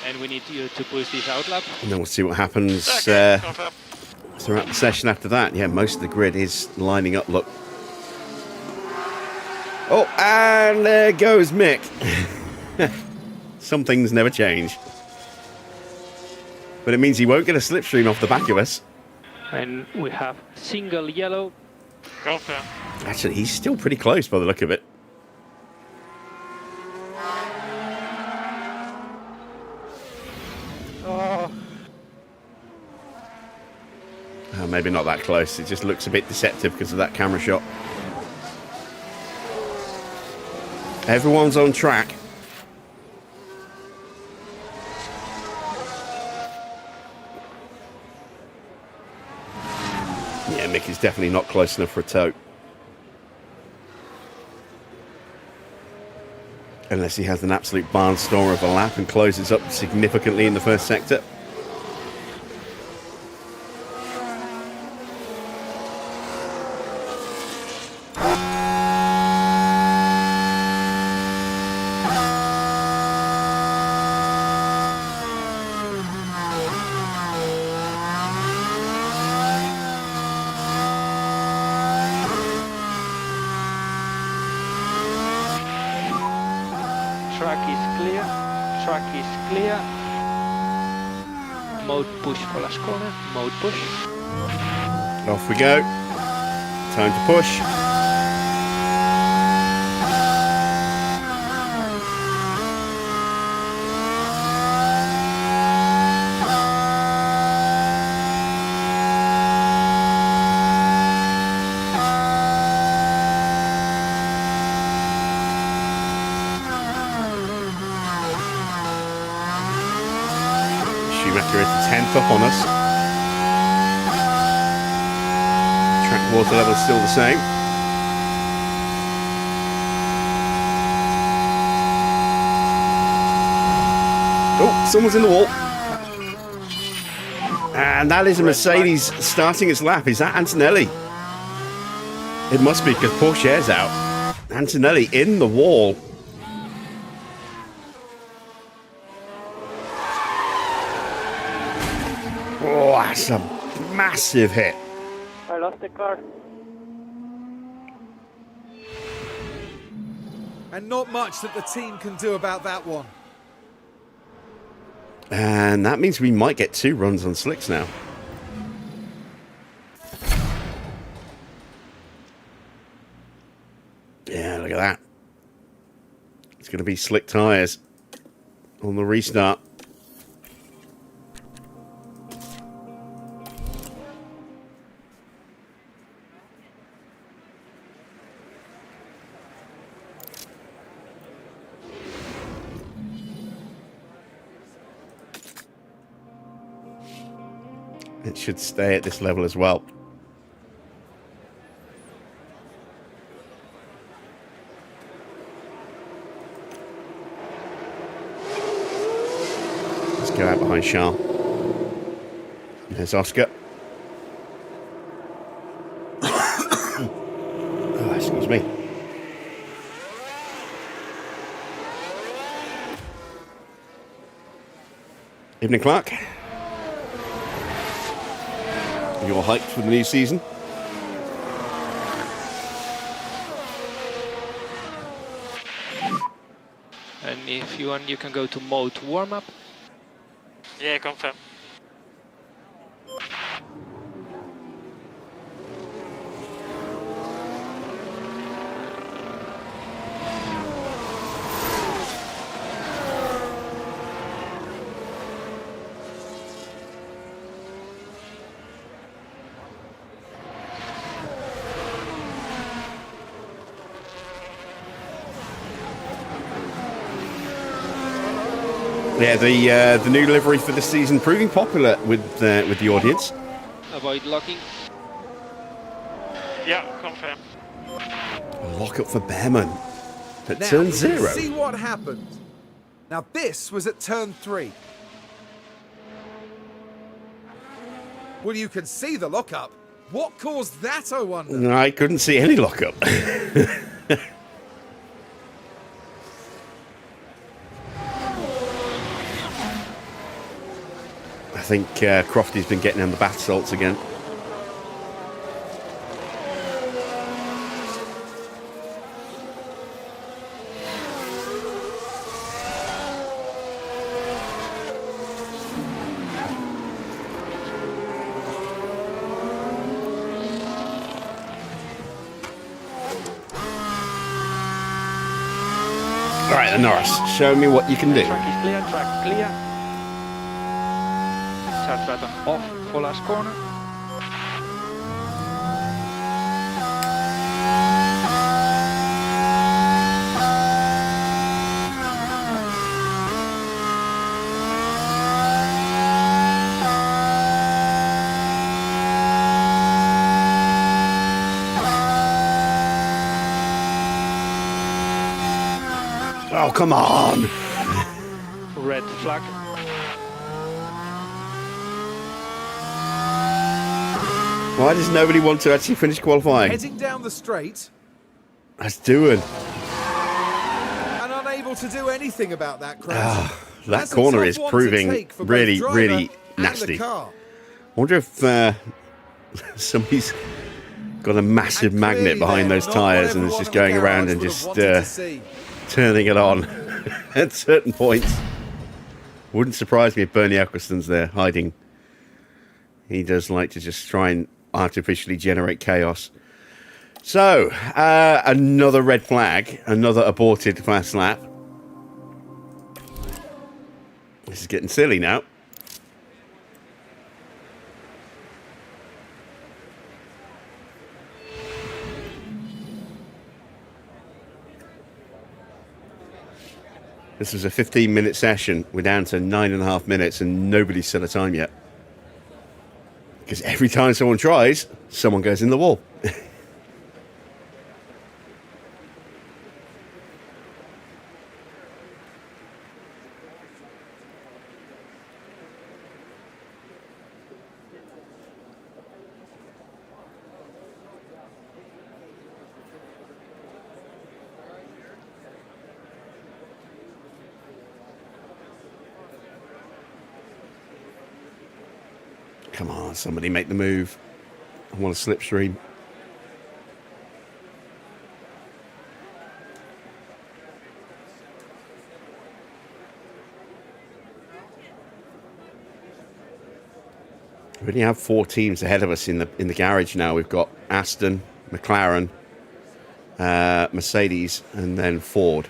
And we need you to push this out lap. And then we'll see what happens throughout the session after that. Yeah, most of the grid is lining up, look. Oh, and there goes Mick. Some things never change. But it means he won't get a slipstream off the back of us. And we have single yellow. Go for it. Actually, he's still pretty close by the look of it. Maybe not that close. It just looks a bit deceptive because of that camera shot. Everyone's on track. Yeah, Mick is definitely not close enough for a tow. Unless he has an absolute barnstormer of a lap and closes up significantly in the first sector. Mode push for last corner. Mode push. Off we go. Time to push. Up on us. Track water level is still the same. Oh, someone's in the wall. And that is a Mercedes starting its lap. Is that Antonelli? It must be because Porsche's out. Antonelli in the wall. Oh, that's a massive hit. I lost the car. And not much that the team can do about that one. And that means we might get 2 runs on slicks now. Yeah, look at that. It's going to be slick tyres on the restart. It should stay at this level as well. Let's go out behind Charles. There's Oscar. Oh, excuse me. Evening, Clark. You're hyped for the new season? And if you want, you can go to mode warm-up. Yeah, confirm. Yeah, the new livery for this season proving popular with the audience. Avoid locking. Yeah, confirm. Lock up for Bearman at Now, turn we can 0. see what happened. Now this was at turn 3. Well, you can see the lockup. What caused that, I wonder? I couldn't see any lockup. I think Crofty's been getting on the bath salts again. All right, then, Norris, show me what you can do. Track is clear, track clear. Start button off for last corner. Oh, come on! Red flag. Why does nobody want to actually finish qualifying? Heading down the straight That's doing. and unable to do anything about that crash. That That's a corner tough is one to proving take for both really, driver really and the nasty. I car. wonder if somebody's got a massive And magnet clearly behind then, those not tyres what and is everyone just in the going around garage and would have just wanted to see. turning it on at certain points. Wouldn't surprise me if Bernie Eccleston's there hiding. He does like to just try and artificially generate chaos. So, another red flag, another aborted fast lap. This is getting silly now. This was a 15-minute session. We're down to 9.5 minutes and nobody's set a time yet. Because every time someone tries, someone goes in the wall. Come on, somebody make the move. I want a slipstream. We only have 4 teams ahead of us in the garage now. We've got Aston, McLaren, Mercedes, and then Ford.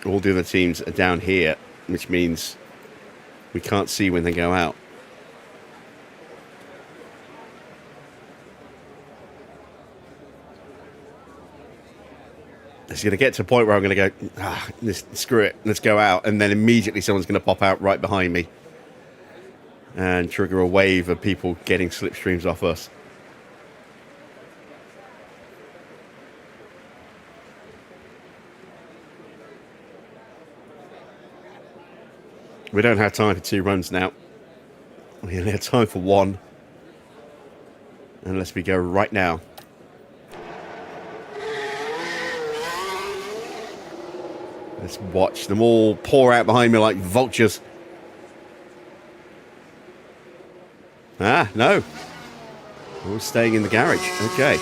All the other teams are down here, which means we can't see when they go out. It's going to get to a point where I'm going to go, screw it, let's go out. And then immediately someone's going to pop out right behind me and trigger a wave of people getting slipstreams off us. We don't have time for 2 runs now. We only have time for 1. Unless we go right now. Let's watch them all pour out behind me like vultures. Ah, no. We're staying in the garage. Okay.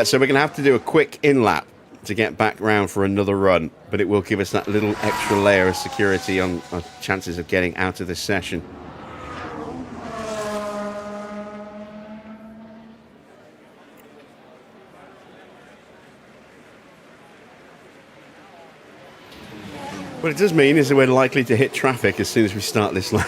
So we're going to have to do a quick in-lap to get back round for another run. But it will give us that little extra layer of security on our chances of getting out of this session. What it does mean is that we're likely to hit traffic as soon as we start this lap.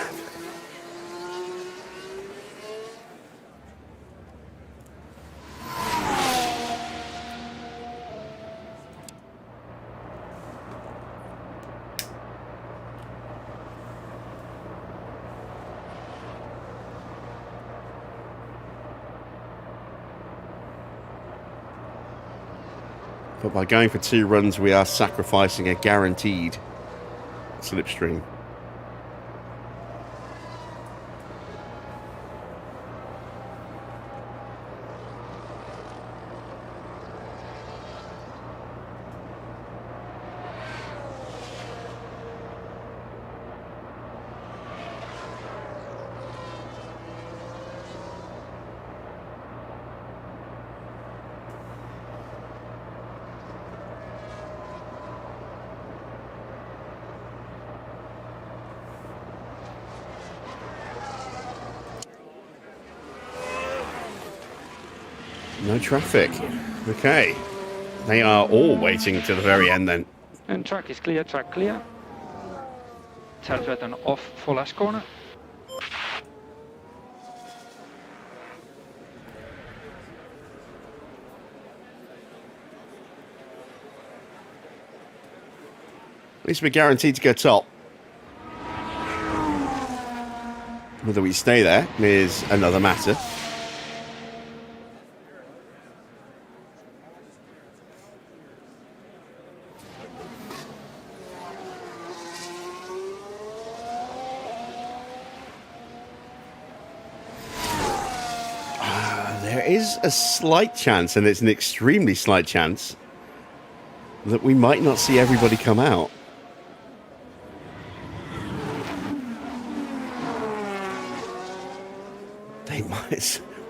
But by going for 2 runs, we are sacrificing a guaranteed slipstream. No traffic. Okay. They are all waiting to the very end then. And track is clear, track clear. Tail button off for last corner. At least we're guaranteed to go top. Whether we stay there is another matter. There is a slight chance, and it's an extremely slight chance, that we might not see everybody come out.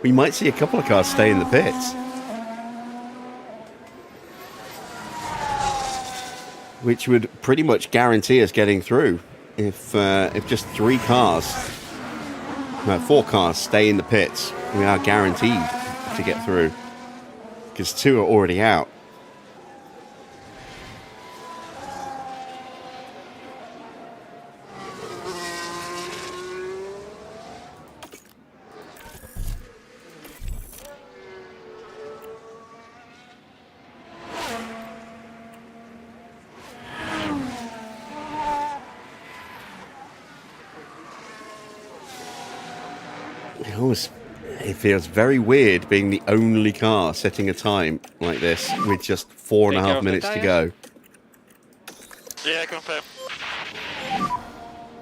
We might see a couple of cars stay in the pits. Which would pretty much guarantee us getting through if just 4 cars stay in the pits. We are guaranteed to get through because 2 are already out. It feels very weird being the only car setting a time like this with just 4.5 minutes to go. Yeah, confirm.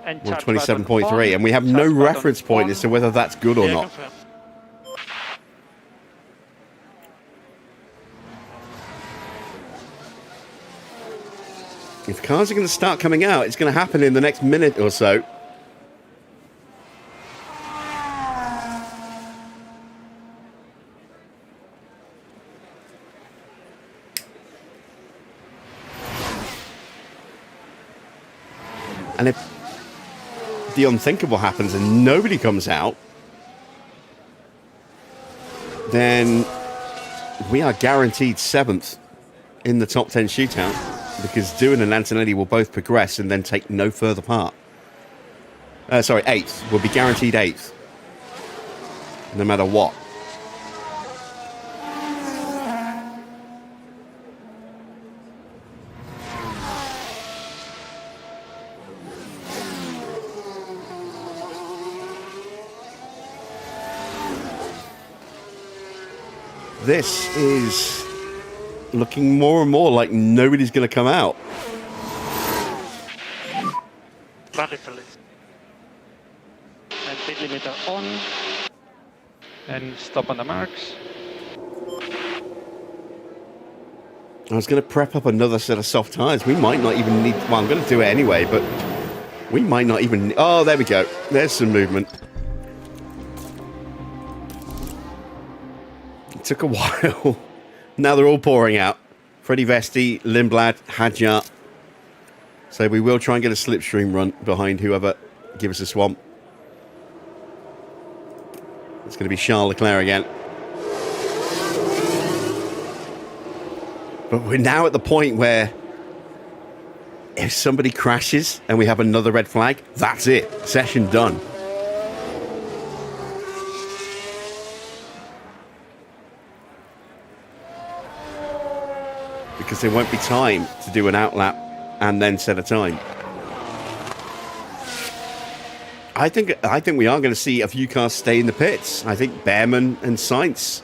And We're 27.3, and we have no reference point as to whether that's good or not. Confirm. If cars are going to start coming out, it's going to happen in the next minute or so. And if the unthinkable happens and nobody comes out, then we are guaranteed 7th in the top 10 shootout, because Doohan and Antonelli will both progress and then take no further part. Sorry, 8th. We'll be guaranteed 8th, no matter what. This is looking more and more like nobody's going to come out. Rally police. And speed limiter on. And stop on the marks. I was going to prep up another set of soft tyres. We might not even need... Well, I'm going to do it anyway, but we might not even... Oh, there we go. There's some movement. It took a while. Now they're all pouring out. Freddie Vesti, Lindblad, Hadjar. So we will try and get a slipstream run behind whoever gives us a swamp. It's going to be Charles Leclerc again. But we're now at the point where if somebody crashes and we have another red flag, that's it. Session done. Because there won't be time to do an outlap and then set a time. I think we are going to see a few cars stay in the pits. I think Bearman and Sainz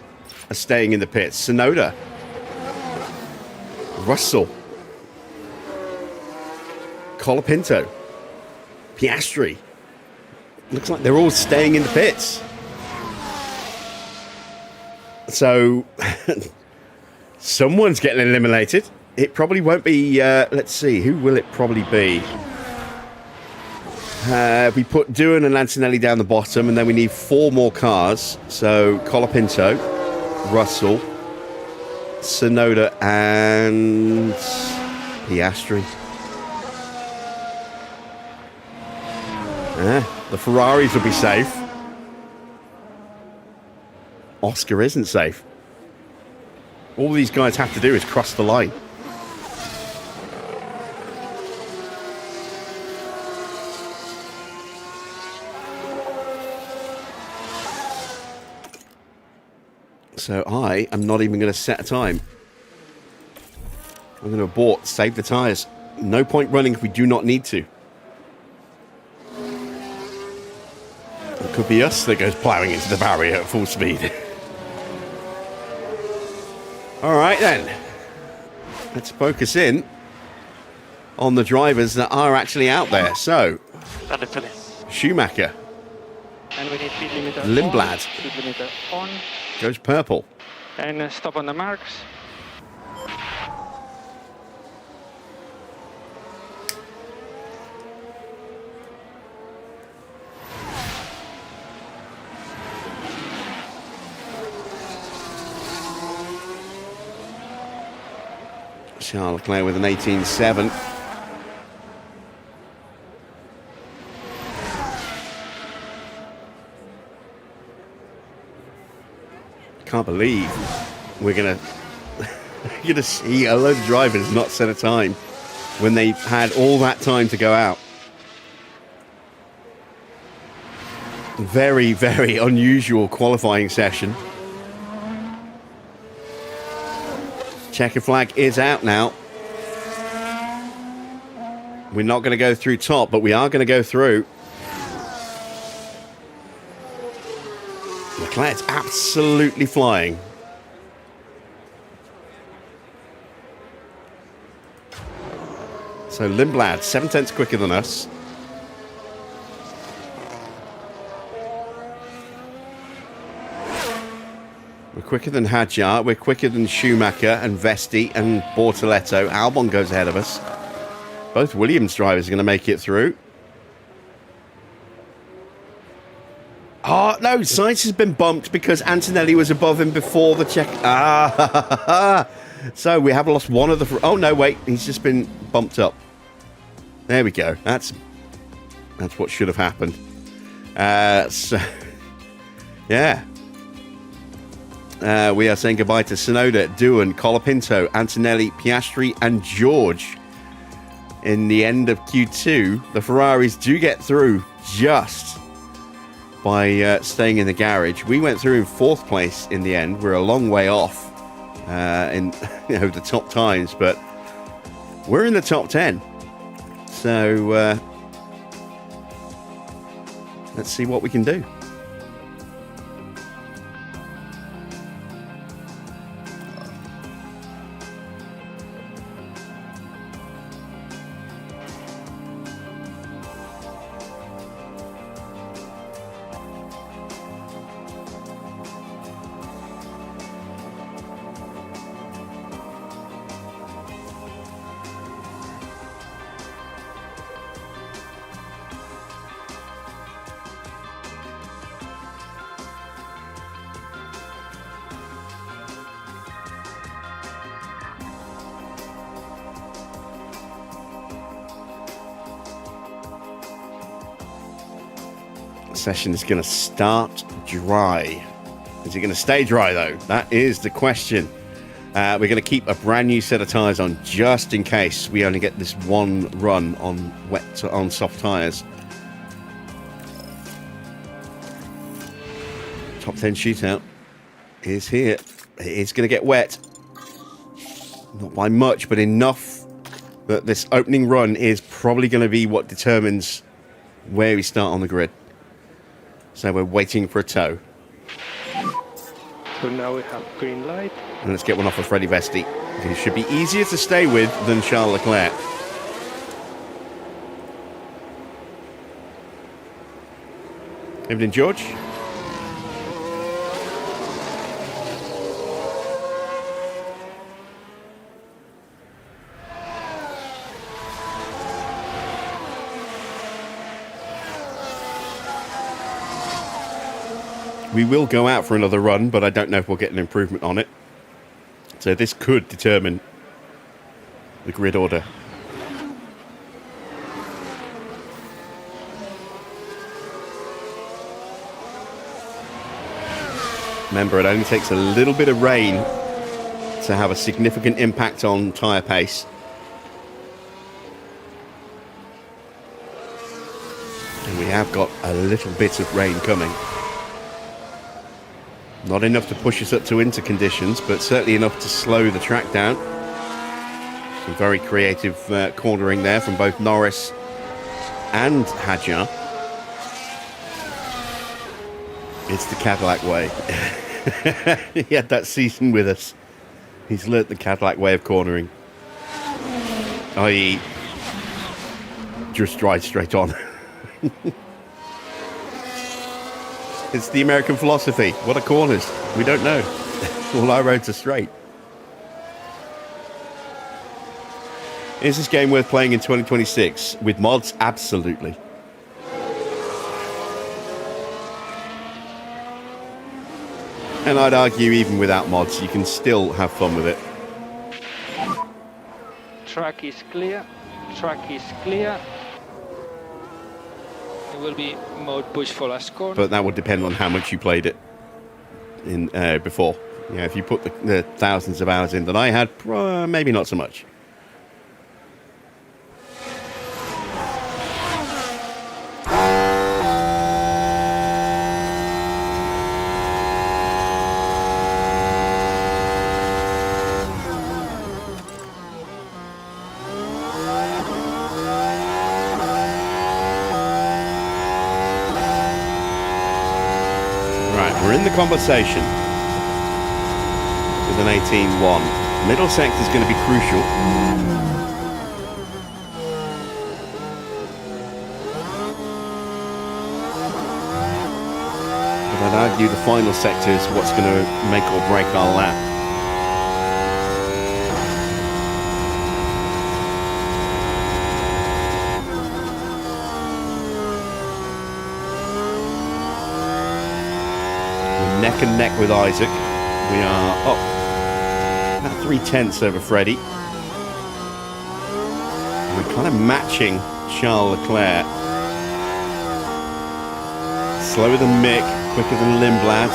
are staying in the pits. Tsunoda, Russell, Colapinto, Piastri. Looks like they're all staying in the pits. So someone's getting eliminated. It probably won't be, let's see, who will it probably be? We put Doohan and Antonelli down the bottom, and then we need 4 more cars. So Colapinto, Russell, Tsunoda, and Piastri. The Ferraris will be safe. Oscar isn't safe. All these guys have to do is cross the line. So I am not even going to set a time. I'm going to abort, save the tyres. No point running if we do not need to. It could be us that goes ploughing into the barrier at full speed. All right then. Let's focus in on the drivers that are actually out there. So, Rally police. Schumacher, And we need speed limiter Lindblad. on. Speed limiter on. Goes purple. And stop on the marks. Charles Leclerc with an 18.7. Can't believe we're gonna see a load of drivers not set a time when they had all that time to go out. Very, very unusual qualifying session. Checker flag is out now. We're not going to go through top, but we are going to go through. Leclerc's absolutely flying. So Lindblad, 7/10 quicker than us. We're quicker than Hadjar. We're quicker than Schumacher and Vesti and Bortoletto. Albon goes ahead of us. Both Williams drivers are going to make it through. Oh, no, Sainz has been bumped because Antonelli was above him before the check. So we have lost one of the... Oh, no, wait. He's just been bumped up. There we go. That's what should have happened. So, yeah. We are saying goodbye to Sonoda, Doohan, Colapinto, Antonelli, Piastri, and George. In the end of Q2, the Ferraris do get through just by staying in the garage. We went through in 4th place in the end. We're a long way off in the top times, but we're in the top 10. So let's see what we can do. Session is going to start dry. Is it going to stay dry though? That is the question. We're going to keep a brand new set of tyres on just in case we only get this one run on soft tyres. Top 10 shootout is here. It is going to get wet. Not by much, but enough that this opening run is probably going to be what determines where we start on the grid. So we're waiting for a tow. So now we have green light. And let's get one off of Freddie Vesti. He should be easier to stay with than Charles Leclerc. Evening, George. We will go out for another run, but I don't know if we'll get an improvement on it. So this could determine the grid order. Remember, it only takes a little bit of rain to have a significant impact on tyre pace. And we have got a little bit of rain coming. Not enough to push us up to winter conditions, but certainly enough to slow the track down. Some very creative cornering there from both Norris and Hadjar. It's the Cadillac way. He had that season with us. He's learnt the Cadillac way of cornering. I.e., just drive straight on. It's the American philosophy. What are corners? We don't know. All our roads are straight. Is this game worth playing in 2026? With mods? Absolutely. And I'd argue even without mods, you can still have fun with it. Track is clear. Track is clear. It will be mode push for last corner. But that would depend on how much you played it in before. Yeah, if you put the thousands of hours in that I had, maybe not so much. We're in the conversation with an 18-1. Middle sector is going to be crucial. But I'd argue the final sector is what's going to make or break our lap. Neck and neck with Isaac. We are up about 3/10 over Freddie. We're kind of matching Charles Leclerc. Slower than Mick, quicker than Lindblad.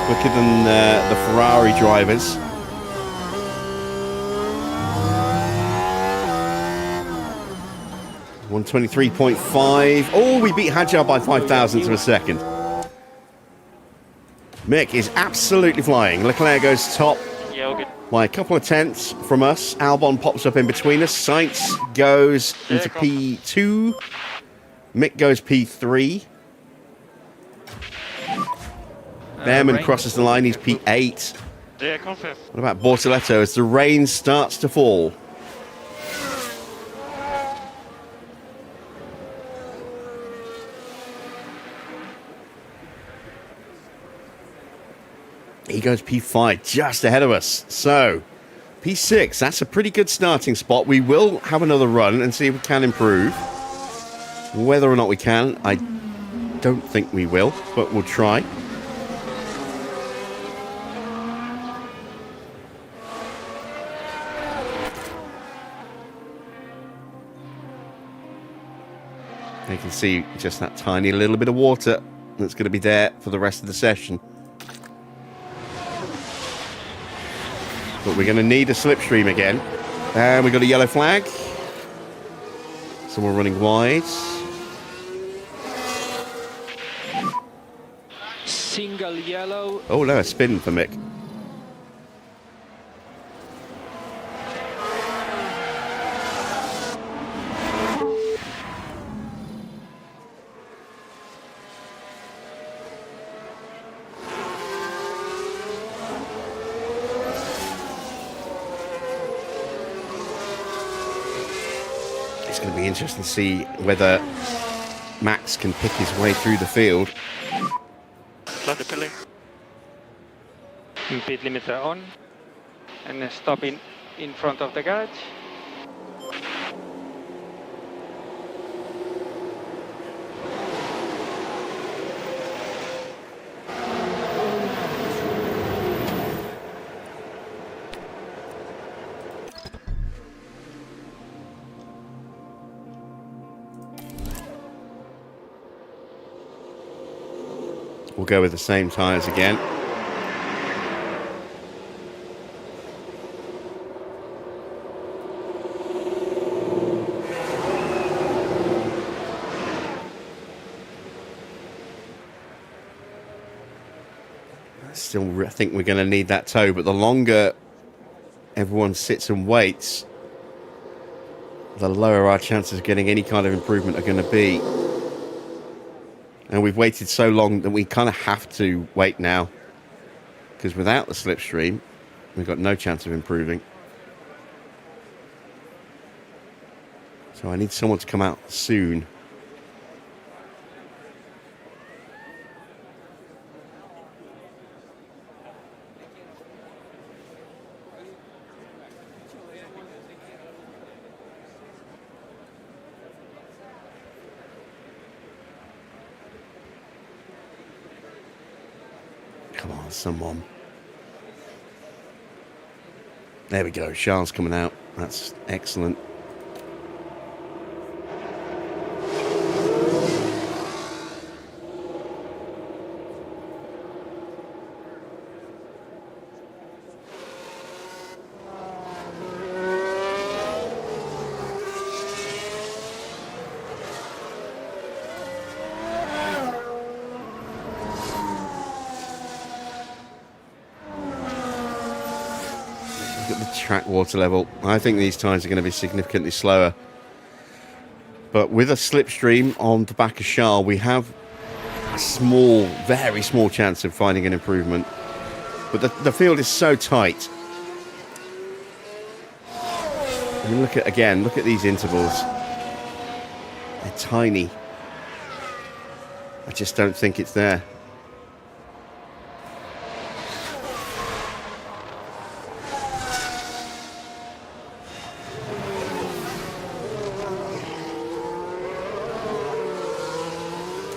quicker than the Ferrari drivers. .123.5. Oh, we beat Hajar by 5,000ths of a second. Mick is absolutely flying. Leclerc goes top Yeah, all good. by a couple of tenths from us. Albon pops up in between us. Sainz goes into P2. Mick goes P3. Bearman crosses the line. He's P8. Yeah, confirm. What about Bortoletto as the rain starts to fall? He goes P5, just ahead of us. So, P6, that's a pretty good starting spot. We will have another run and see if we can improve. Whether or not we can, I don't think we will, but we'll try. You can see just that tiny little bit of water that's going to be there for the rest of the session. But we're going to need a slipstream again. And we've got a yellow flag. Someone running wide. Single yellow. Oh no, a spin for Mick. It's going to be interesting to see whether Max can pick his way through the field. Flat filling. Speed limiter on. And stop in front of the garage. We'll go with the same tyres again. Still, I think we're going to need that toe, but the longer everyone sits and waits, the lower our chances of getting any kind of improvement are going to be. And we've waited so long that we kind of have to wait now, because without the slipstream, we've got no chance of improving. So I need someone to come out soon. Come on, someone. There we go. Charles coming out. That's excellent. Look at the track water level. I think these tyres are going to be significantly slower. But with a slipstream on the back of Charles, we have a small, very small chance of finding an improvement. But the field is so tight. I mean, look at these intervals. They're tiny. I just don't think it's there.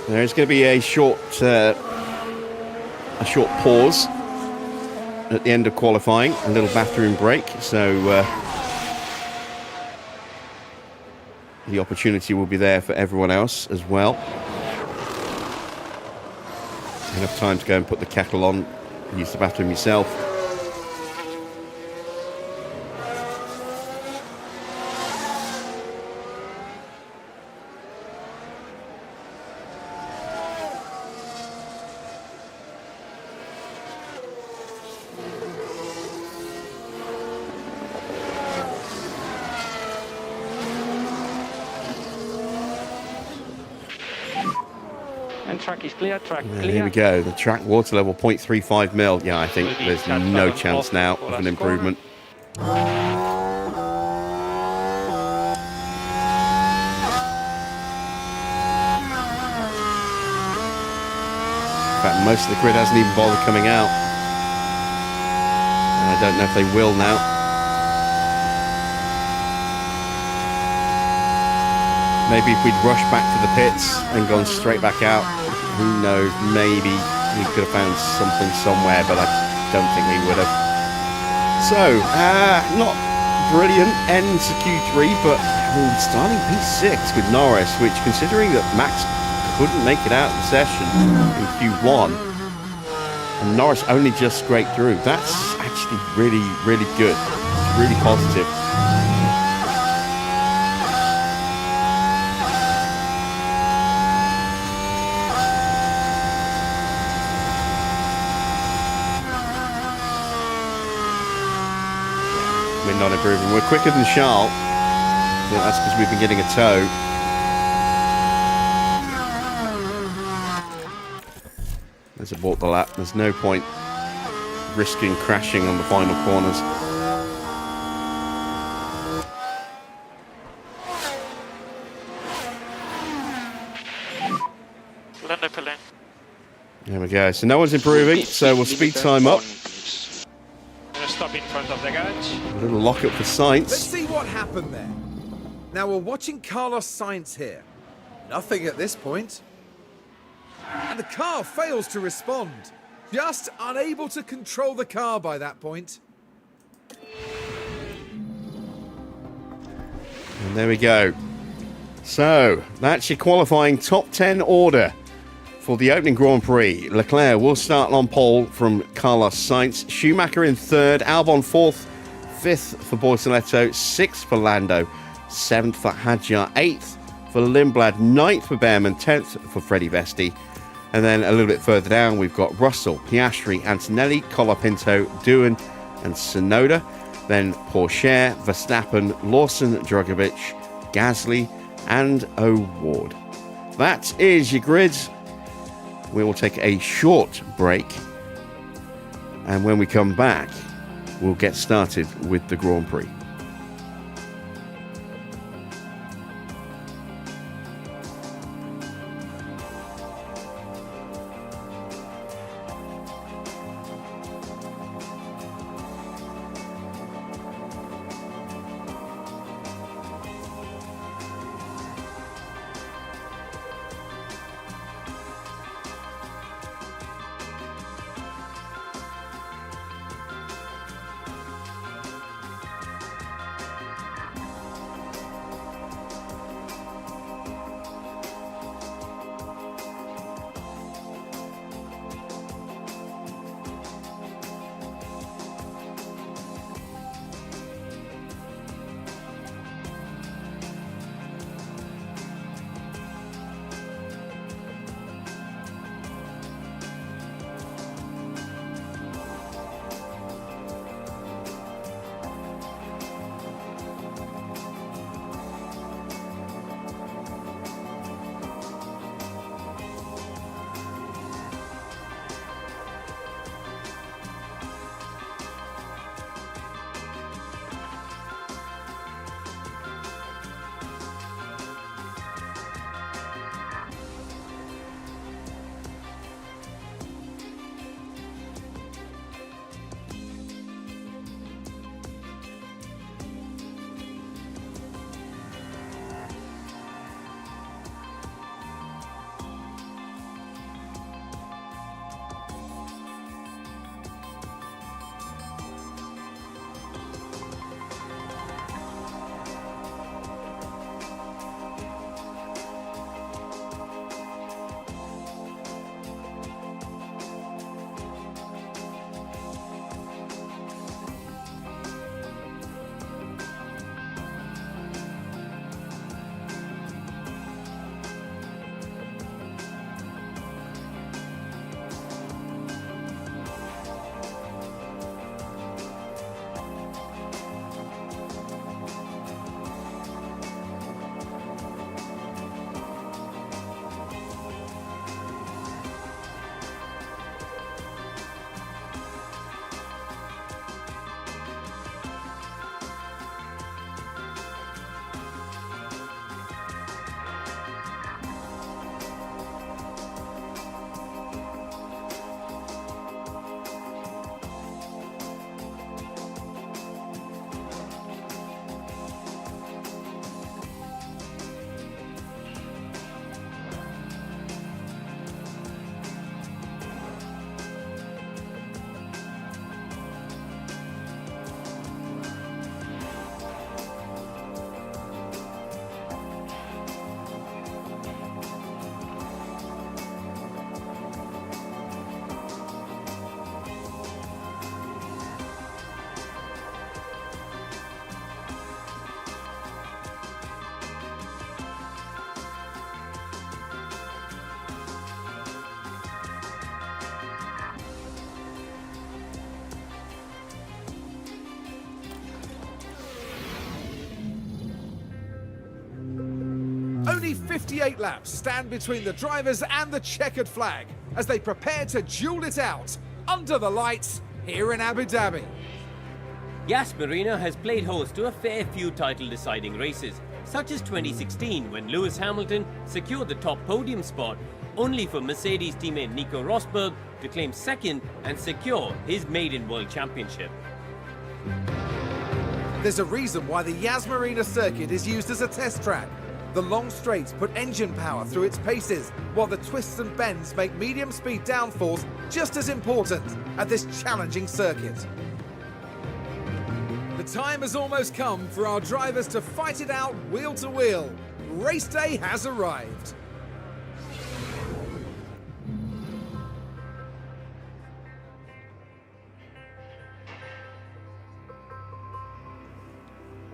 There's going to be a short pause at the end of qualifying, a little bathroom break, so the opportunity will be there for everyone else as well. Enough time to go and put the kettle on Use the bathroom yourself. And track is clear, track And clear. here we go. The track water level 0.35 mil. Yeah, I think there's no chance now of an improvement. In fact, most of the grid hasn't even bothered coming out. And I don't know if they will now. Maybe if we'd rushed back to the pits and gone straight back out, who knows, maybe we could have found something somewhere, but I don't think we would have. So, not brilliant end to Q3, but we're starting P6 with Norris, which, considering that Max couldn't make it out of the session in Q1, and Norris only just scraped through, that's actually really, really good. It's really positive. We're not improving. We're quicker than Charles, but that's because we've been getting a tow. There's a abort the lap. There's no point risking crashing on the final corners. There we go. So no one's improving, so we'll speed time up. Stop in front of the garage. A little lock-up for Sainz. Let's see what happened there. Now we're watching Carlos Sainz here. Nothing at this point. And the car fails to respond. Just unable to control the car by that point. And there we go. So, that's your qualifying top 10 order for the opening Grand Prix. Leclerc will start on pole from Carlos Sainz. Schumacher in third. Albon fourth. Fifth for Bortoletto. Sixth for Lando. Seventh for Hadjar. Eighth for Lindblad. Ninth for Bearman. 10th for Freddie Vesti. And then a little bit further down, we've got Russell, Piastri, Antonelli, Colapinto, Doohan, and Sonoda. Then Porsche, Verstappen, Lawson, Drogovic, Gasly, and O'Ward. That is your grids. We will take a short break. And when we come back, we'll get started with the Grand Prix. Only 58 laps stand between the drivers and the checkered flag as they prepare to duel it out under the lights here in Abu Dhabi. Yas Marina has played host to a fair few title-deciding races, such as 2016 when Lewis Hamilton secured the top podium spot, only for Mercedes teammate Nico Rosberg to claim second and secure his maiden World Championship. There's a reason why the Yas Marina circuit is used as a test track. The long straights put engine power through its paces, while the twists and bends make medium-speed downforce just as important at this challenging circuit. The time has almost come for our drivers to fight it out wheel to wheel. Race day has arrived.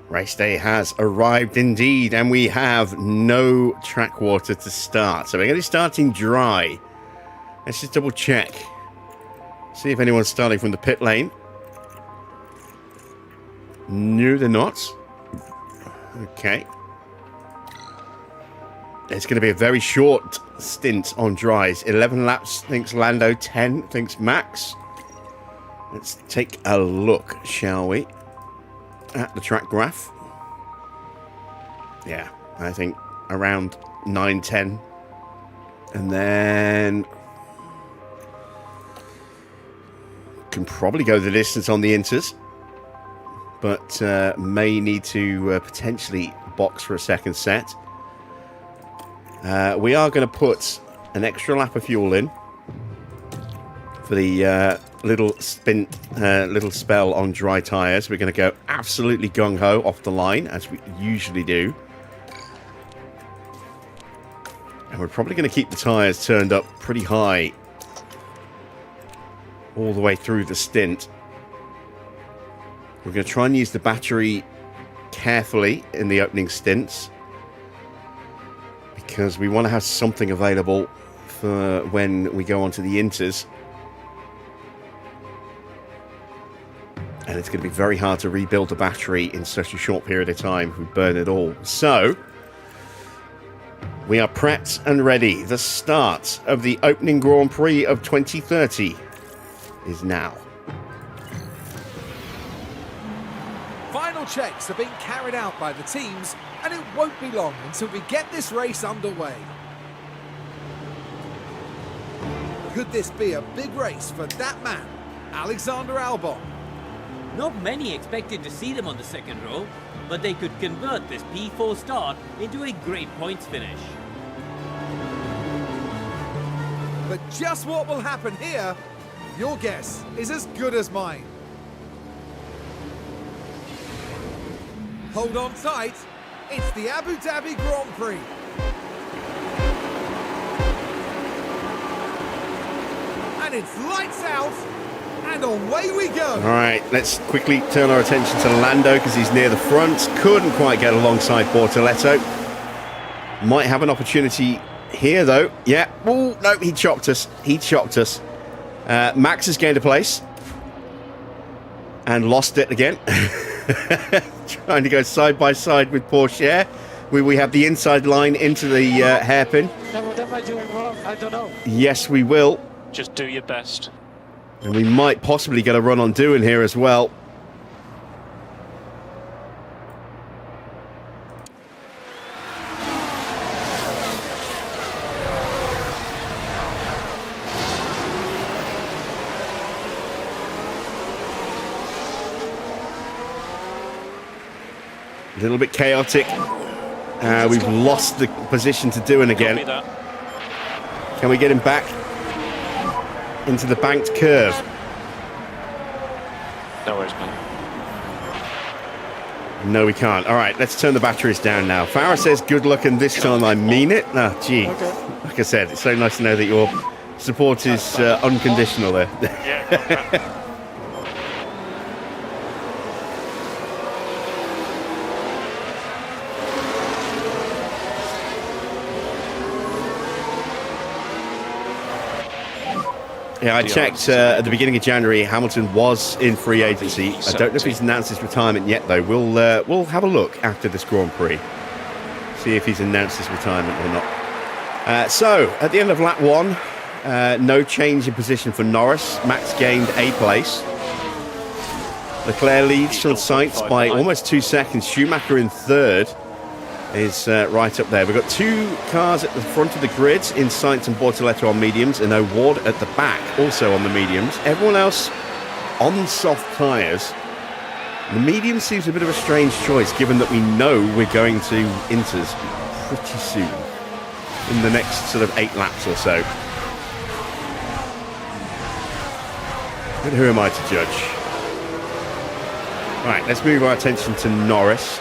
Race day has arrived indeed, and we have no track water to start. So we're going to be starting dry. Let's just double check. See if anyone's starting from the pit lane. No, they're not. Okay. It's going to be a very short stint on dries. 11 laps, thinks Lando. 10, thinks Max. Let's take a look, shall we, at the track graph. Yeah, I think around 9, 10. And then can probably go the distance on the inters, but may need to potentially box for a second set. We are going to put an extra lap of fuel in for the little spell on dry tyres. We're going to go absolutely gung-ho off the line, as we usually do. And we're probably going to keep the tyres turned up pretty high all the way through the stint. We're going to try and use the battery carefully in the opening stints, because we want to have something available for when we go on to the inters. And it's going to be very hard to rebuild the battery in such a short period of time if we burn it all. So, we are prepped and ready. The start of the opening Grand Prix of 2030 is now. Final checks are being carried out by the teams, and it won't be long until we get this race underway. Could this be a big race for that man, Alexander Albon? Not many expected to see them on the second row, but they could convert this P4 start into a great points finish. But just what will happen here, your guess is as good as mine. Hold on tight, it's the Abu Dhabi Grand Prix. And it's lights out, and away we go. All right, let's quickly turn our attention to Lando, because he's near the front. Couldn't quite get alongside Bortoletto. Might have an opportunity here, though. Yeah. Oh, no, he chopped us. He chopped us. Max has gained a place. And lost it again. Trying to go side by side with Porsche. We have the inside line into the hairpin. What am I doing wrong? I don't know. Yes, we will. Just do your best. And we might possibly get a run on doing here as well. A little bit chaotic. We've lost the position to doing again. Can we get him back into the banked curve? No worries, man. No, we can't. All right, let's turn the batteries down now. Farah says good luck, and this time I mean it. Ah, gee. Like I said, it's so nice to know that your support is unconditional there. Yeah. Yeah, I checked at the beginning of January. Hamilton was in free agency. I don't know if he's announced his retirement yet, though. We'll have a look after this Grand Prix. See if he's announced his retirement or not. So, at the end of lap 1, no change in position for Norris. Max gained a place. Leclerc leads on Sainz by almost 2 seconds. Schumacher in third is right up there. We've got 2 cars at the front of the grids in Sainz and Bortoletto on mediums, and O'Ward at the back also on the mediums. Everyone else on soft tyres. The medium seems a bit of a strange choice, given that we know we're going to Inters pretty soon, in the next sort of 8 laps or so. But who am I to judge? Right, let's move our attention to Norris.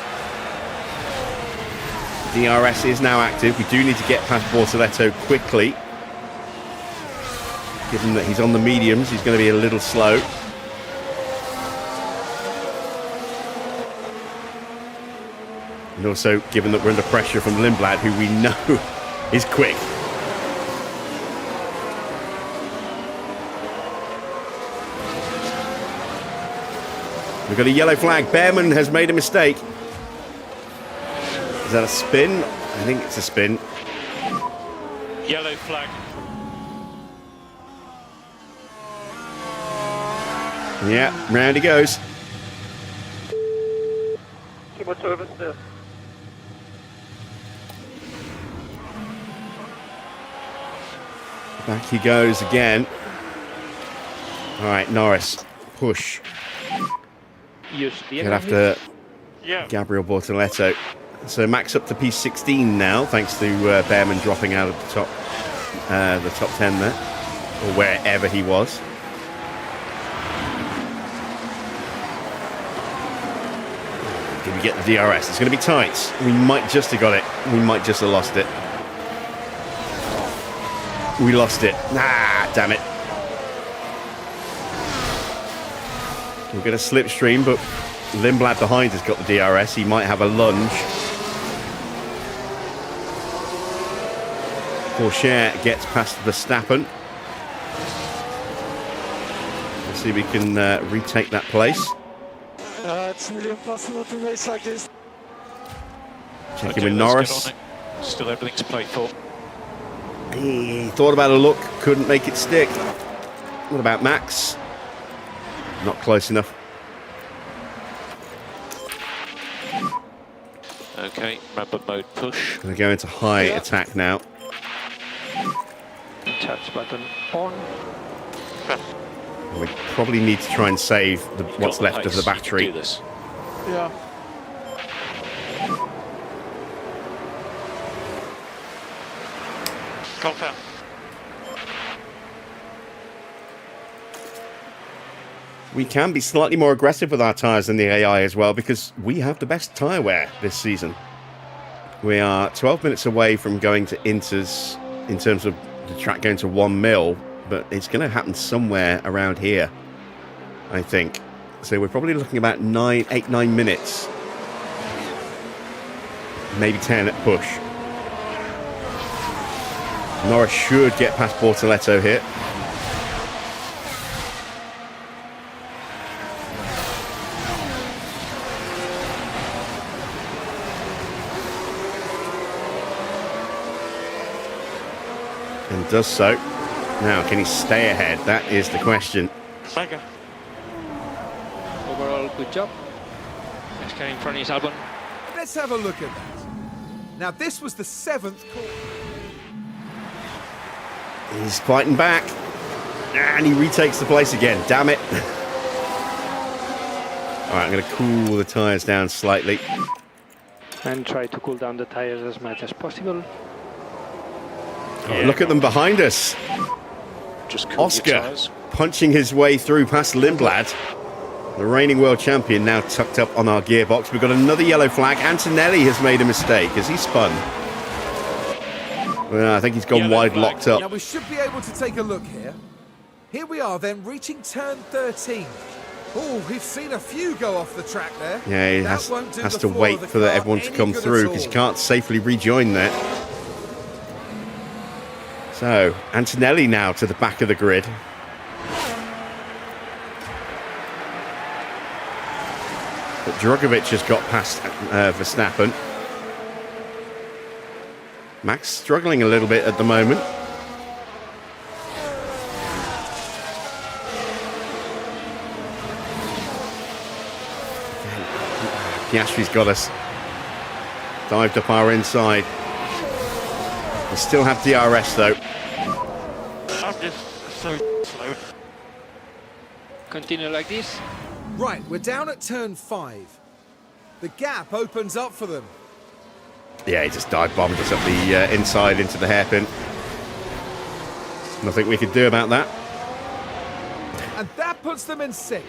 DRS is now active. We do need to get past Bortoletto quickly. Given that he's on the mediums, he's going to be a little slow. And also, given that we're under pressure from Lindblad, who we know is quick. We've got a yellow flag. Bearman has made a mistake. Is that a spin? I think it's a spin. Yellow flag. Yeah, round he goes. Back he goes again. All right, Norris, push. Get after Gabriel Bortoletto. So Max up to P16 now, thanks to Bearman dropping out of the top 10 there, or wherever he was. Did we get the DRS? It's going to be tight. We might just have got it. We might just have lost it. We lost it. Ah, damn it. We're going to slipstream, but Lindblad behind has got the DRS. He might have a lunge. Porsche gets past Verstappen. Let's see if we can retake that place. It's nearly impossible to race like this. Checking with Norris. Still everything's played for. He thought about a look, couldn't make it stick. What about Max? Not close enough. Okay, ramp mode push. Going to go into high attack now. Touch button on. We probably need to try and save what's left of the Do battery. this. Yeah. Confirm. We can be slightly more aggressive with our tyres than the AI as well, because we have the best tyre wear this season. We are 12 minutes away from going to Inters in terms of the track going to 1 mil, but it's going to happen somewhere around here, I think. So we're probably looking about 8-9 minutes. Maybe 10 at push. Norris should get past Bortoletto here. And does so. Now, can he stay ahead? That is the question. Mega. Overall, good job. Next guy in front is Albon. Let's have a look at that. Now, this was the 7th call. He's fighting back. And he retakes the place again. Damn it. All right, I'm going to cool the tyres down slightly. And try to cool down the tires as much as possible. Oh, look at them behind us. Just cool your Oscar tyres. punching his way through past Lindblad. The reigning world champion now tucked up on our gearbox. We've got another yellow flag. Antonelli has made a mistake. Has he spun? Well, I think he's gone Yellow wide, flag. locked up. Now, we should be able to take a look here. Here we are then, reaching turn 13. Oh, we've seen a few go off the track there. Yeah, he That has won't do to the floor wait of the for car everyone to any come good through, at because he all. can't safely rejoin there. So, Antonelli now to the back of the grid. But Drogovic has got past Verstappen. Max struggling a little bit at the moment. Piastri's got us. Dived up our inside. We still have DRS though. I'm just so slow. Continue like this. Right, we're down at turn 5. The gap opens up for them. Yeah, he just dive bombed us up the inside into the hairpin. Nothing we could do about that. And that puts them in 6th.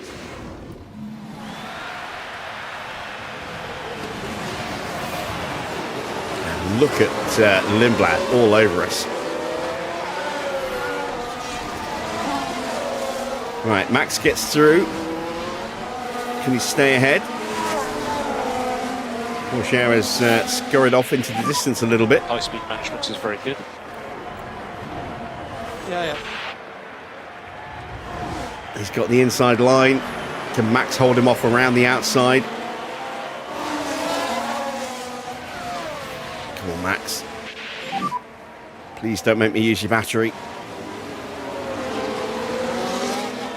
And look at Lindblad all over us. Right, Max gets through. Can he stay ahead? Porsche has scurried off into the distance a little bit. High-speed management is very good. Yeah. He's got the inside line. Can Max hold him off around the outside? Come on, Max. Please don't make me use your battery.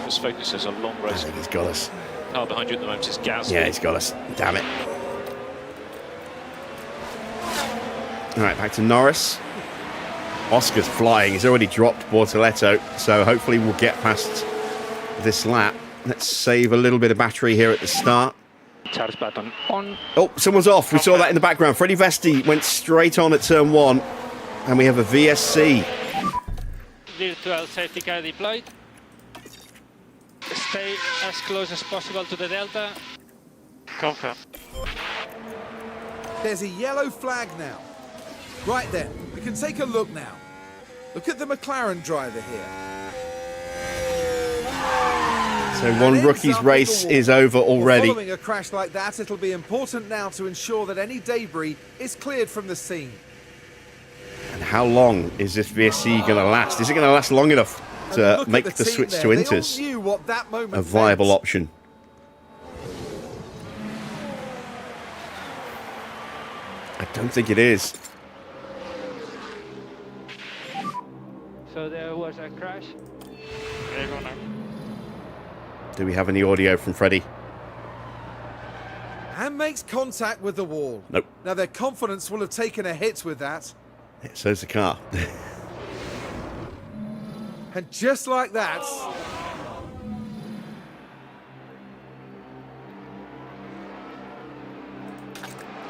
This Focus is a long I race. think he's got us. Car behind you at the moment is Gasly. Yeah, he's got us. Damn it. All right, back to Norris. Oscar's flying. He's already dropped Bortoletto, so hopefully we'll get past this lap. Let's save a little bit of battery here at the start. Charge button on. Oh, someone's off. We saw that in the background. Freddie Vesti went straight on at turn 1, and we have a VSC. Virtual safety car deployed. Stay as close as possible to the delta. Confirm. There's a yellow flag now. Right then, we can take a look now. Look at the McLaren driver here. So one rookie's race is over already. Following a crash like that, it'll be important now to ensure that any debris is cleared from the scene. And how long is this VSC going to last? Is it going to last long enough to make the switch to Inters a viable option? I don't think it is. So there was a crash. Do we have any audio from Freddie? And makes contact with the wall. Nope. Now their confidence will have taken a hit with that. Yeah, so's the car. And just like that,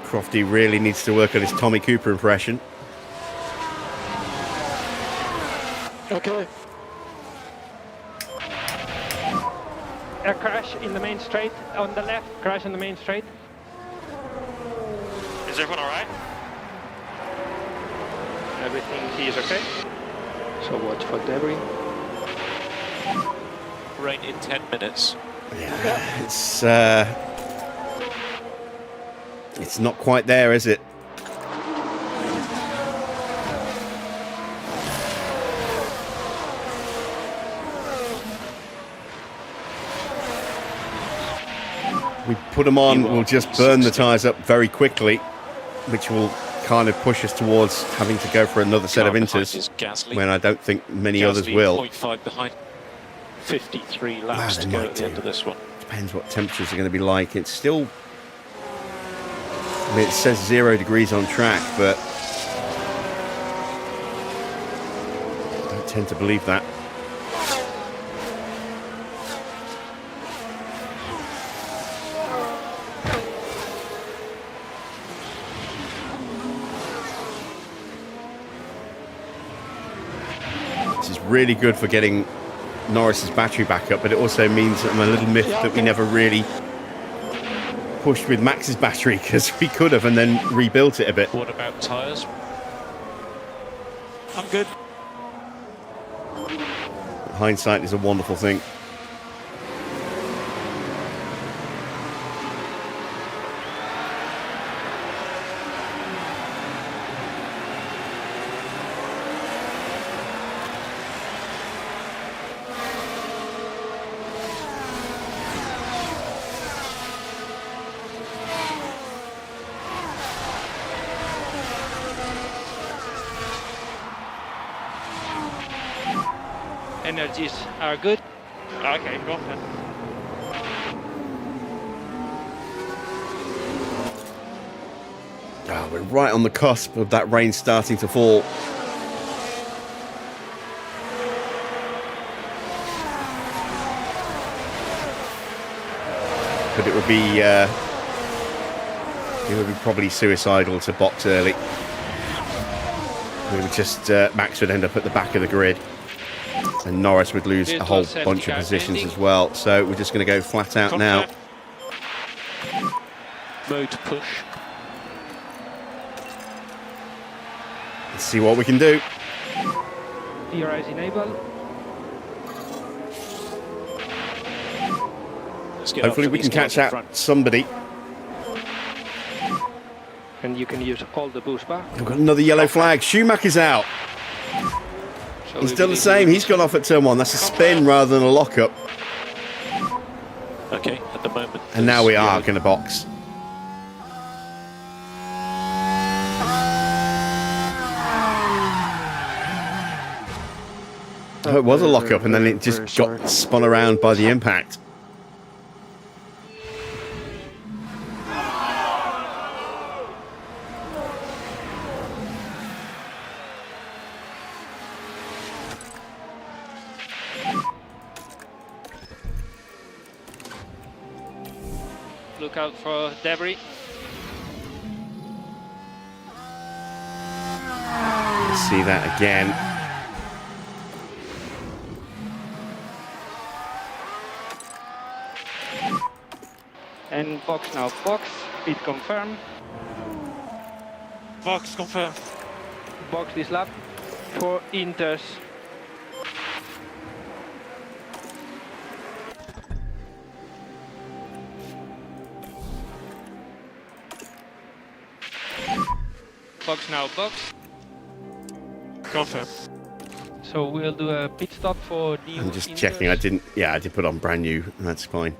Crofty really needs to work on his Tommy Cooper impression. Okay. A crash in the main straight. On the left, crash in the main straight. Is everyone all right? Everything is okay. So watch for debris. Rain in 10 minutes. Yeah, it's not quite there, is it? We put them on, we'll just burn the tyres up very quickly, which will kind of push us towards having to go for another set of Inters, when I don't think many others will. 0.5 behind. 53 laps to go at the end of this one. Depends what temperatures are going to be like. It's still, I mean, it says 0 degrees on track, but I don't tend to believe that. This is really good for getting Norris's battery back up, but it also means that I'm a little miffed that we never really pushed with Max's battery, because we could have and then rebuilt it a bit. What about tyres? I'm good. Hindsight is a wonderful thing. energies are good. Okay, confirm. Oh, we're right on the cusp of that rain starting to fall. But it would be probably suicidal to box early. We would just Max would end up at the back of the grid, and Norris would lose a whole bunch of positions as well. So we're just going to go flat out now. Mode push. Let's see what we can do. DRS enabled. Hopefully we can catch out somebody. And you can use all the boost back. We've got another yellow flag. Schumacher's out. He's done the same. He's gone off at turn 1. That's a spin rather than a lockup. Okay, at the moment. And now we are going to box. Oh, it was a lockup, and then it just got spun around by the impact. Look out for debris. Let's see that again. And box now. Box. Speed confirm. Box confirm. Box this lap. 4 inters. Box now. Box. Confirm. So we'll do a pit stop for new I'm just inters. checking. I did put on brand new. That's fine.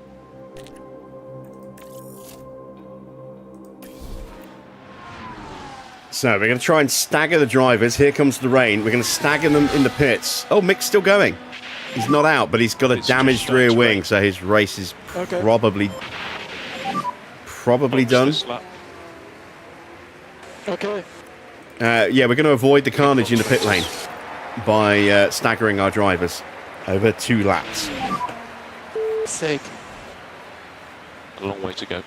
So we're going to try and stagger the drivers. Here comes the rain. We're going to stagger them in the pits. Oh, Mick's still going. He's not out, but he's got a damaged rear wing, so his race is probably done. Okay. Yeah, we're going to avoid the carnage in the pit lane by staggering our drivers over 2 laps. Sake. A long way to go.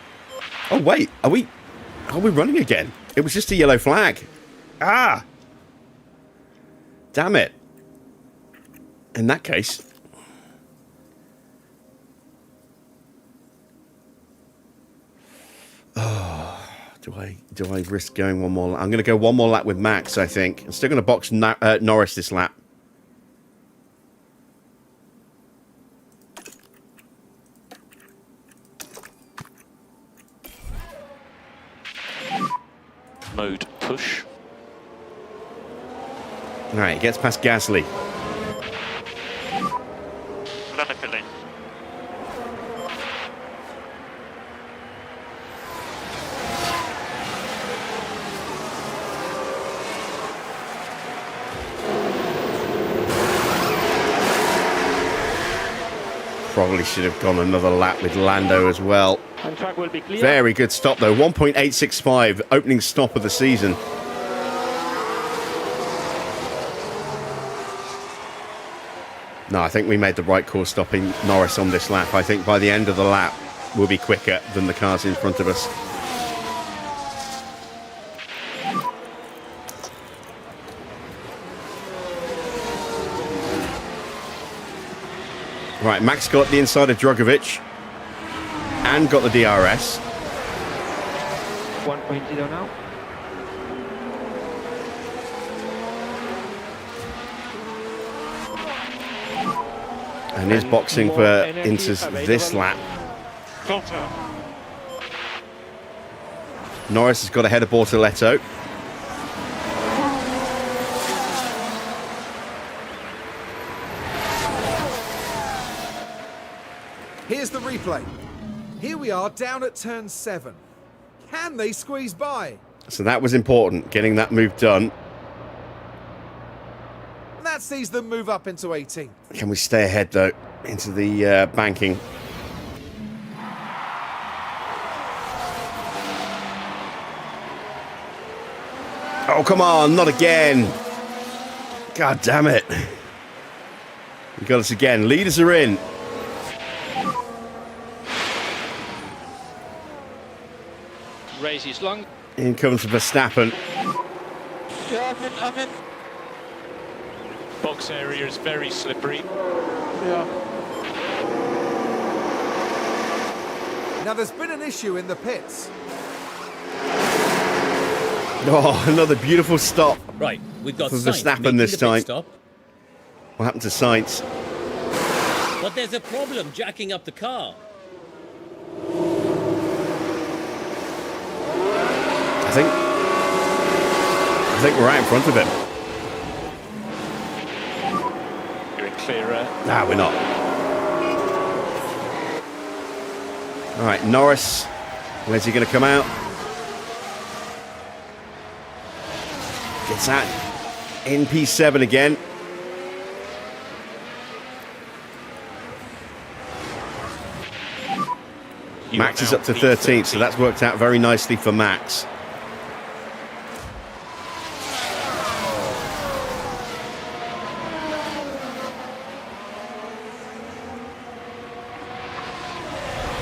Oh wait, are we running again? It was just a yellow flag. Ah! Damn it. In that case... Oh, do I risk going one more lap? I'm going to go one more lap with Max, I think. I'm still going to box Norris this lap. Mode push. Alright, gets past Gasly. Landing pit lane. Probably should have gone another lap with Lando as well. And track will be clear. Very good stop though. 1.865, opening stop of the season. No, I think we made the right call stopping Norris on this lap. I think by the end of the lap, we'll be quicker than the cars in front of us. Right, Max got the inside of Drogovic and got the DRS. 1.0 now. And is boxing more for energy Inters available. this lap. Confirm. Norris has got ahead of Bortoletto. Here's the replay. Here we are down at turn 7. Can they squeeze by? So that was important, getting that move done. That's That sees them move up into 18th. Can we stay ahead, though, into the banking? Oh, come on, not again. God damn it. You got us again. Leaders are in. Race is long. In comes Verstappen. Yeah, I'm in. Box area is very slippery. Yeah. Now, there's been an issue in the pits. Oh, another beautiful stop. Right, we've got For Sainz Verstappen making this the pit time. stop, What happened to Sainz? but there's a problem jacking up the car. I think we're right in front of him. You're in clearer. Nah, we're not. All right, Norris. Where's he going to come out? Gets out in P7 again. Max is up to 13th, so that's worked out very nicely for Max.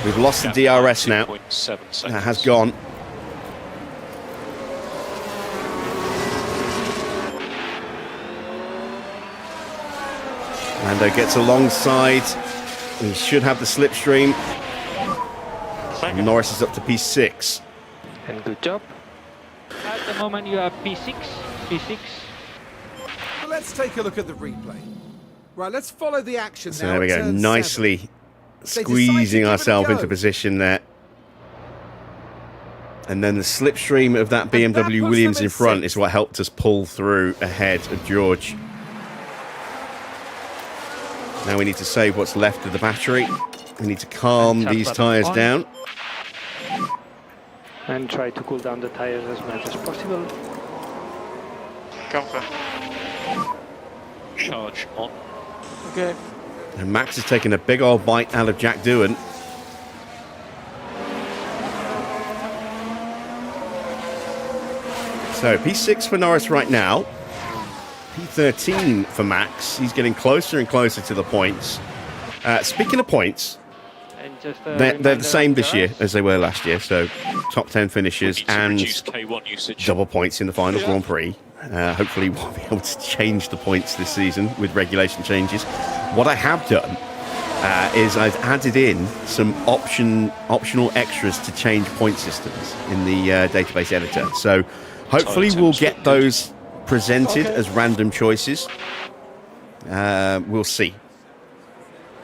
We've lost the DRS now. 2.7 seconds. That has gone. Lando gets alongside. He should have the slipstream. Second. Norris is up to P6. And good job. At the moment you are P6. But let's take a look at the replay. Right, let's follow the action So now. there we at go. turn 7. Nicely They decide to squeezing give it a ourselves go. into position there. And then the slipstream of that that BMW puts Williams them in in front sixth. is what helped us pull through ahead of George. Now we need to save what's left of the battery. We need to calm Start these button tyres on. down. And try to cool down the tires as much as possible. Comfort. Charge on. Okay. And Max has taken a big old bite out of Jack Doohan. So P6 for Norris right now. P13 for Max. He's getting closer and closer to the points. Speaking of points, And just they're the same this year as they were last year. So top 10 finishes Need to and reduce K1 usage. double points in the final Grand Prix. Hopefully we'll be able to change the points this season with regulation changes. What I have done is I've added in some optional extras to change point systems in the database editor. So hopefully we'll get those presented as random choices. We'll see.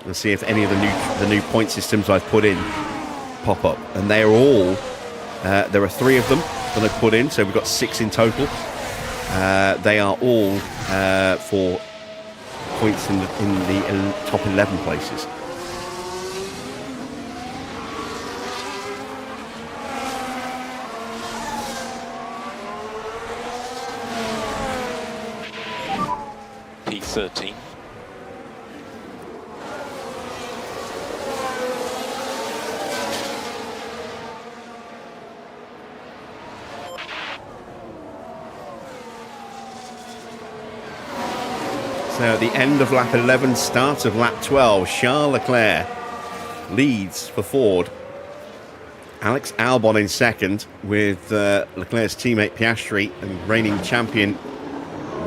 We'll see if any of the new point systems I've put in pop up, and they are all. There are 3 of them that I've put in, so we've got 6 in total. They are all for points in the top 11 places. P13. So at the end of lap 11, start of lap 12, Charles Leclerc leads for Ford. Alex Albon in second, with Leclerc's teammate Piastri and reigning champion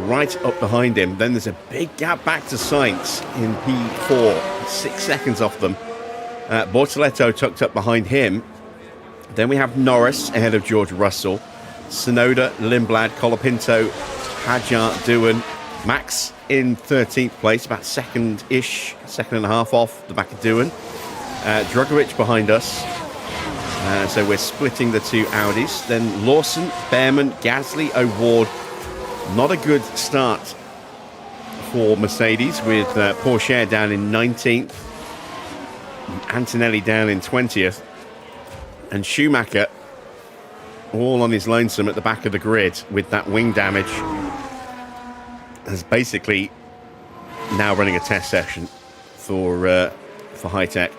right up behind him. Then there's a big gap back to Sainz in P4, 6 seconds off them. Bortoletto tucked up behind him. Then we have Norris ahead of George Russell. Tsunoda, Lindblad, Colapinto, Hadjar, Doohan. Max in 13th place, about second-ish, second and a half off the back of Doohan. Drugovich behind us. So we're splitting the 2 Audis. Then Lawson, Bearman, Gasly, O'Ward. Not a good start for Mercedes, with Porsche down in 19th. Antonelli down in 20th. And Schumacher all on his lonesome at the back of the grid with that wing damage. Has basically now running a test session for HiTech.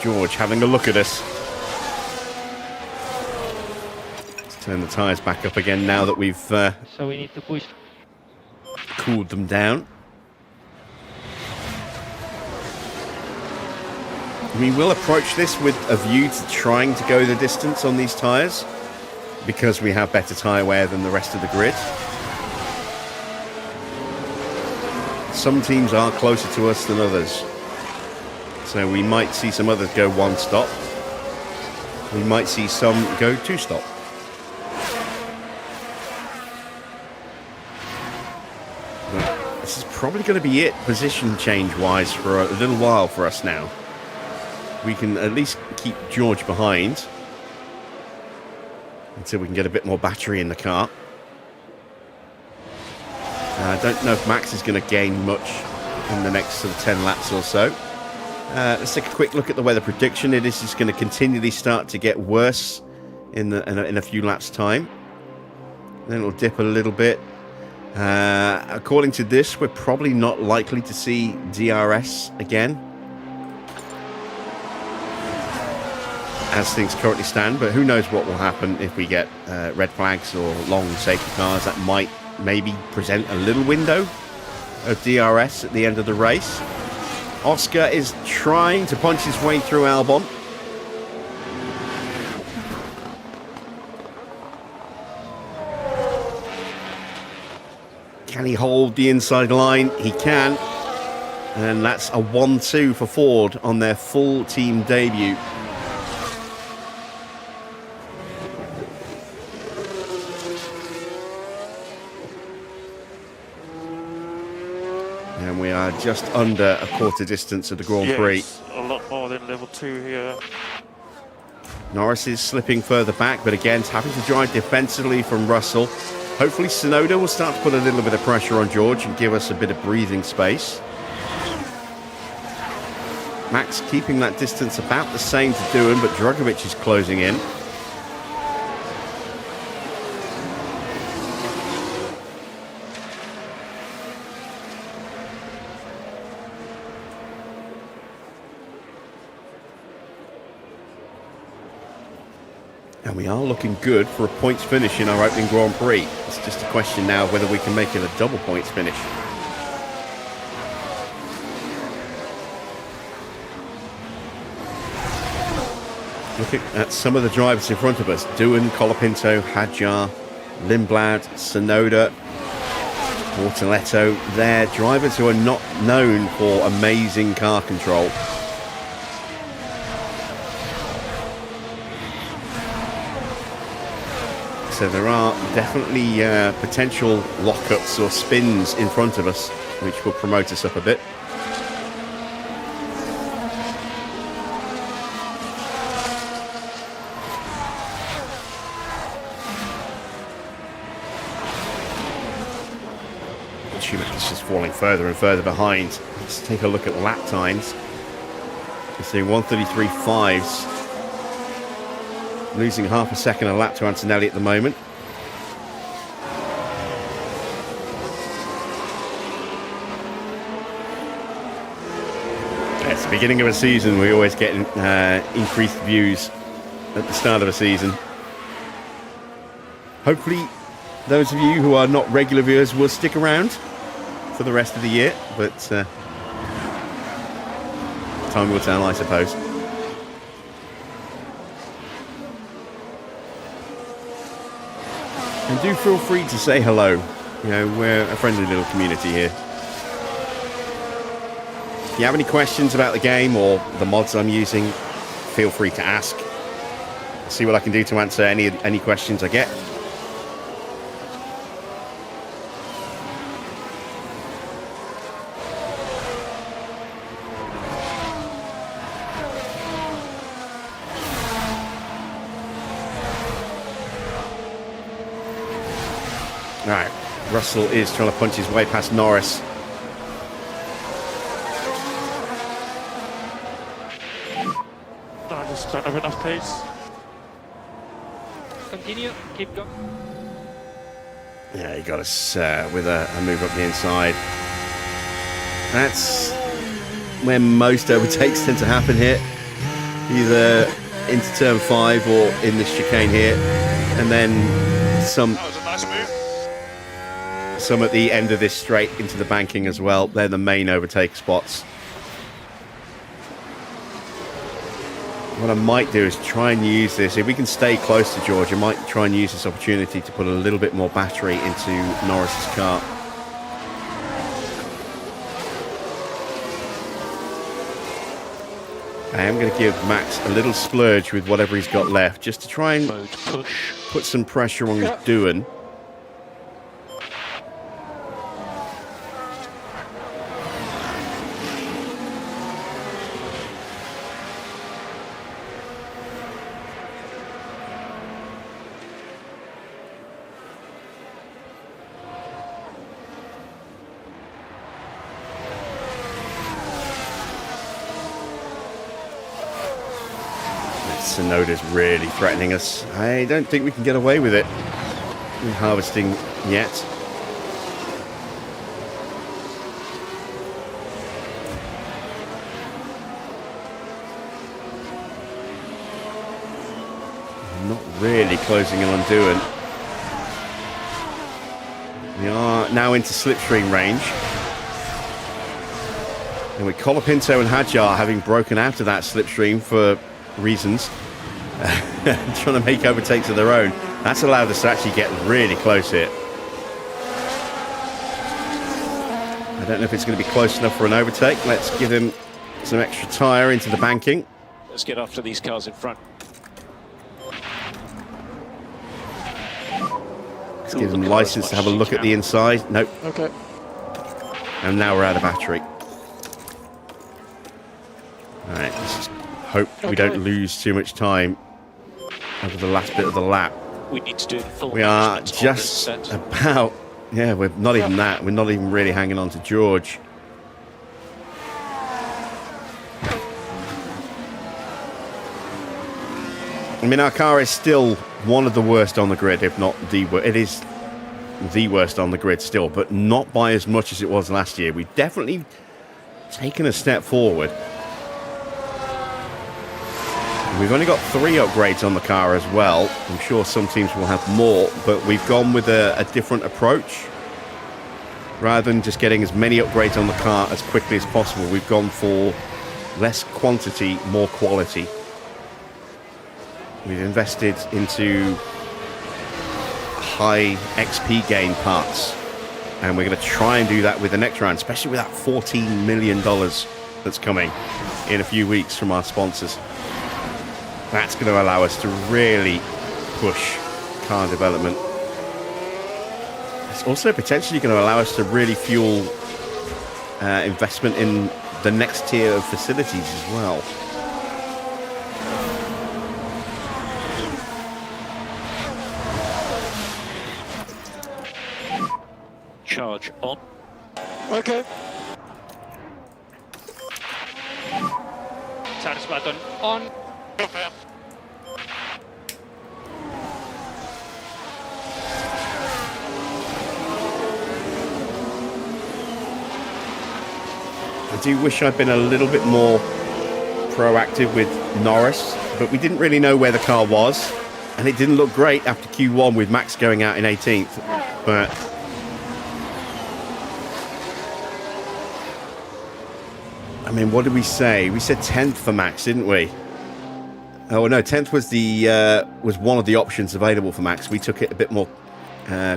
George having a look at us. Let's turn the tyres back up again now that we've So we need to push. cooled them down. We will approach this with a view to trying to go the distance on these tyres because we have better tyre wear than the rest of the grid. Some teams are closer to us than others, so we might see some others go one stop. We might see some go two stop. But this is probably going to be it position change wise for a little while for us now. We can at least keep George behind until we can get a bit more battery in the car. I don't know if Max is going to gain much in the next sort of 10 laps or so. Let's take a quick look at the weather prediction. It is just going to continually start to get worse in a few laps' time. Then it'll dip a little bit. According to this, we're probably not likely to see DRS again, as things currently stand, but who knows what will happen if we get red flags or long safety cars that might maybe present a little window of DRS at the end of the race. Oscar is trying to punch his way through Albon. Can he hold the inside line? He can. And that's a 1-2 for Ford on their full team debut. And we are just under a quarter distance of the Grand Prix. Yes, a lot more than level 2 here. Norris is slipping further back, but again, having to drive defensively from Russell. Hopefully Tsunoda will start to put a little bit of pressure on George and give us a bit of breathing space. Max keeping that distance about the same to Doohan, but Drugovich is closing in. And we are looking good for a points finish in our opening Grand Prix. It's just a question now of whether we can make it a double points finish. Looking at some of the drivers in front of us: Doohan, Colapinto, Hadjar, Lindblad, Tsunoda, Bortoletto. They're drivers who are not known for amazing car control. So there are definitely potential lockups or spins in front of us, which will promote us up a bit. Schumacher's just falling further and further behind. Let's take a look at lap times. He's doing 1:33.5s. Losing half a second a lap to Antonelli at the moment. It's the beginning of a season. We always get increased views at the start of a season. Hopefully, those of you who are not regular viewers will stick around for the rest of the year, but time will tell, I suppose. And do feel free to say hello. You know, we're a friendly little community here. If you have any questions about the game or the mods I'm using, feel free to ask. I'll see what I can do to answer any questions I get. Right, Russell is trying to punch his way past Norris. I just don't have enough pace. Continue, keep going. Yeah, he got us with a move up the inside. That's where most overtakes tend to happen here. Either into turn 5 or in the chicane here. And then some... That was a nice move. Some at the end of this straight into the banking as well. They're the main overtake spots. What I might do is try and use this. If we can stay close to George, I might try and use this opportunity to put a little bit more battery into Norris's car. I am going to give Max a little splurge with whatever he's got left, just to try and Mode push. put some pressure on his doing. Sonoda's really threatening us. I don't think we can get away with it in harvesting yet. Not really closing in on doing. We are now into slipstream range. And with Colapinto and Hadjar having broken out of that slipstream for reasons, trying to make overtakes of their own, that's allowed us to actually get really close here. I don't know if it's going to be close enough for an overtake. Let's give him some extra tyre into the banking. Let's get after these cars in front. Let's give him license to have a look at the inside. Nope. Okay. And now we're out of battery. All right, let's just hope we don't lose too much time over the last bit of the lap. We need to do the full. We are management on this just set. about, yeah, we're not even that. We're not even really hanging on to George. I mean, our car is still one of the worst on the grid, if not the worst. It is the worst on the grid still, but not by as much as it was last year. We've definitely taken a step forward. We've only got 3 upgrades on the car as well. I'm sure some teams will have more, but we've gone with a different approach. Rather than just getting as many upgrades on the car as quickly as possible, we've gone for less quantity, more quality. We've invested into high XP gain parts, and we're going to try and do that with the next round, especially with that $14 million that's coming in a few weeks from our sponsors. That's going to allow us to really push car development. It's also potentially going to allow us to really fuel investment in the next tier of facilities as well. Charge on. Okay. Charge button on. Confirm. I do wish I'd been a little bit more proactive with Norris, but we didn't really know where the car was, and it didn't look great after Q1 with Max going out in 18th. But I mean, what did we say? We said 10th for Max, didn't we? Oh no, 10th was the was one of the options available for Max. We took it a bit more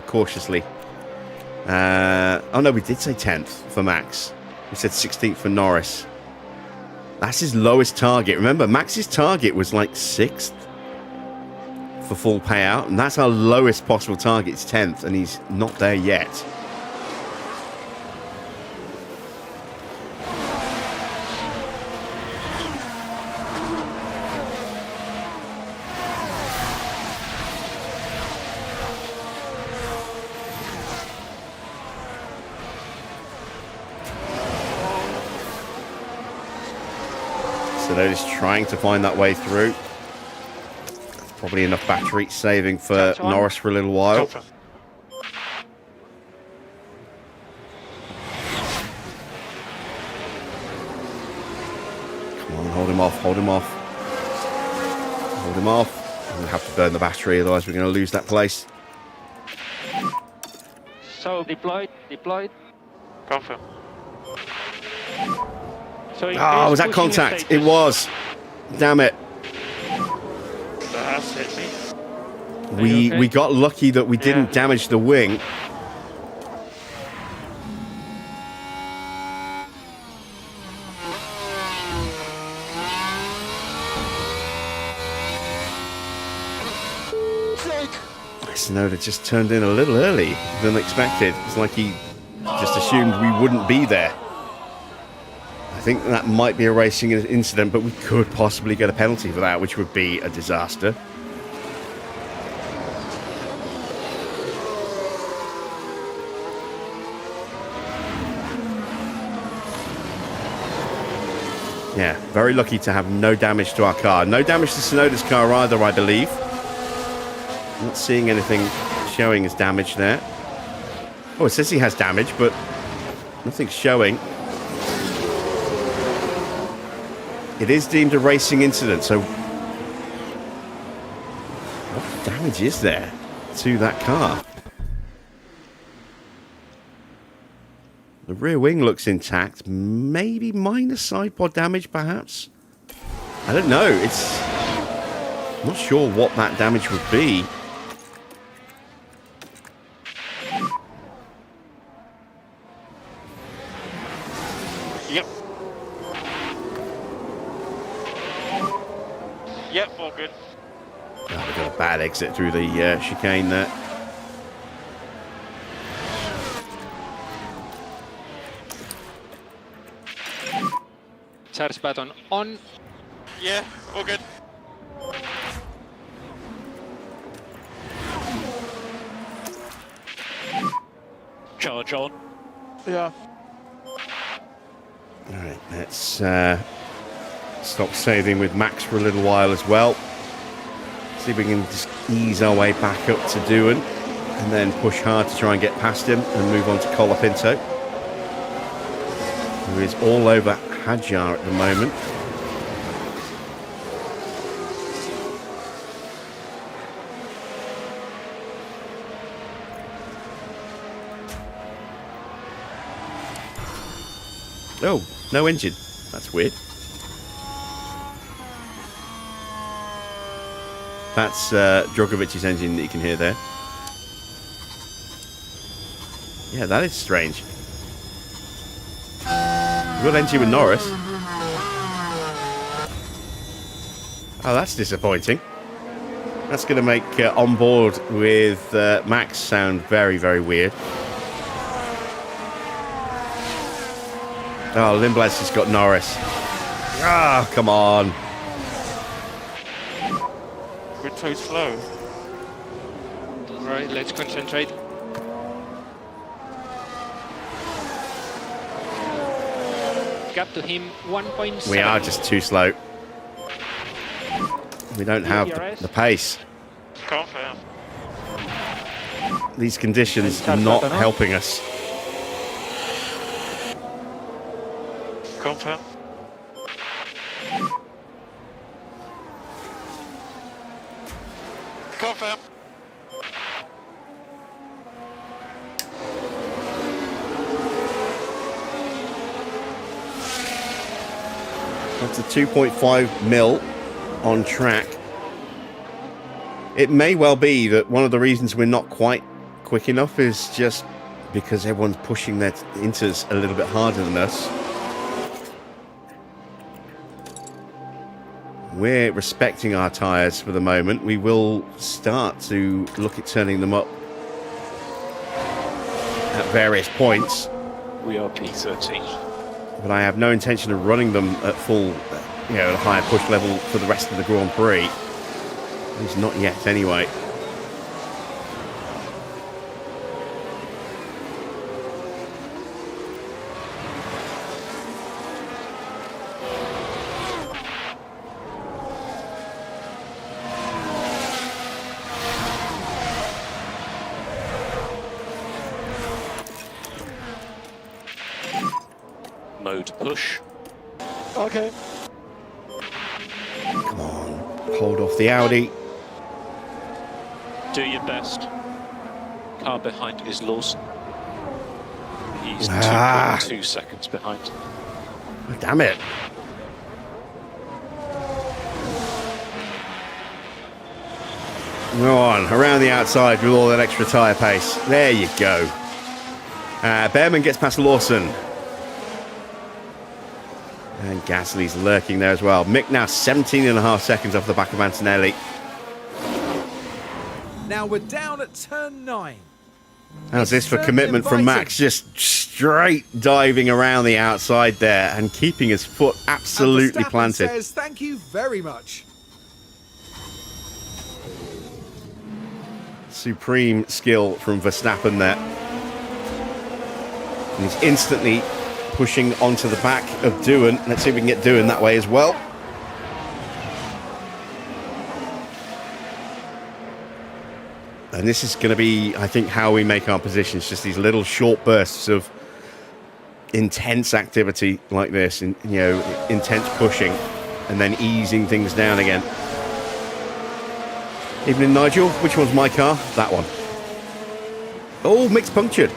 cautiously. Oh no, we did say 10th for Max. We said 16th for Norris. That's his lowest target. Remember, Max's target was like 6th for full payout, and that's our lowest possible target. It's 10th, and he's not there yet. So they're just trying to find that way through. Probably enough battery saving for Norris for a little while. Confirm. him off, hold him off. Hold him off. We'll have to burn the battery, otherwise we're going to lose that place. So deployed. Confirm. So Oh, was that contact? It was. Damn it. That has hit me. We got lucky that we didn't damage the wing. Sonoda just turned in a little early than expected. It's like he just assumed we wouldn't be there. I think that might be a racing incident, but we could possibly get a penalty for that, which would be a disaster. Yeah, very lucky to have no damage to our car. No damage to Sonoda's car either, I believe. Not seeing anything showing as damage there. Oh, it says he has damage, but nothing's showing. It is deemed a racing incident, so what damage is there to that car? The rear wing looks intact. Maybe minor side pod damage, perhaps? I don't know. I'm not sure what that damage would be. Yep. Yep, all good. Oh, we got a bad exit through the chicane there. Charge button on. Yeah, all good. Charge on. Yeah. Alright, let's stop saving with Max for a little while as well. See if we can just ease our way back up to Doohan and then push hard to try and get past him and move on to Colapinto, who is all over Hadjar at the moment. Oh, no engine. That's weird. That's Djokovic's engine that you can hear there. Yeah, that is strange. Good engine with Norris. Oh, that's disappointing. That's going to make on board with Max sound very, very weird. Oh, Lindblad's just got Norris. Ah, come on. We're too slow. Alright, let's concentrate. Gap to him 1.7. We are just too slow. We don't have the pace. Confirm. These conditions are not helping us. Confirm. Confirm. That's a 2.5 mil on track. It may well be that one of the reasons we're not quite quick enough is just because everyone's pushing their inters a little bit harder than us. We're respecting our tyres for the moment. We will start to look at turning them up at various points. We are P13. But I have no intention of running them at full, at a higher push level for the rest of the Grand Prix. At least not yet, anyway. Mode push. Okay. hold off the Audi. Do your best. Car behind is Lawson. He's 2.2 seconds behind. Oh, damn it. Go on, around the outside with all that extra tyre pace. There you go. Bearman gets past Lawson. And Gasly's lurking there as well. Mick now 17.5 seconds off the back of Antonelli. Now we're down at turn 9. How's this for commitment from Max? Just straight diving around the outside there and keeping his foot absolutely and Verstappen planted. says thank you very much. Supreme skill from Verstappen there. And he's instantly pushing onto the back of Doohan. Let's see if we can get Doohan that way as well. And this is going to be, I think, how we make our positions. Just these little short bursts of intense activity like this, and intense pushing, and then easing things down again. Evening, Nigel. Which one's my car? That one. Oh, Mick's punctured.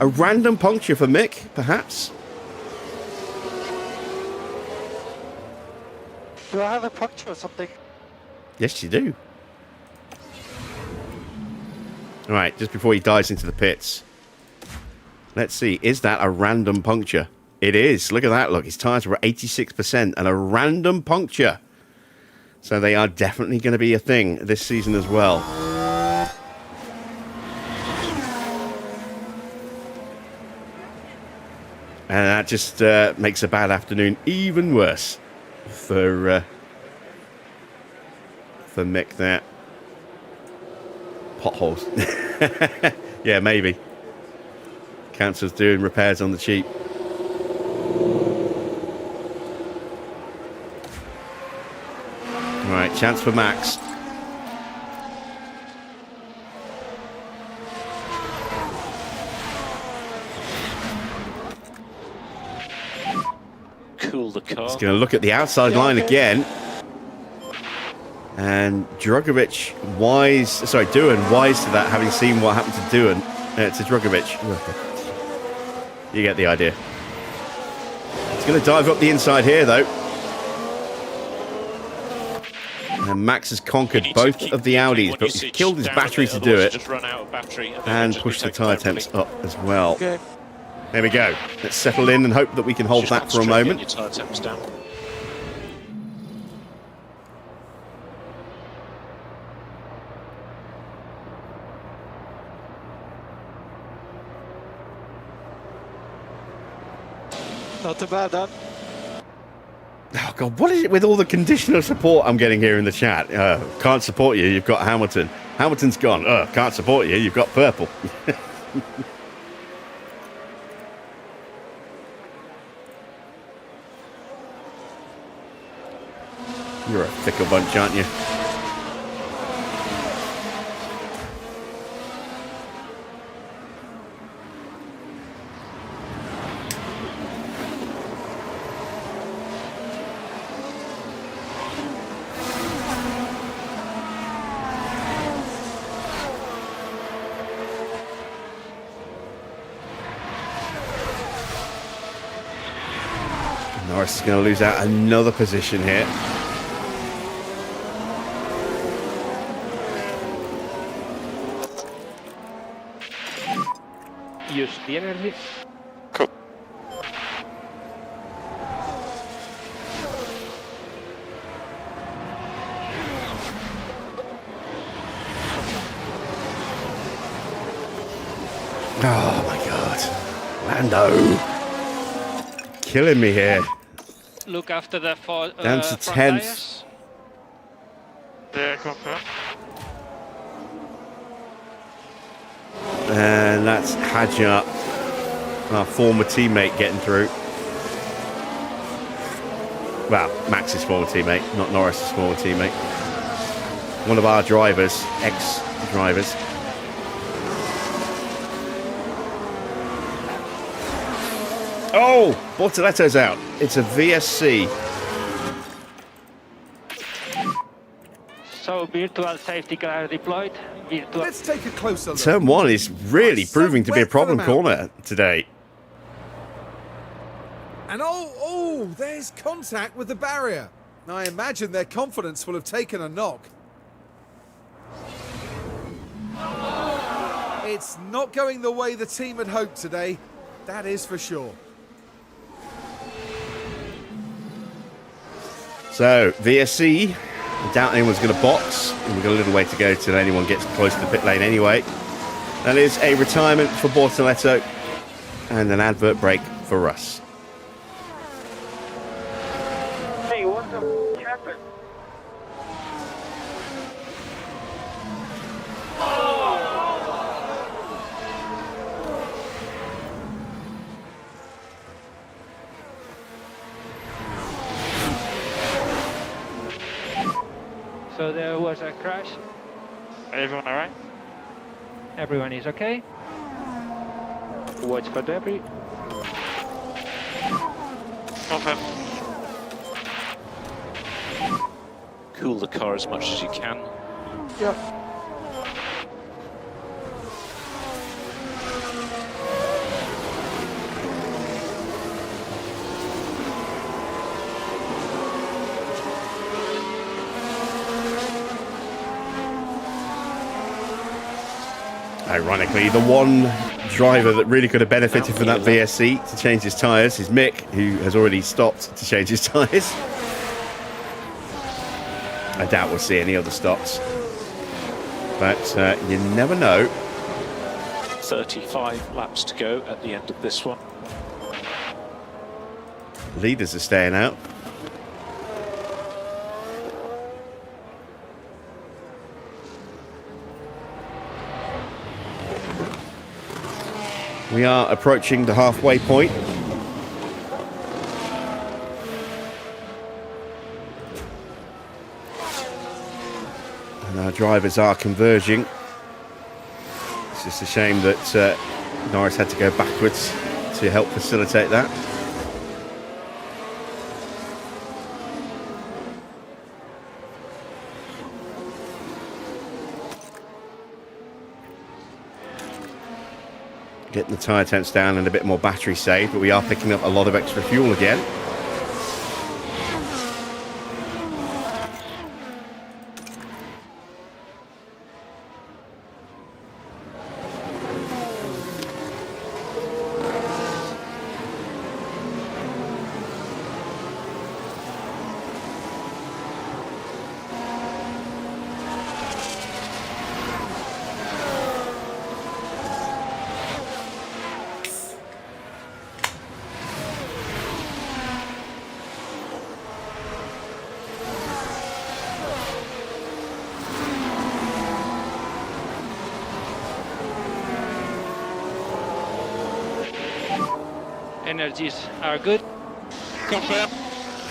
A random puncture for Mick, perhaps. Do I have a puncture or something? Yes, you do. All right, just before he dives into the pits. Let's see, is that a random puncture? It is. Look at that, look. His tyres were 86% and a random puncture. So they are definitely going to be a thing this season as well. And that just makes a bad afternoon even worse for Mick there. Potholes. Yeah, maybe. Counts as doing repairs on the cheap. All right, chance for Max. Cool the car. He's going to look at the outside line again. And Drugovic Doohan wise to that, having seen what happened to Doohan, to Drugovic. You get the idea. He's going to dive up the inside here, though. And Max has conquered both of the Audis, but he's killed his battery to do it. And pushed the tyre temps up as well. Okay. There we go. Let's settle in and hope that we can hold that for a moment. Your tyre temps down. Not too bad, then. Oh, God, what is it with all the conditional support I'm getting here in the chat? Can't support you, you've got Hamilton. Hamilton's gone. Can't support you, you've got purple. You're a fickle bunch, aren't you? Norris is going to lose out another position here. Use the energy. Cool. Oh my God. Lando. Killing me here. Look after the Down to 10th. Yeah, confirm. And that's Hadjar, our former teammate, getting through. Well, Max's former teammate, not Norris's former teammate. One of our drivers, ex-drivers. Oh, Bortoletto's out. It's a VSC. So virtual safety car deployed. Virtual. Let's take a closer look. Turn 1 is really So proving to be a wet for problem them out corner today. And oh, there's contact with the barrier. I imagine their confidence will have taken a knock. It's not going the way the team had hoped today. That is for sure. So, VSC, I doubt anyone's going to box. And we've got a little way to go till anyone gets close to the pit lane anyway. That is a retirement for Bortoletto and an advert break for Russ. Hey, what the happened? So there was a crash. Everyone alright? Everyone is okay. Watch for debris. Confirm. Cool the car as much as you can. Yep. Ironically, the one driver that really could have benefited from that VSC to change his tyres is Mick, who has already stopped to change his tyres. I doubt we'll see any other stops. But you never know. 35 laps to go at the end of this one. Leaders are staying out. We are approaching the halfway point. And our drivers are converging. It's just a shame that Norris had to go backwards to help facilitate that. Getting the tyre temps down and a bit more battery saved, but we are picking up a lot of extra fuel again. Energies are good. Confirm.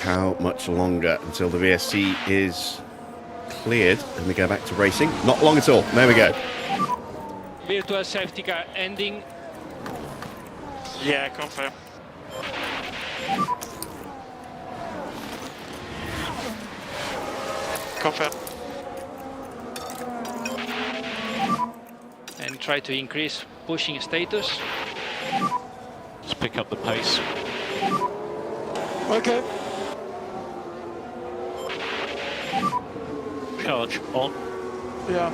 How much longer until the VSC is cleared and we go back to racing? Not long at all. There we go. Virtual safety car ending. Yeah, confirm. Confirm. And try to increase pushing status. Just pick up the pace. Okay. Charge on. Yeah.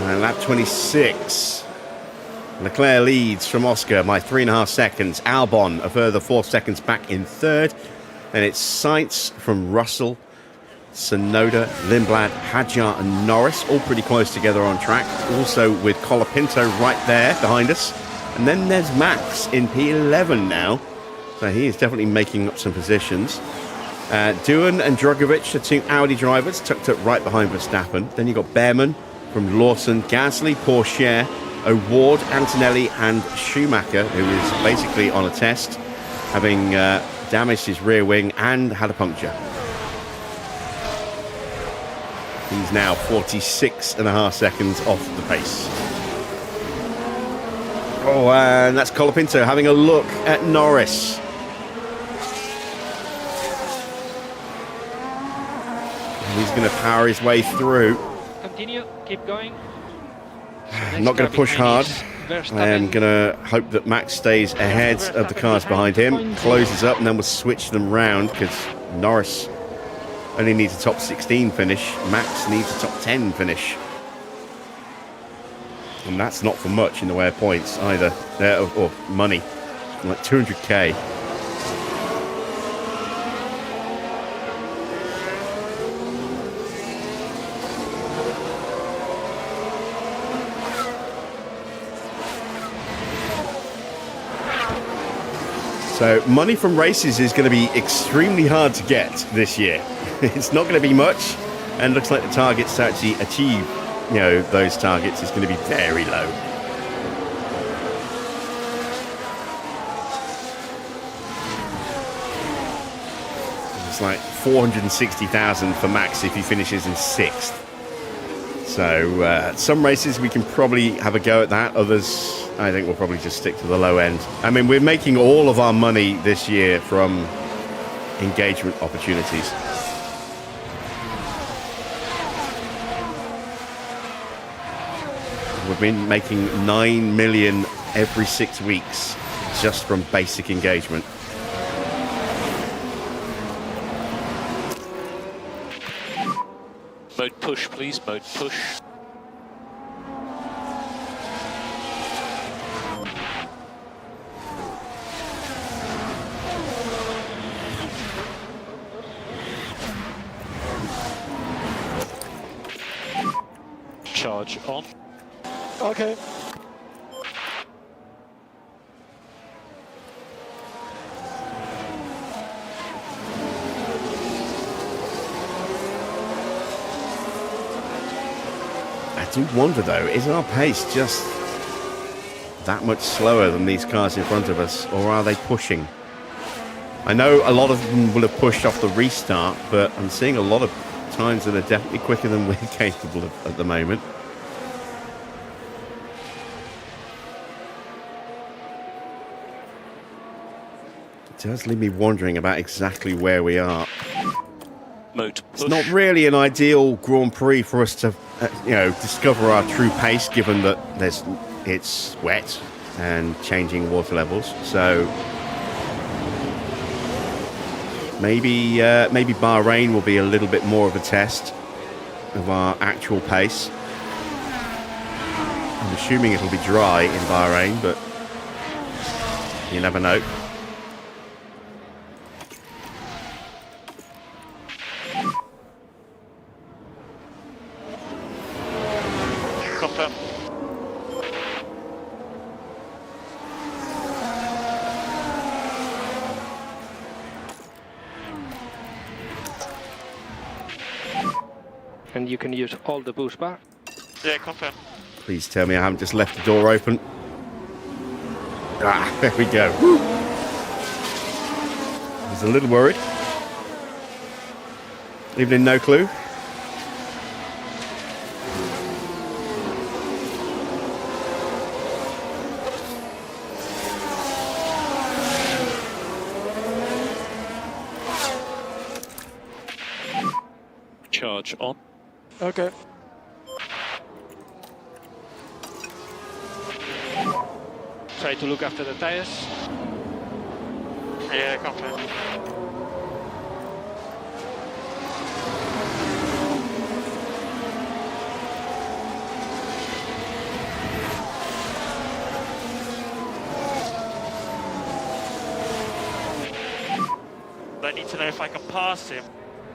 And lap 26. Leclerc leads from Oscar by 3.5 seconds. Albon a further 4 seconds back in third. Then it's Sainz from Russell, Sonoda, Lindblad, Hadjar and Norris, all pretty close together on track. Also with Colapinto right there behind us. And then there's Max in P11 now. So he is definitely making up some positions. Doohan and Drogovic, the two Audi drivers, tucked up right behind Verstappen. Then you've got Bearman from Lawson, Gasly, Pourchaire, O'Ward, Antonelli and Schumacher, who is basically on a test, having damaged his rear wing and had a puncture. He's now 46.5 seconds off the pace. Oh, and that's Colapinto having a look at Norris. And he's going to power his way through. Continue, keep going. I'm not going to push hard. I am going to hope that Max stays ahead of the cars behind him, closes up, and then we'll switch them round because Norris only needs a top 16 finish. Max needs a top 10 finish. And that's not for much in the way of points either, or money, like 200k. So money from races is going to be extremely hard to get this year. It's not going to be much, and looks like the targets to actually achieve, you know, those targets is going to be very low. It's like 460,000 for Max if he finishes in 6th. So some races we can probably have a go at that. Others, I think we'll probably just stick to the low end. I mean, we're making all of our money this year from engagement opportunities. We've been making 9 million every 6 weeks just from basic engagement. Mode push, please. Mode push. Charge on. Okay. I do wonder though, is our pace just that much slower than these cars in front of us, or are they pushing? I know a lot of them will have pushed off the restart, but I'm seeing a lot of times that are definitely quicker than we're capable of at the moment. It does leave me wondering about exactly where we are. Mode push. It's not really an ideal Grand Prix for us to, you know, discover our true pace, given that it's wet and changing water levels. So maybe Bahrain will be a little bit more of a test of our actual pace. I'm assuming it'll be dry in Bahrain, but you never know. Confirm. And you can use all the boost bar. Yeah, confirm. Please tell me I haven't just left the door open. Ah, there we go. Woo. I was a little worried. Even in no clue. Charge on. Okay. Try to look after the tires. Yeah, confirm. I need to know if I can pass him.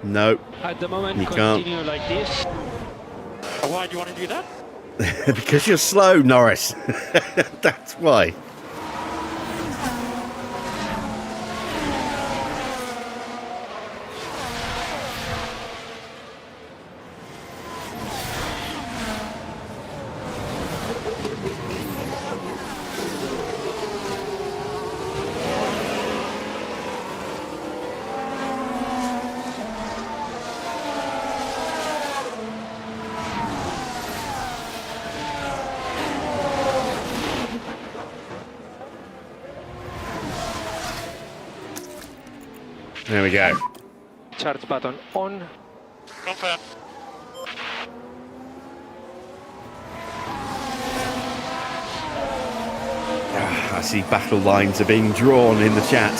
No, At the moment, You can't. continue like this. Why do you want to do that? because you're slow, Norris. That's why. There we go. Charge button on. Confirm. I see battle lines are being drawn in the chat.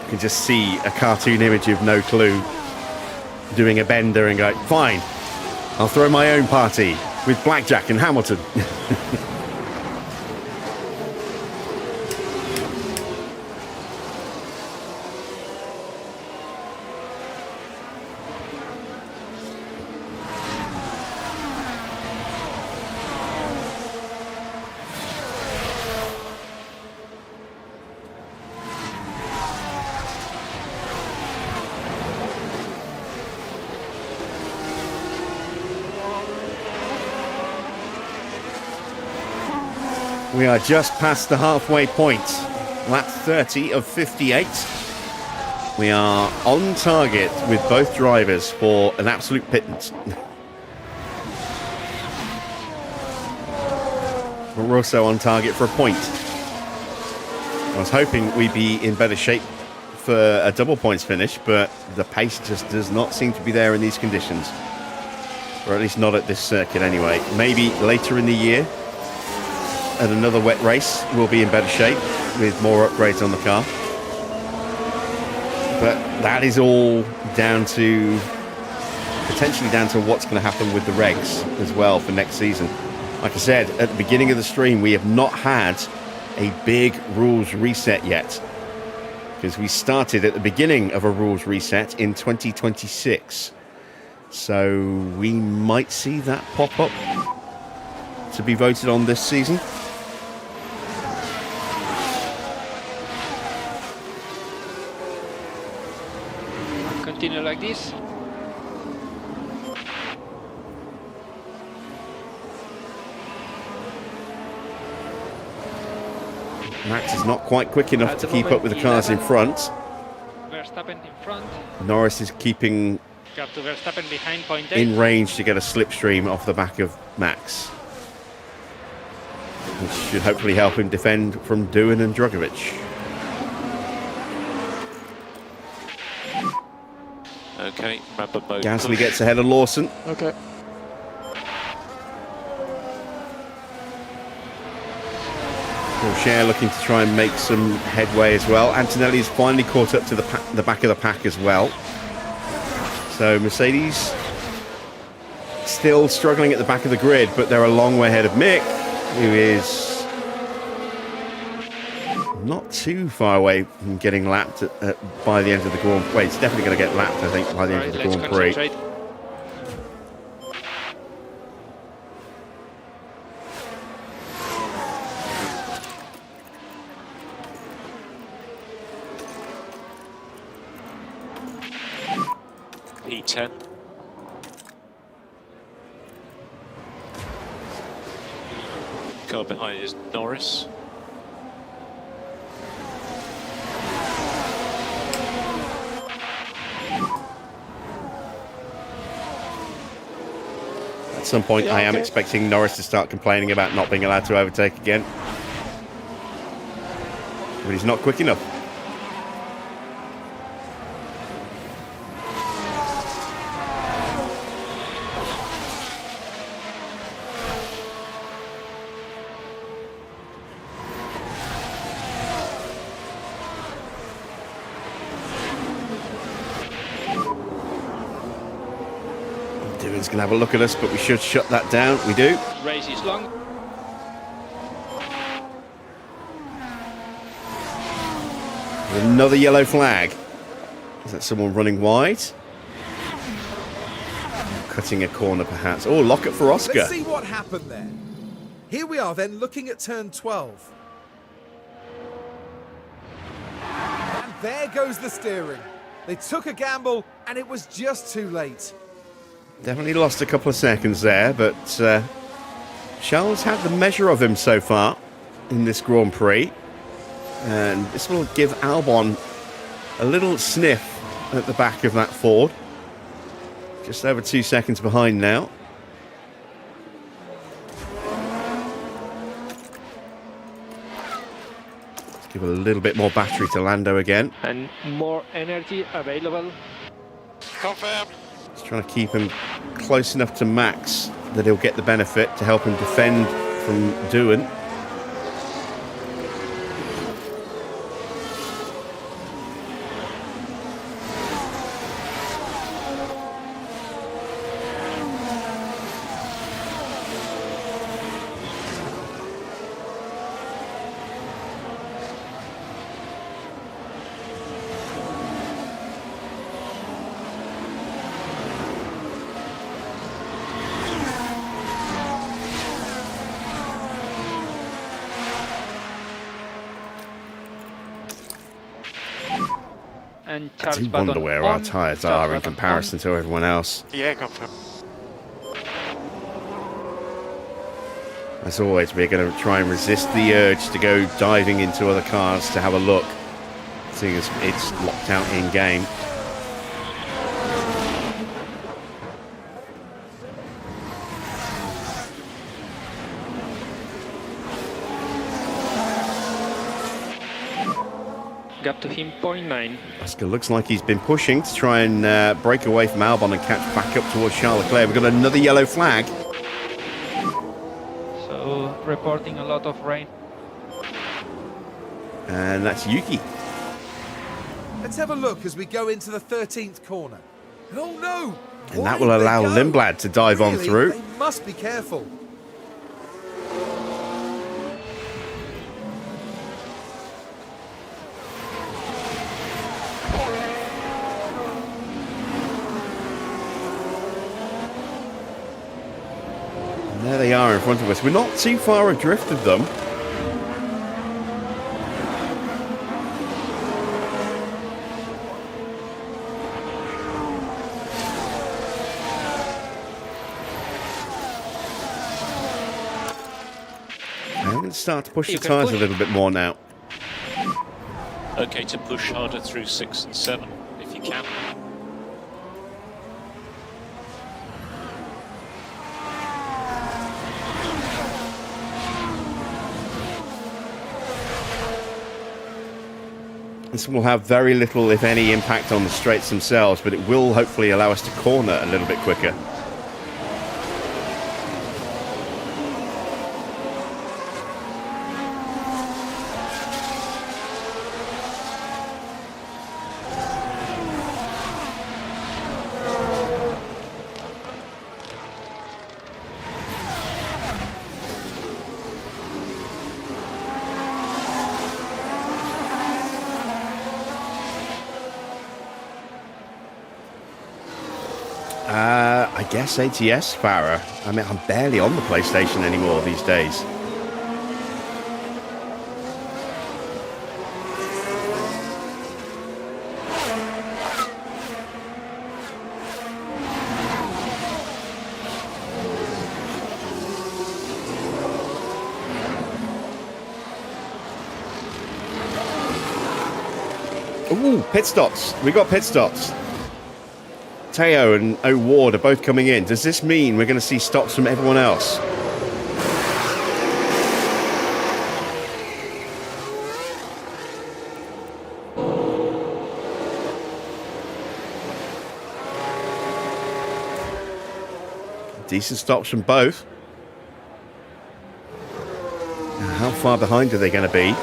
You can just see a cartoon image of No Clue doing a bender and go, fine, I'll throw my own party with Blackjack and Hamilton. We are just past the halfway point. Lap 30 of 58. We are on target with both drivers for an absolute pittance. We're also on target for a point. I was hoping we'd be in better shape for a double points finish, but the pace just does not seem to be there in these conditions. Or at least not at this circuit anyway. Maybe later in the year, at another wet race, we'll be in better shape with more upgrades on the car. But that is all down to, potentially down to what's going to happen with the regs as well for next season. Like I said, at the beginning of the stream, we have not had a big rules reset yet, because we started at the beginning of a rules reset in 2026. So we might see that pop up to be voted on this season. Continue like this. Max is not quite quick enough to keep up with the cars in front. Verstappen in front. Norris is keeping Got to Verstappen behind point in 8. range to get a slipstream off the back of Max, which should hopefully help him defend from Doohan and Drugovich. Okay, remember both. Gasly gets ahead of Lawson. Okay. Share looking to try and make some headway as well. Antonelli's finally caught up to the back of the pack as well. So Mercedes still struggling at the back of the grid, but they're a long way ahead of Mick, who is not too far away from getting lapped by the end of the Grand Prix. Wait, it's definitely going to get lapped, I think, by the end of the Grand Prix. P10. Car behind is Norris. At some point, I am expecting Norris to start complaining about not being allowed to overtake again. But he's not quick enough. Doohan's going to have a look at us, but we should shut that down. We do. Race is long. Another yellow flag. Is that someone running wide? Cutting a corner, perhaps. Oh, lock it for Oscar. Let's see what happened there. Here we are then looking at turn 12. And there goes the steering. They took a gamble and it was just too late. Definitely lost a couple of seconds there, but Charles had the measure of him so far in this Grand Prix. And this will give Albon a little sniff at the back of that Ford. Just over 2 seconds behind now. Let's give a little bit more battery to Lando again. And more energy available. Confirm. Just trying to keep him close enough to Max that he'll get the benefit to help him defend from Doohan. And I charge do button wonder where our on, tyres charge are in button comparison to everyone else. Yeah, confirm. As always, we're going to try and resist the urge to go diving into other cars to have a look, seeing as it's locked out in-game. on. Gap to him 0.9. Oscar looks like he's been pushing to try and break away from Albon and catch back up towards Charles Leclerc. We've got another yellow flag. So reporting a lot of rain. And that's Yuki. Let's have a look as we go into the 13th corner. Oh no! And that Why will did they allow go? Lindblad to dive on Really, through. They must be careful. And there they are in front of us. We're not too far adrift of them. And let's start to push the You can tyres a push. little bit more now. Okay to push harder through 6 and 7 if you can. This will have very little, if any, impact on the straights themselves, but it will hopefully allow us to corner a little bit quicker. I guess ATS, Farah. I mean, I'm barely on the PlayStation anymore these days. Ooh, pit stops. We got pit stops. Teo and O'Ward are both coming in. Does this mean we're going to see stops from everyone else? Decent stops from both. Now, how far behind are they going to be?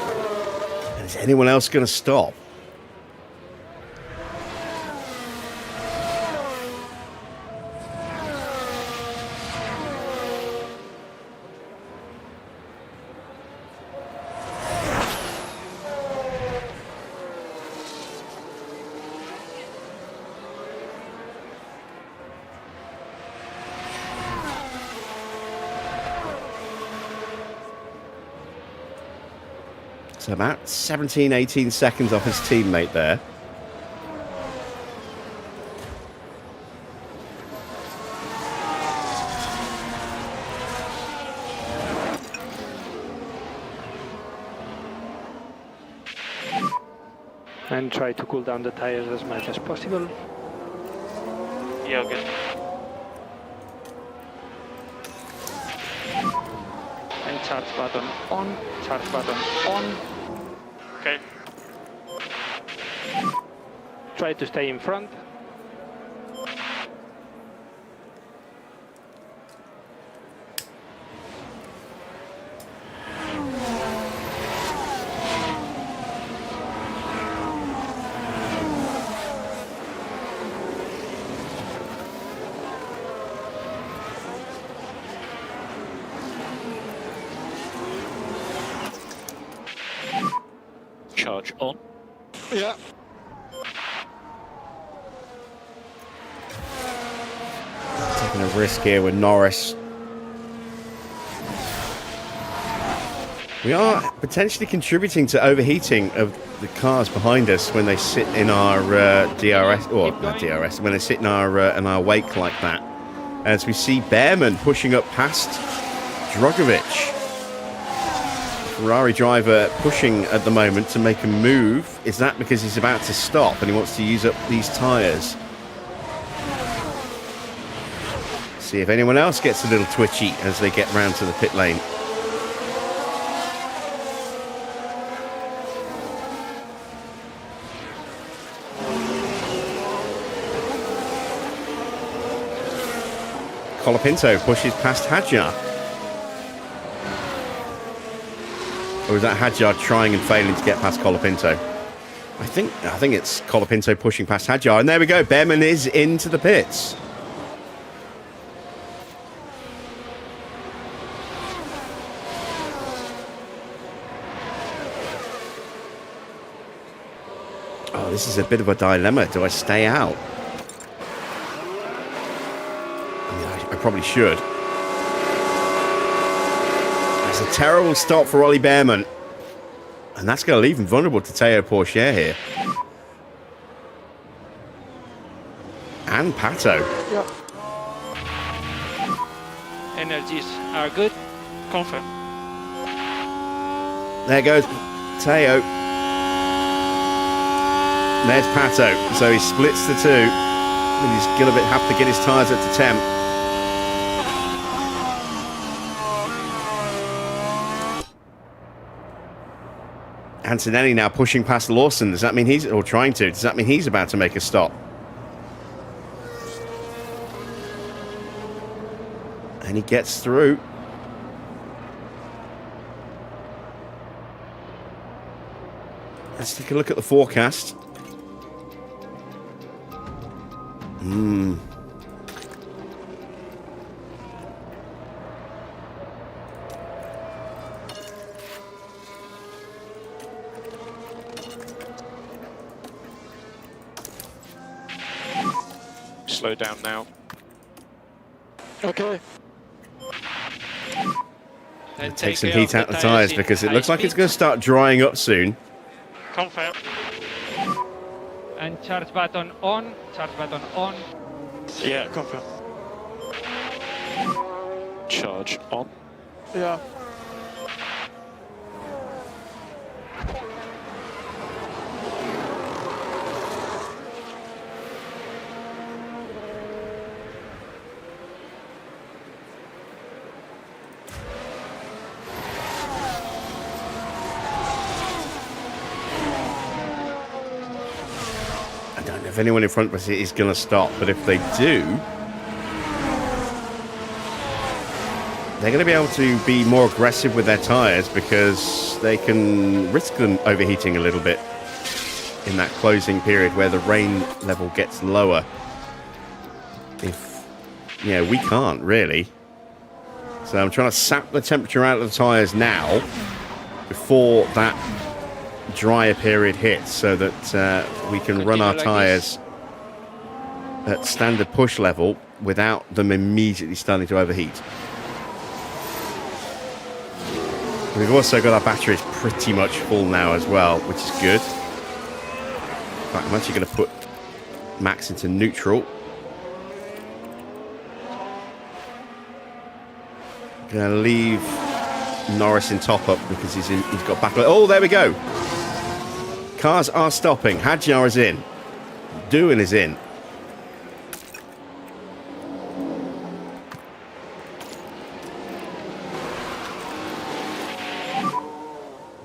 And is anyone else going to stop? So about 17, 18 seconds off his teammate there. And try to cool down the tires as much as possible. Yeah, good. And charge button on, charge button on. Okay. Try to stay in front. Charge on. Yeah. Taking a risk here with Norris. We are potentially contributing to overheating of the cars behind us when they sit in our DRS, or not DRS, when they sit in our wake like that. As we see Bearman pushing up past Drogovic. Ferrari driver pushing at the moment to make a move. Is that because he's about to stop and he wants to use up these tyres? See if anyone else gets a little twitchy as they get round to the pit lane. Colapinto pushes past Hadjar. Or is that Hadjar trying and failing to get past Colapinto? I think it's Colapinto pushing past Hadjar. And there we go. Bearman is into the pits. Oh, this is a bit of a dilemma. Do I stay out? I probably should. It's a terrible stop for Ollie Bearman. And that's going to leave him vulnerable to Théo Pourchaire here. And Pato. Yeah. Energies are good. Confirm. There goes Théo. There's Pato. So he splits the two. And he's going to have to get his tyres up to temp. Antonelli now pushing past Lawson. Does that mean he's, or trying to, does that mean he's about to make a stop? And he gets through. Let's take a look at the forecast. Slow down now. Okay. And Take some heat out the tyres because it looks like it's going to start drying up soon. Confirm. And charge button on, charge button on. Yeah, confirm. Charge on. Yeah. If anyone in front of us is going to stop, but if they do, they're going to be able to be more aggressive with their tyres because they can risk them overheating a little bit in that closing period where the rain level gets lower. If, we can't really. So I'm trying to sap the temperature out of the tyres now before that drier period hits so that we can run our tyres at standard push level without them immediately starting to overheat. We've also got our batteries pretty much full now as well, which is good. In fact, I'm actually going to put Max into neutral. Going to leave Norris in top up because he's got back. Oh, there we go. Cars are stopping. Hadjar is in. Doohan is in.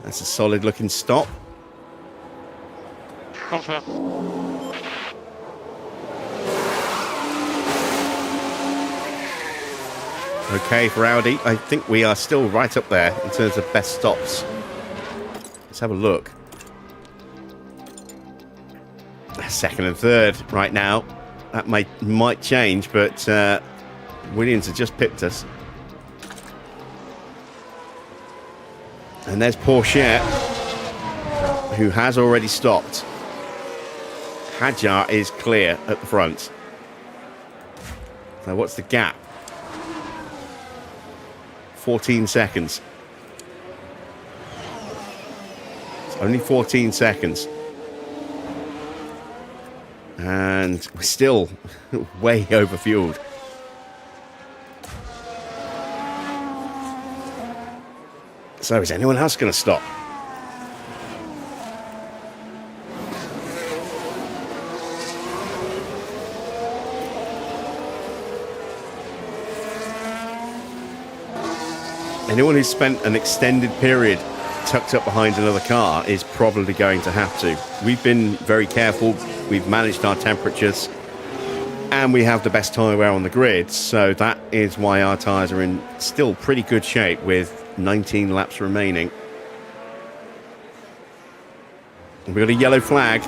That's a solid looking stop. Confirm. Okay, for Audi, I think we are still right up there in terms of best stops. Let's have a look. Second and third right now. That might change, but Williams has just pipped us. And there's Porsche, who has already stopped. Hadjar is clear at the front. So what's the gap? 14 seconds. It's only 14 seconds. And we're still way overfueled. So is anyone else going to stop? Anyone who's spent an extended period tucked up behind another car is probably going to have to. We've been very careful. We've managed our temperatures. And we have the best tyre wear on the grid. So that is why our tyres are in still pretty good shape with 19 laps remaining. And we've got a yellow flag.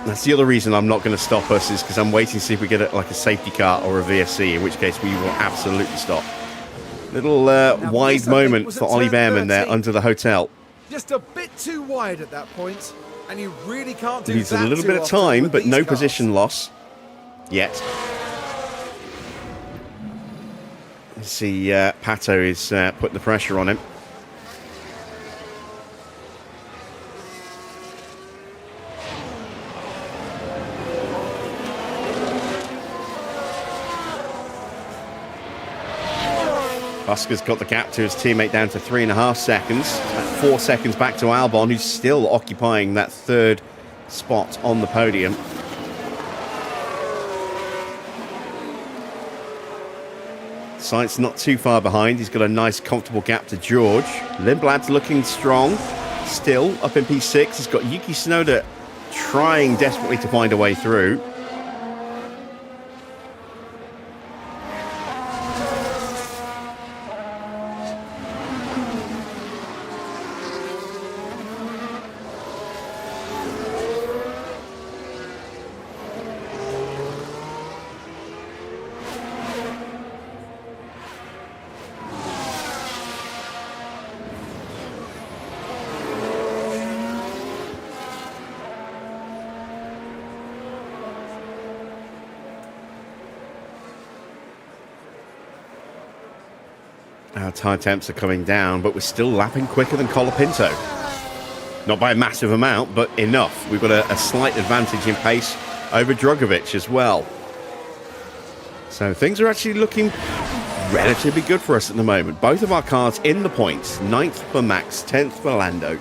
That's the other reason I'm not going to stop us, is because I'm waiting to see if we get like a safety car or a VSC, in which case we will absolutely stop. Little wide moment for Ollie Bearman there under the hotel. Just a bit too wide at that point, and you really can't do that. Needs a little bit of time, but no position loss yet. Let's see, Pato is putting the pressure on him. Oscar's got the gap to his teammate down to 3.5 seconds. 4 seconds back to Albon, who's still occupying that third spot on the podium. Sainz not too far behind. He's got a nice, comfortable gap to George. Lindblad's looking strong. Still up in P6. He's got Yuki Tsunoda trying desperately to find a way through. Our tyre temps are coming down, but we're still lapping quicker than Colapinto. Not by a massive amount, but enough. We've got a slight advantage in pace over Drugovich as well. So things are actually looking relatively good for us at the moment. Both of our cars in the points. 9th for Max, 10th for Lando.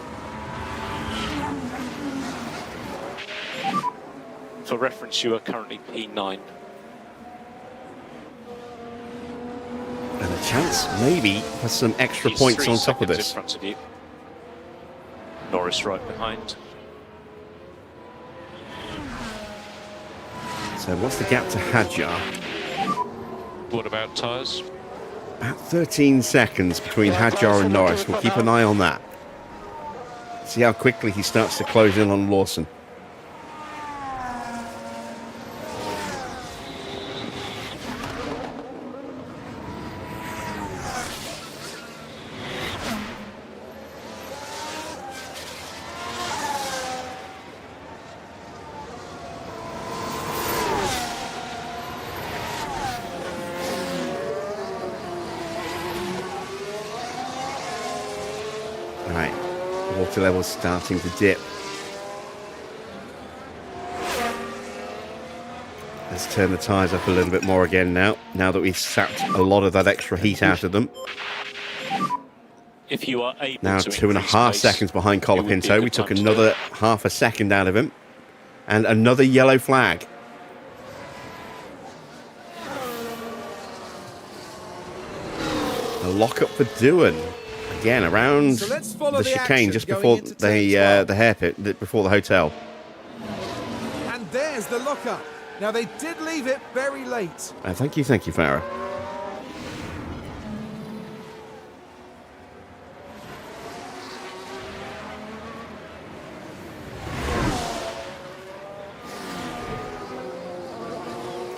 For reference, you are currently P9. And a chance, maybe, for some extra He's points 3 on top of seconds this. in front of you. Norris right behind. So what's the gap to Hadjar? What about tyres? About 13 seconds between Hadjar and Norris. We'll keep an eye on that. See how quickly he starts to close in on Lawson. Right, water levels starting to dip. Let's turn the tyres up a little bit more again now that we've sapped a lot of that extra heat out of them. If you are able Now to 2.5 increase pace, seconds behind it would be a Colapinto. good We took time to do another it. half a second out of him. And another yellow flag. A lock-up for Doohan. Again, around So let's follow the the chicane, action just going before into turn 12. the hairpit, before the hotel. And there's the lockup. Now, they did leave it very late. Thank you, Farah.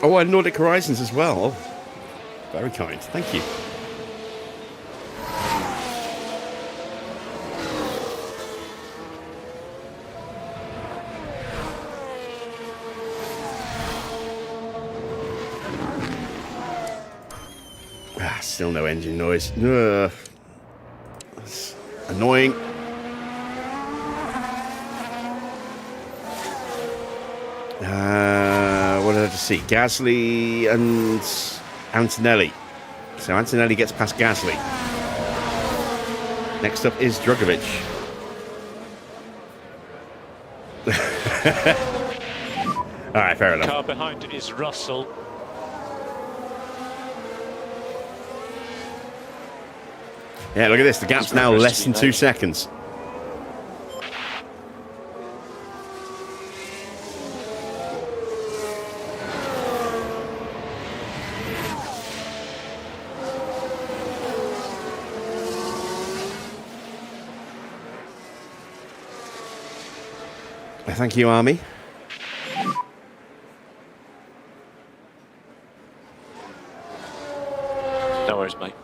Oh, and Nordic Horizons as well. Oh, very kind. Thank you. Still no engine noise. Ugh. That's annoying. What did I just see? Gasly and Antonelli. So Antonelli gets past Gasly. Next up is Drugovich. All right, fair enough. Car behind is Russell. Yeah, look at this. The gap's now less than 2 seconds. Thank you, Army. No worries, mate.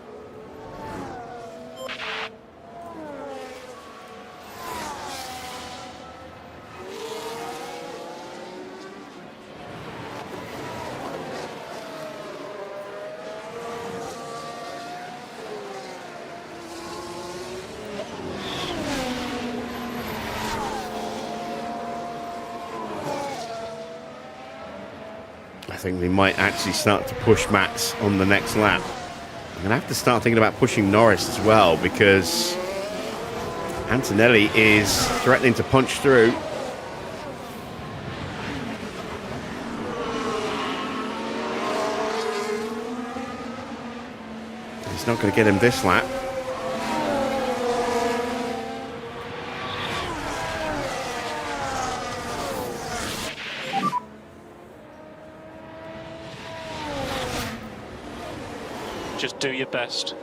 I think we might actually start to push Max on the next lap. I'm going to have to start thinking about pushing Norris as well, because Antonelli is threatening to punch through. He's not going to get him this lap. Just do your best.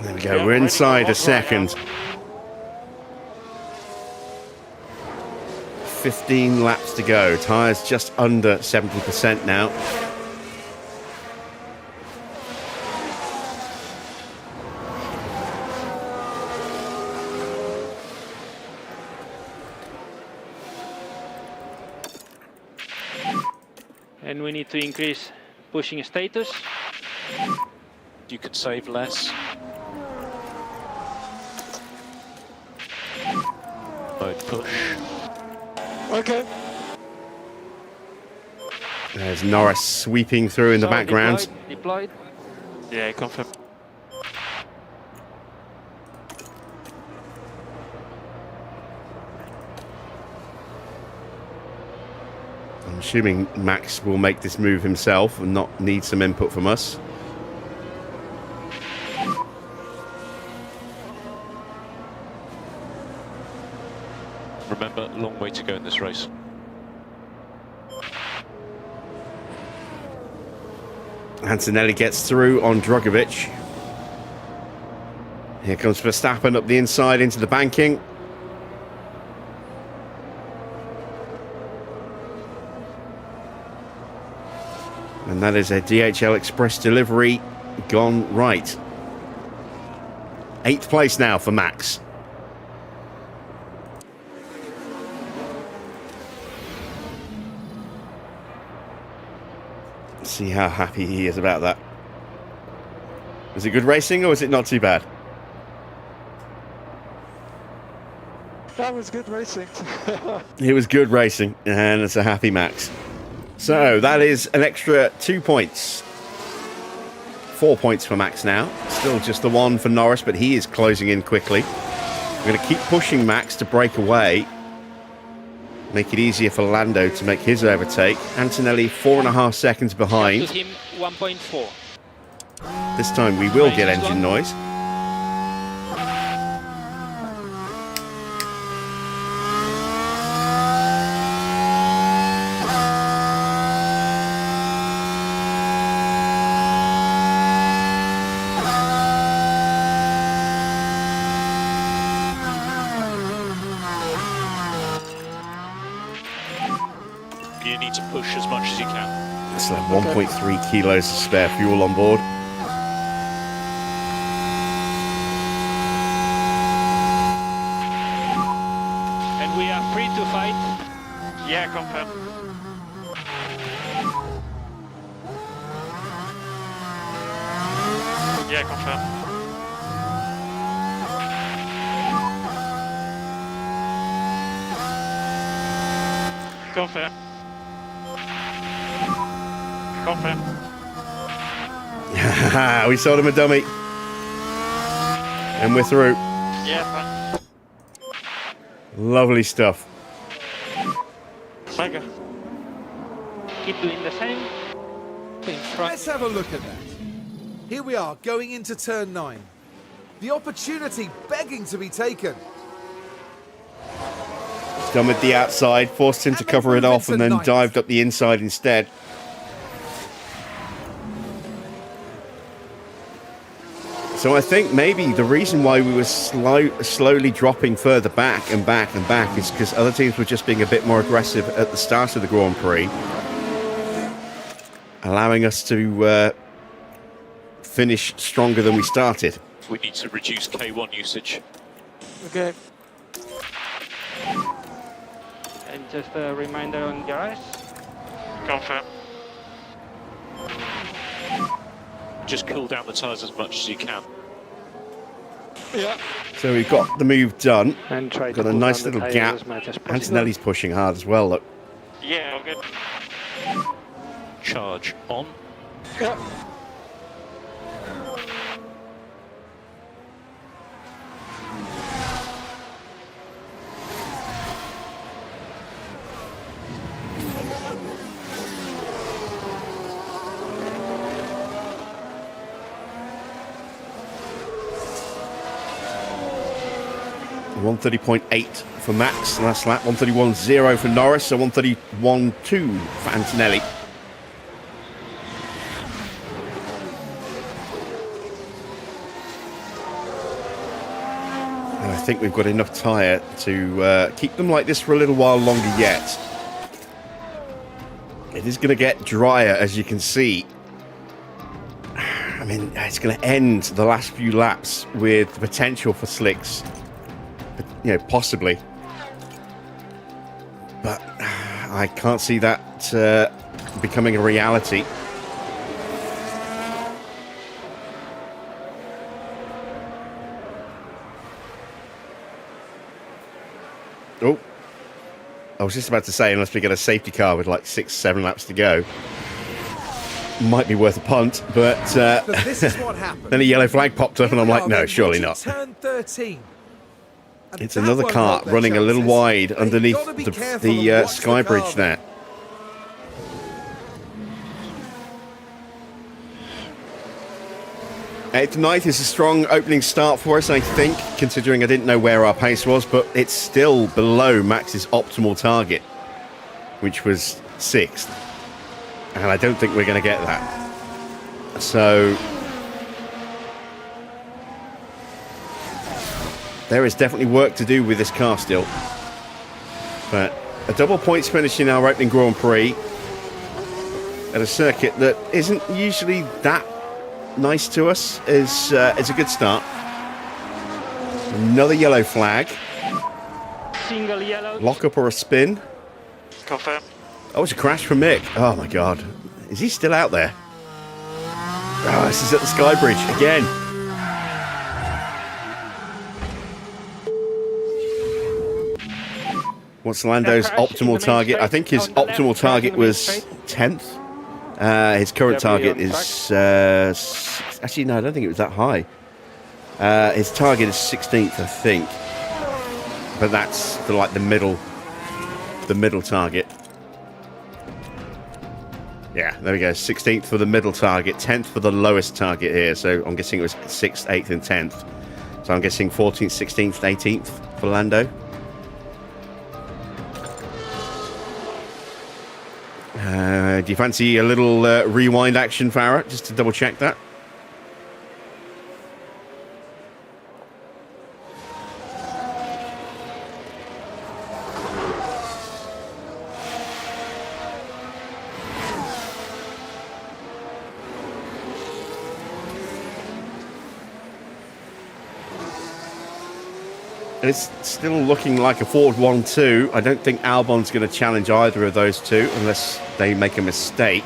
There we go, we're inside a second. 15 laps to go. Tyres just under 70% now. And we need to increase pushing status. You could save less. Mode push. Okay. There's Norris sweeping through in the background. Deployed. Yeah, confirm. I'm assuming Max will make this move himself and not need some input from us. Remember, long way to go in this race. Antonelli gets through on Drugovich. Here comes Verstappen up the inside into the banking. And that is a DHL Express delivery gone right. 8th place now for Max. See how happy he is about that. Was it good racing or was it not too bad? That was good racing. It was good racing, and it's a happy Max. So that is an extra 2 points 4 points for Max now. Still just the one for Norris, but he is closing in quickly. We're going to keep pushing Max to break away. Make it easier for Lando to make his overtake. Antonelli 4.5 seconds behind. To him 1.4. This time we will get engine noise. You need to push as much as you can. Still have 1.3 kilos of spare fuel on board. And we are free to fight. Yeah, confirm. Yeah, confirm. Confirm. Confirm. We sold him a dummy. And we're through. Yeah, fine. Lovely stuff. Mega. Keep doing the same. In front. Let's have a look at that. Here we are going into turn 9. The opportunity begging to be taken. He's gone with the outside, forced him to cover it off, and then dived up the inside instead. So I think maybe the reason why we were slowly dropping further back and back and back is because other teams were just being a bit more aggressive at the start of the Grand Prix, allowing us to finish stronger than we started. We need to reduce K1 usage. Okay. And just a reminder on garage. Confirm. Just cool down the tyres as much as you can. Yeah. So we've got the move done. And try Got to a pull nice down the little tires gap. as much as possible. Antonelli's pushing hard as well, look. Yeah, all good. Charge on. Yeah. .130.8 for Max last lap, 131.0 for Norris, so 131.2 for Antonelli. And I think we've got enough tyre to keep them like this for a little while longer yet. It is going to get drier, as you can see. I mean, it's going to end the last few laps with the potential for slicks. You know, possibly. But I can't see that becoming a reality. Oh. I was just about to say, unless we get a safety car with like 6-7 laps to go, might be worth a punt, but this is what happened. then a yellow flag popped up and I'm like, no, surely not. Turn 13. And It's that another won't car help their running a little chances. wide They've underneath got to be the careful and watch sky the car. bridge there. Tonight is a strong opening start for us, I think, considering I didn't know where our pace was, but it's still below Max's optimal target, which was 6th. And I don't think we're going to get that. So there is definitely work to do with this car still. But a double points finish in our opening Grand Prix at a circuit that isn't usually that nice to us is a good start. Another yellow flag. Single yellow. Lock up or a spin. Confirm. Oh, it's a crash from Mick. Oh my god. Is he still out there? Oh, this is at the Sky Bridge again. What's Lando's optimal target? I think his optimal target was 10th His current Livery target on is actually no, I don't think it was that high. His target is 16th, I think, but that's the like the middle target. Yeah, there we go. 16th for the middle target, 10th for the lowest target here. So I'm guessing it was 6th, 8th, and 10th. So I'm guessing 14th, 16th, 18th for Lando. Do you fancy a little rewind action, Farah, just to double check that? And it's still looking like a Ford 1-2. I don't think Albon's going to challenge either of those two unless they make a mistake.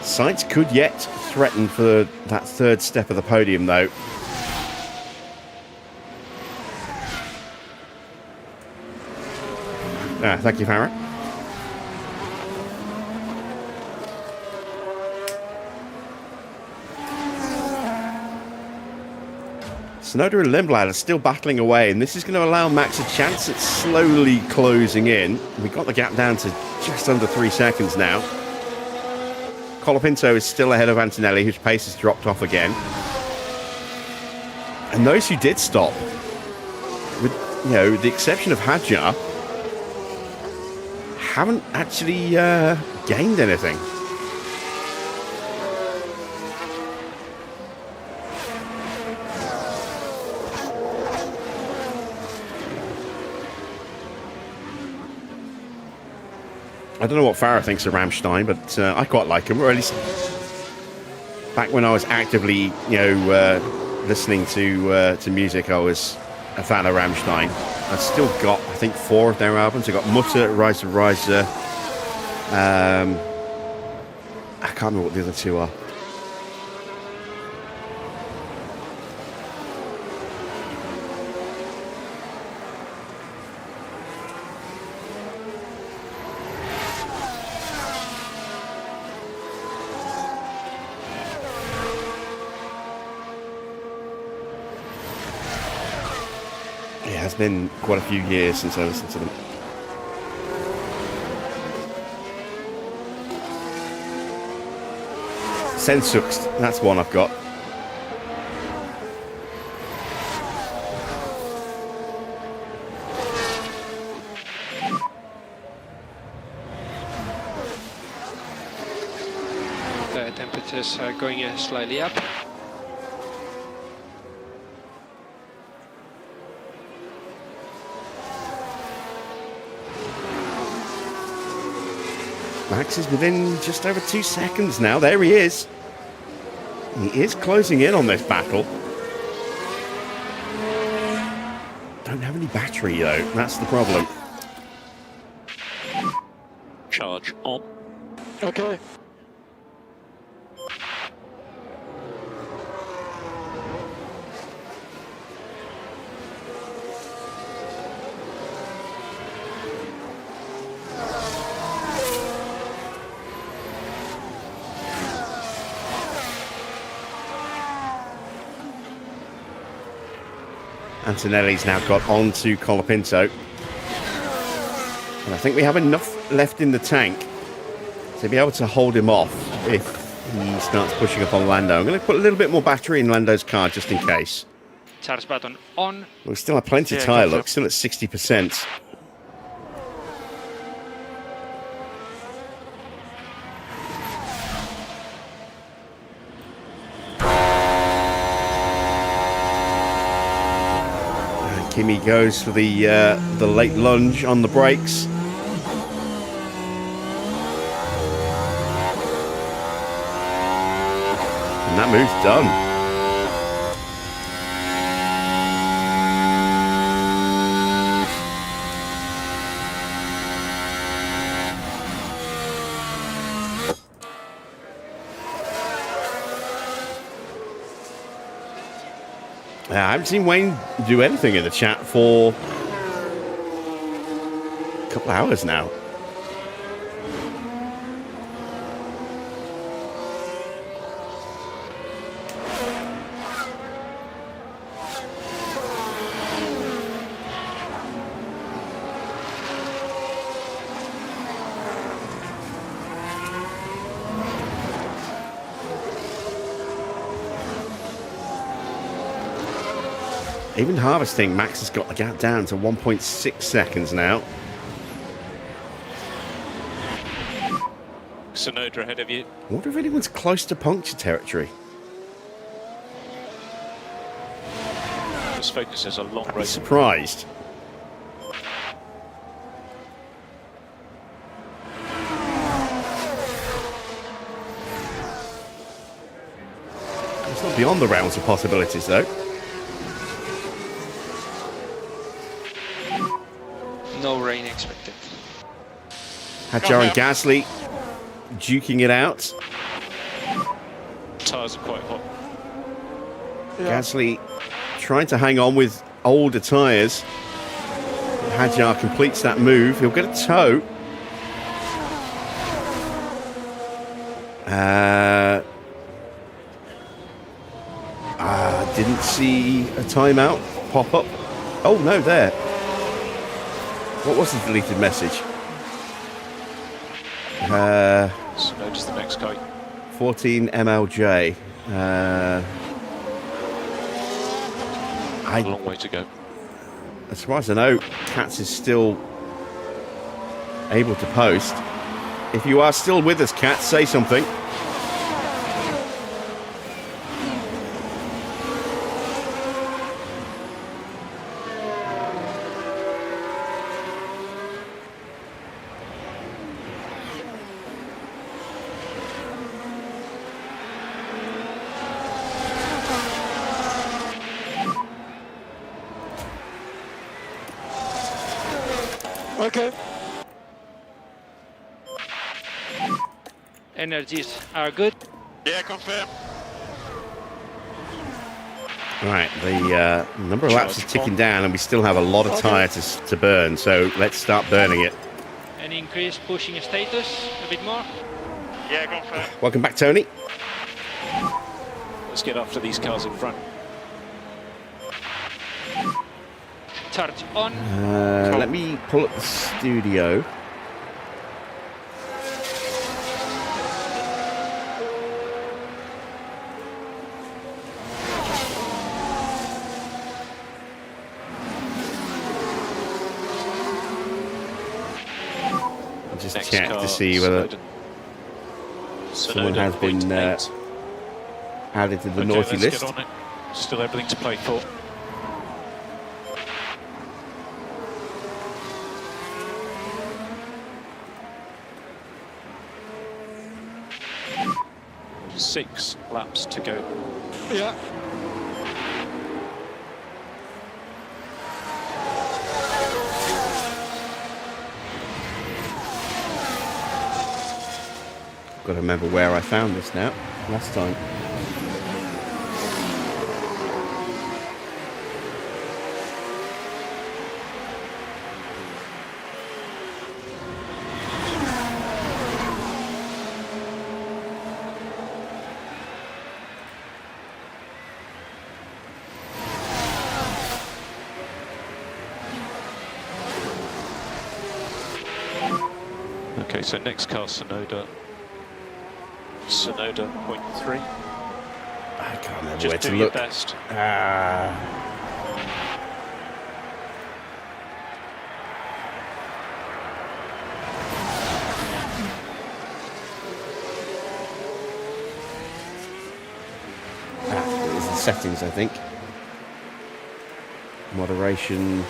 Sainz could yet threaten for that third step of the podium, though. Thank you, Farah. Tsunoda and Lindblad are still battling away, and this is going to allow Max a chance at slowly closing in. We got the gap down to just under 3 seconds now. Colapinto is still ahead of Antonelli, whose pace has dropped off again. And those who did stop, with the exception of Hadjar, haven't actually gained anything. I don't know what Farah thinks of Rammstein, but I quite like him. Or at least back when I was actively, listening to music, I was a fan of Rammstein. I've still got, I think, 4 of their albums. I've got Mutter, Rise of Riser. I can't remember what the other 2 are. It has been quite a few years since I listened to them. Sensucht, that's one I've got. The temperatures are going slightly up. Max is within just over 2 seconds now. There he is. He is closing in on this battle. Don't have any battery, though. That's the problem. Charge on. Okay. Antonelli's now got on to Colapinto. And I think we have enough left in the tank to be able to hold him off if he starts pushing up on Lando. I'm going to put a little bit more battery in Lando's car just in case. Charge button on. We still have plenty of tyre, look, still at 60%. Kimi goes for the late lunge on the brakes. And that move's done. I haven't seen Wayne do anything in the chat for a couple of hours now. Even harvesting, Max has got the gap down to 1.6 seconds now. Sonoda ahead of you. I wonder if anyone's close to puncture territory. This Focus is a long I'd be race. surprised. It's not beyond the realms of possibilities, though. No rain expected. Hadjar and Gasly duking it out. Tyres are quite hot. Gasly trying to hang on with older tyres. Hadjar completes that move. He'll get a tow. Didn't see a timeout pop up. Oh, no, there. What was the deleted message? Sonoda's the next guy. 14 MLJ. A long way to go. As far as I know, Katz is still able to post. If you are still with us, Katz, say something. Okay. Energies are good. Yeah, confirm. Right, the number of laps is ticking down, and we still have a lot of tyre to burn, so let's start burning it. And increase pushing status a bit more. Yeah, confirm. Welcome back, Tony. Let's get after these cars in front. Charge on. Let me pull up the studio. Just Next check car, to see whether someone has been 0.8. added to the Okay, naughty let's list. get on it. Still everything to play for. Six laps to go. Yeah. Got to remember where I found this now. Last time. Okay, so next car, Sonoda. Sonoda 0.3. I can't remember Just where do to your look. best. It was the settings, I think. Moderation.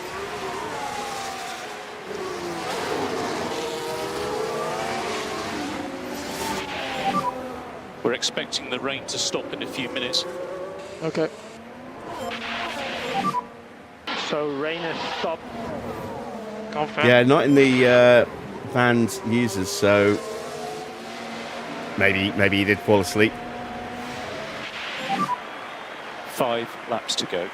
We're expecting the rain to stop in a few minutes. Okay. So rain has stopped. Confirm. Yeah, not in the banned users, so maybe he did fall asleep. 5 laps to go.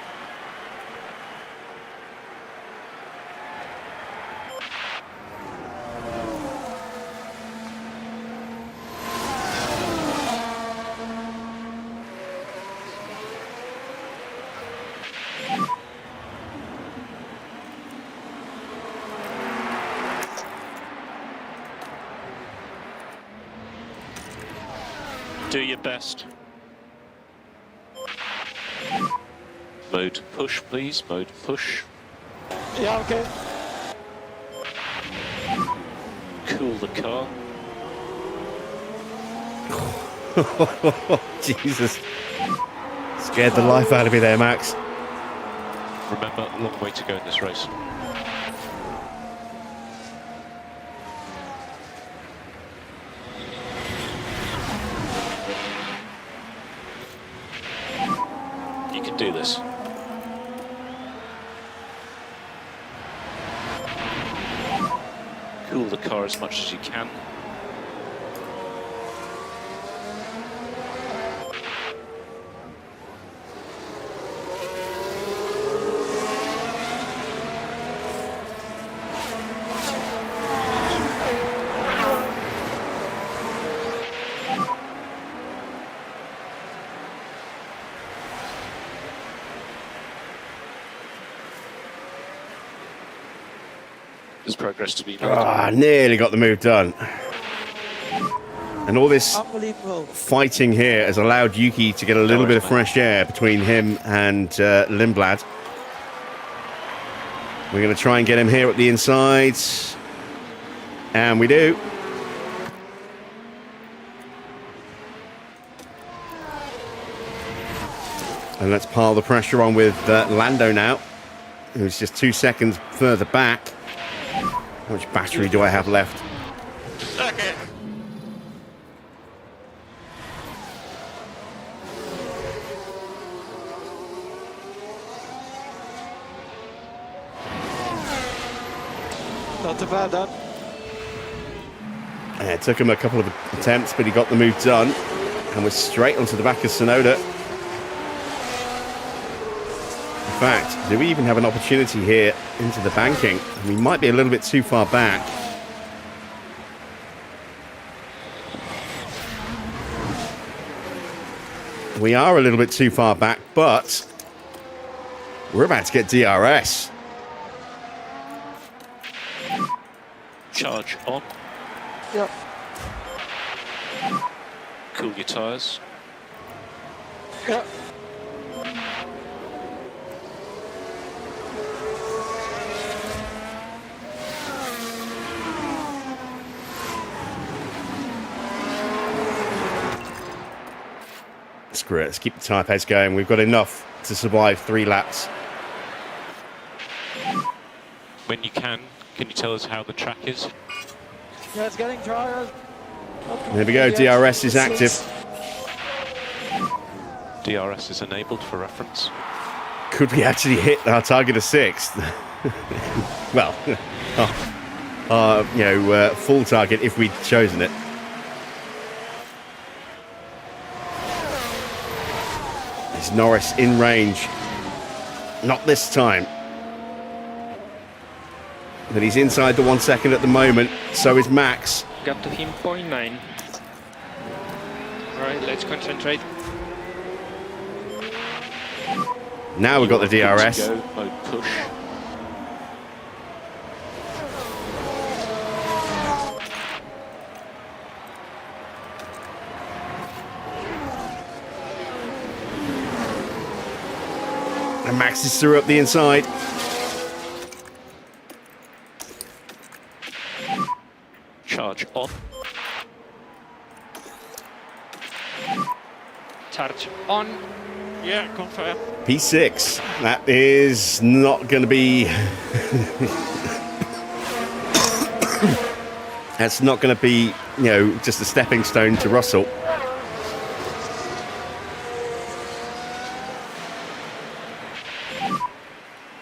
Do your best. Mode push, please. Mode push. Yeah, okay. Cool the car. Jesus. Scared the life out of me there, Max. Remember, long way to go in this race. You can do this. Cool the car as much as you can. There's progress to be made. Ah, nearly got the move done. And all this Unbelievable. fighting here has allowed Yuki to get a little bit of fresh air between him and Lindblad. We're going to try and get him here at the inside. And we do. And let's pile the pressure on with Lando now, who's just 2 seconds further back. How much battery do I have left? Okay. Not too bad, done. Yeah, it took him a couple of attempts, but he got the move done. And we're straight onto the back of Tsunoda. In fact, do we even have an opportunity here into the banking? We might be a little bit too far back. We are a little bit too far back, but we're about to get DRS. Charge on. Yep. Cool your tyres. Yep. Screw it, let's keep the tyre pads going. We've got enough to survive 3 laps. When you can you tell us how the track is? Yeah, it's getting drier. There we go, DRS is active. DRS is enabled for reference. Could we actually hit our target of 6th? Well, full target if we'd chosen it. Is Norris in range? Not this time. But he's inside the 1 second at the moment. So is Max. Got to him 0.9. Alright, let's concentrate. Now we've got the DRS. Go, mode push. And Max is through up the inside. Charge on. Charge on. Yeah, confirm. P6. That is not going to be... That's not going to be, just a stepping stone to Russell.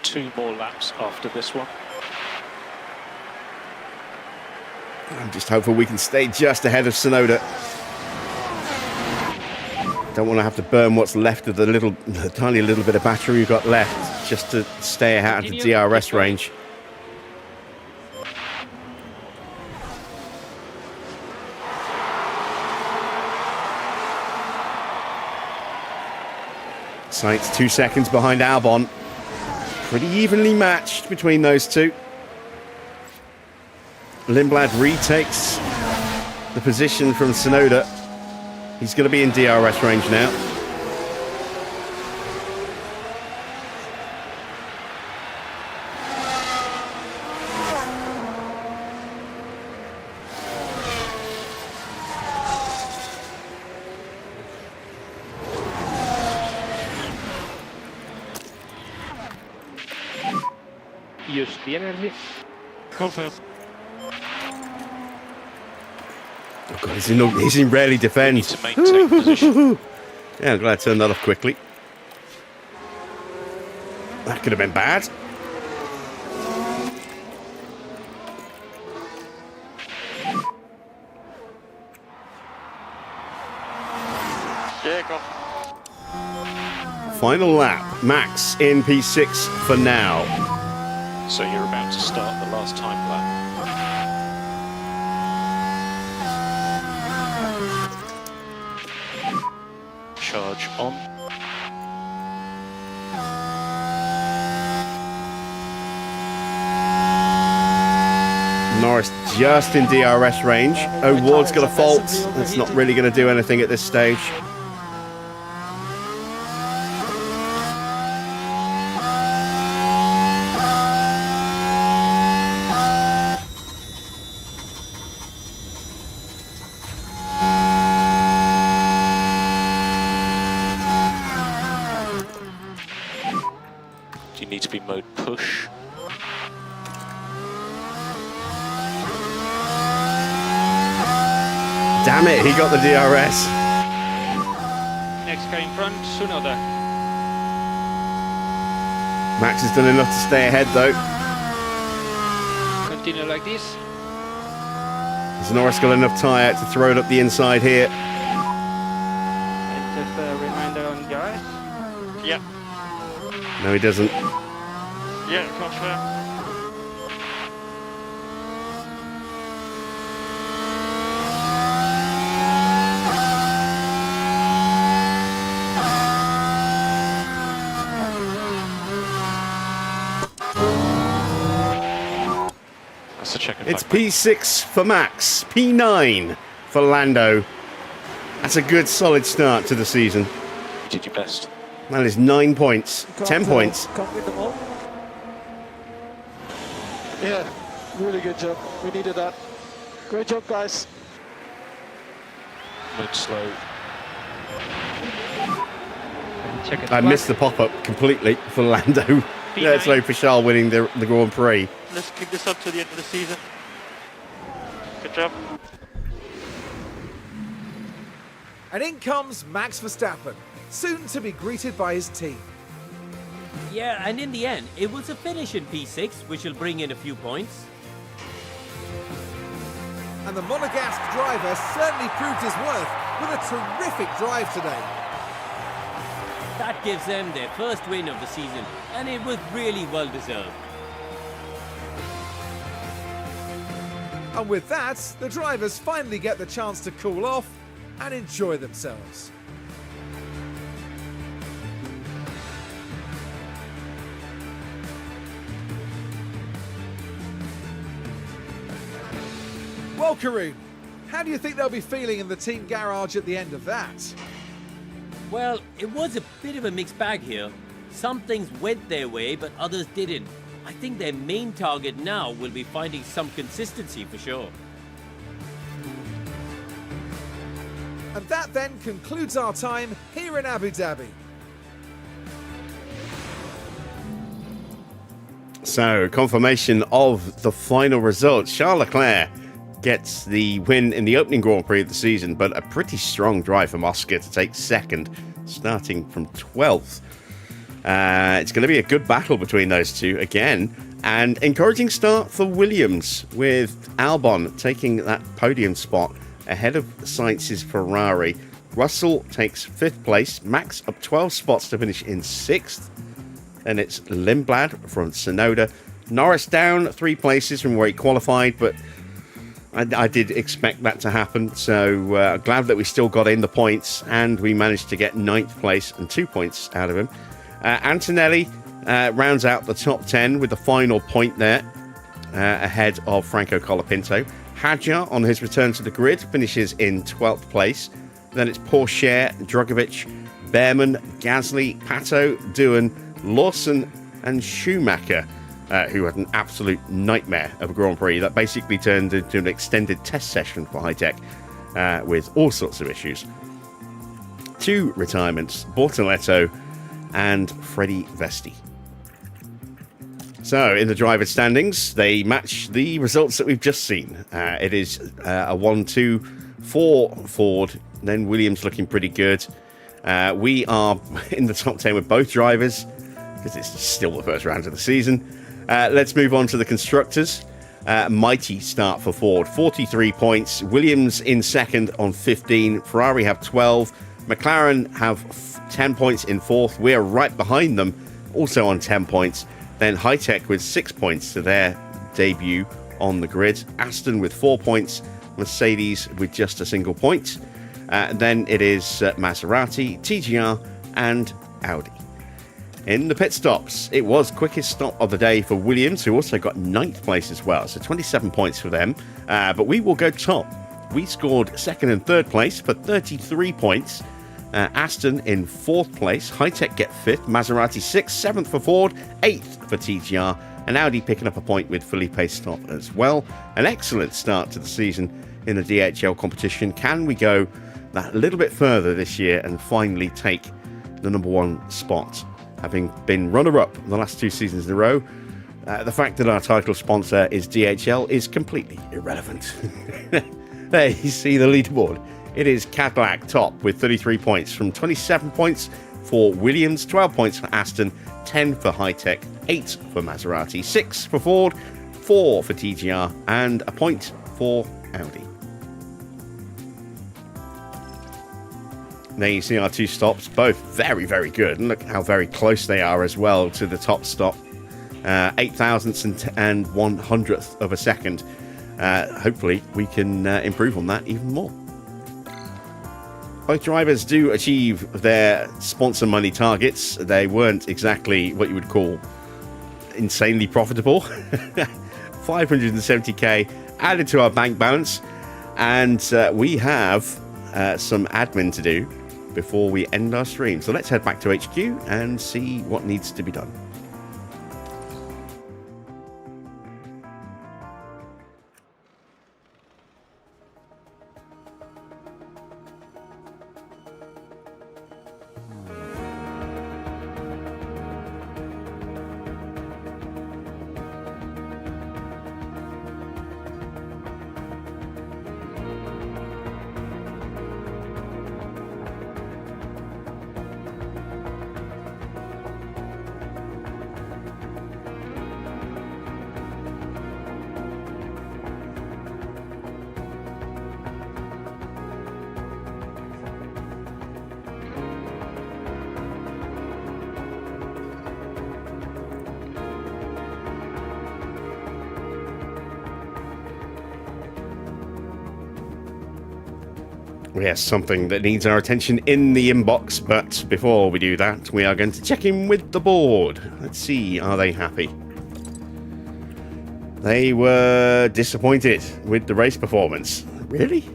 Two more laps after this one. I'm just hopeful we can stay just ahead of Tsunoda. Don't want to have to burn what's left of the tiny little bit of battery we've got left just to stay out of the DRS range. Sainz 2 seconds behind Albon. Pretty evenly matched between those two. Lindblad retakes the position from Tsunoda. He's going to be in DRS range now. use the energy. Confirm. Oh God, he's in rarely Need defends. to maintain position. Yeah, I'm glad I turned that off quickly. That could have been bad. Yeah, go. Final lap. Max in P6 for now. So you're about to start the last time lap. Charge on. Norris just in DRS range. O'Ward's got a fault. That's not really going to do anything at this stage. Do you need to be mode push? Damn it, he got the DRS. Next car in front, Tsunoda. Max has done enough to stay ahead though. Continue like this. Has Norris got enough tyre to throw it up the inside here? And just a reminder on guys. Yeah, No, he doesn't. yeah, confirm. That's a check and It's back. P6 for Max, P9 for Lando. That's a good solid start to the season. You did your best. That is 9 points, 10 points. Can't win them all. Yeah, really good job. We needed that. Great job, guys. Mode slow. And check it. I missed the pop-up completely for Lando. Yeah, so for Charles winning the Grand Prix. Let's keep this up to the end of the season. Good job. And in comes Max Verstappen, soon to be greeted by his team. Yeah, and in the end, it was a finish in P6, which will bring in a few points. And the Monegasque driver certainly proved his worth with a terrific drive today. That gives them their first win of the season, and it was really well deserved. And with that, the drivers finally get the chance to cool off and enjoy themselves. Well, Karun, how do you think they'll be feeling in the team garage at the end of that? Well, it was a bit of a mixed bag here. Some things went their way, but others didn't. I think their main target now will be finding some consistency for sure. And that then concludes our time here in Abu Dhabi. So, confirmation of the final results. Charles Leclerc gets the win in the opening Grand Prix of the season, but a pretty strong drive from Oscar to take second, starting from 12th. It's going to be a good battle between those two again, and encouraging start for Williams, with Albon taking that podium spot ahead of Sainz's Ferrari. Russell takes 5th place, Max up 12 spots to finish in 6th. Then it's Lindblad from Tsunoda. Norris down 3 places from where he qualified, but I did expect that to happen, so glad that we still got in the points, and we managed to get 9th place and 2 points out of him. Antonelli rounds out the top 10 with the final point there, ahead of Franco Colapinto. Hadjar, on his return to the grid, finishes in 12th place. Then it's Pourchaire, Drogovic, Bearman, Gasly, Pato, Doohan, Lawson, and Schumacher, who had an absolute nightmare of a Grand Prix that basically turned into an extended test session for HiTech with all sorts of issues. 2 retirements, Bortoletto and Freddie Vesti. So, in the driver standings, they match the results that we've just seen. It is a 1-2 for Ford, then Williams looking pretty good. We are in the top 10 with both drivers, because it's still the first round of the season. Let's move on to the constructors. Mighty start for Ford, 43 points. Williams in second on 15. Ferrari have 12. McLaren have 10 points in fourth. We're right behind them, also on 10 points. Then HiTech with 6 points to their debut on the grid. Aston with 4 points. Mercedes with just a single point. Then it is Maserati, TGR, and Audi. In the pit stops, it was quickest stop of the day for Williams, who also got 9th place as well, so 27 points for them. But we will go top. We scored second and third place for 33 points. Aston in 4th place. HiTech get 5th. Maserati 6th. 7th for Ford. 8th for TGR. And Audi picking up a point with fully paced stop as well. An excellent start to the season in the DHL competition. Can we go that little bit further this year and finally take the number 1 spot? Having been runner-up the last 2 seasons in a row, the fact that our title sponsor is DHL is completely irrelevant. There you see the leaderboard. It is Cadillac top with 33 points from 27 points for Williams, 12 points for Aston, 10 for HiTech, 8 for Maserati, 6 for Ford, 4 for TGR, and a point for Audi. There you see our 2 stops, both very, very good. And look how very close they are as well to the top stop. 8,000th and 100th of a second. Hopefully we can improve on that even more. Both drivers do achieve their sponsor money targets. They weren't exactly what you would call insanely profitable. 570k added to our bank balance. And we have some admin to do before we end our stream. So let's head back to HQ and see what needs to be done. We have something that needs our attention in the inbox, but before we do that, we are going to check in with the board. Let's see, are they happy? They were disappointed with the race performance. Really?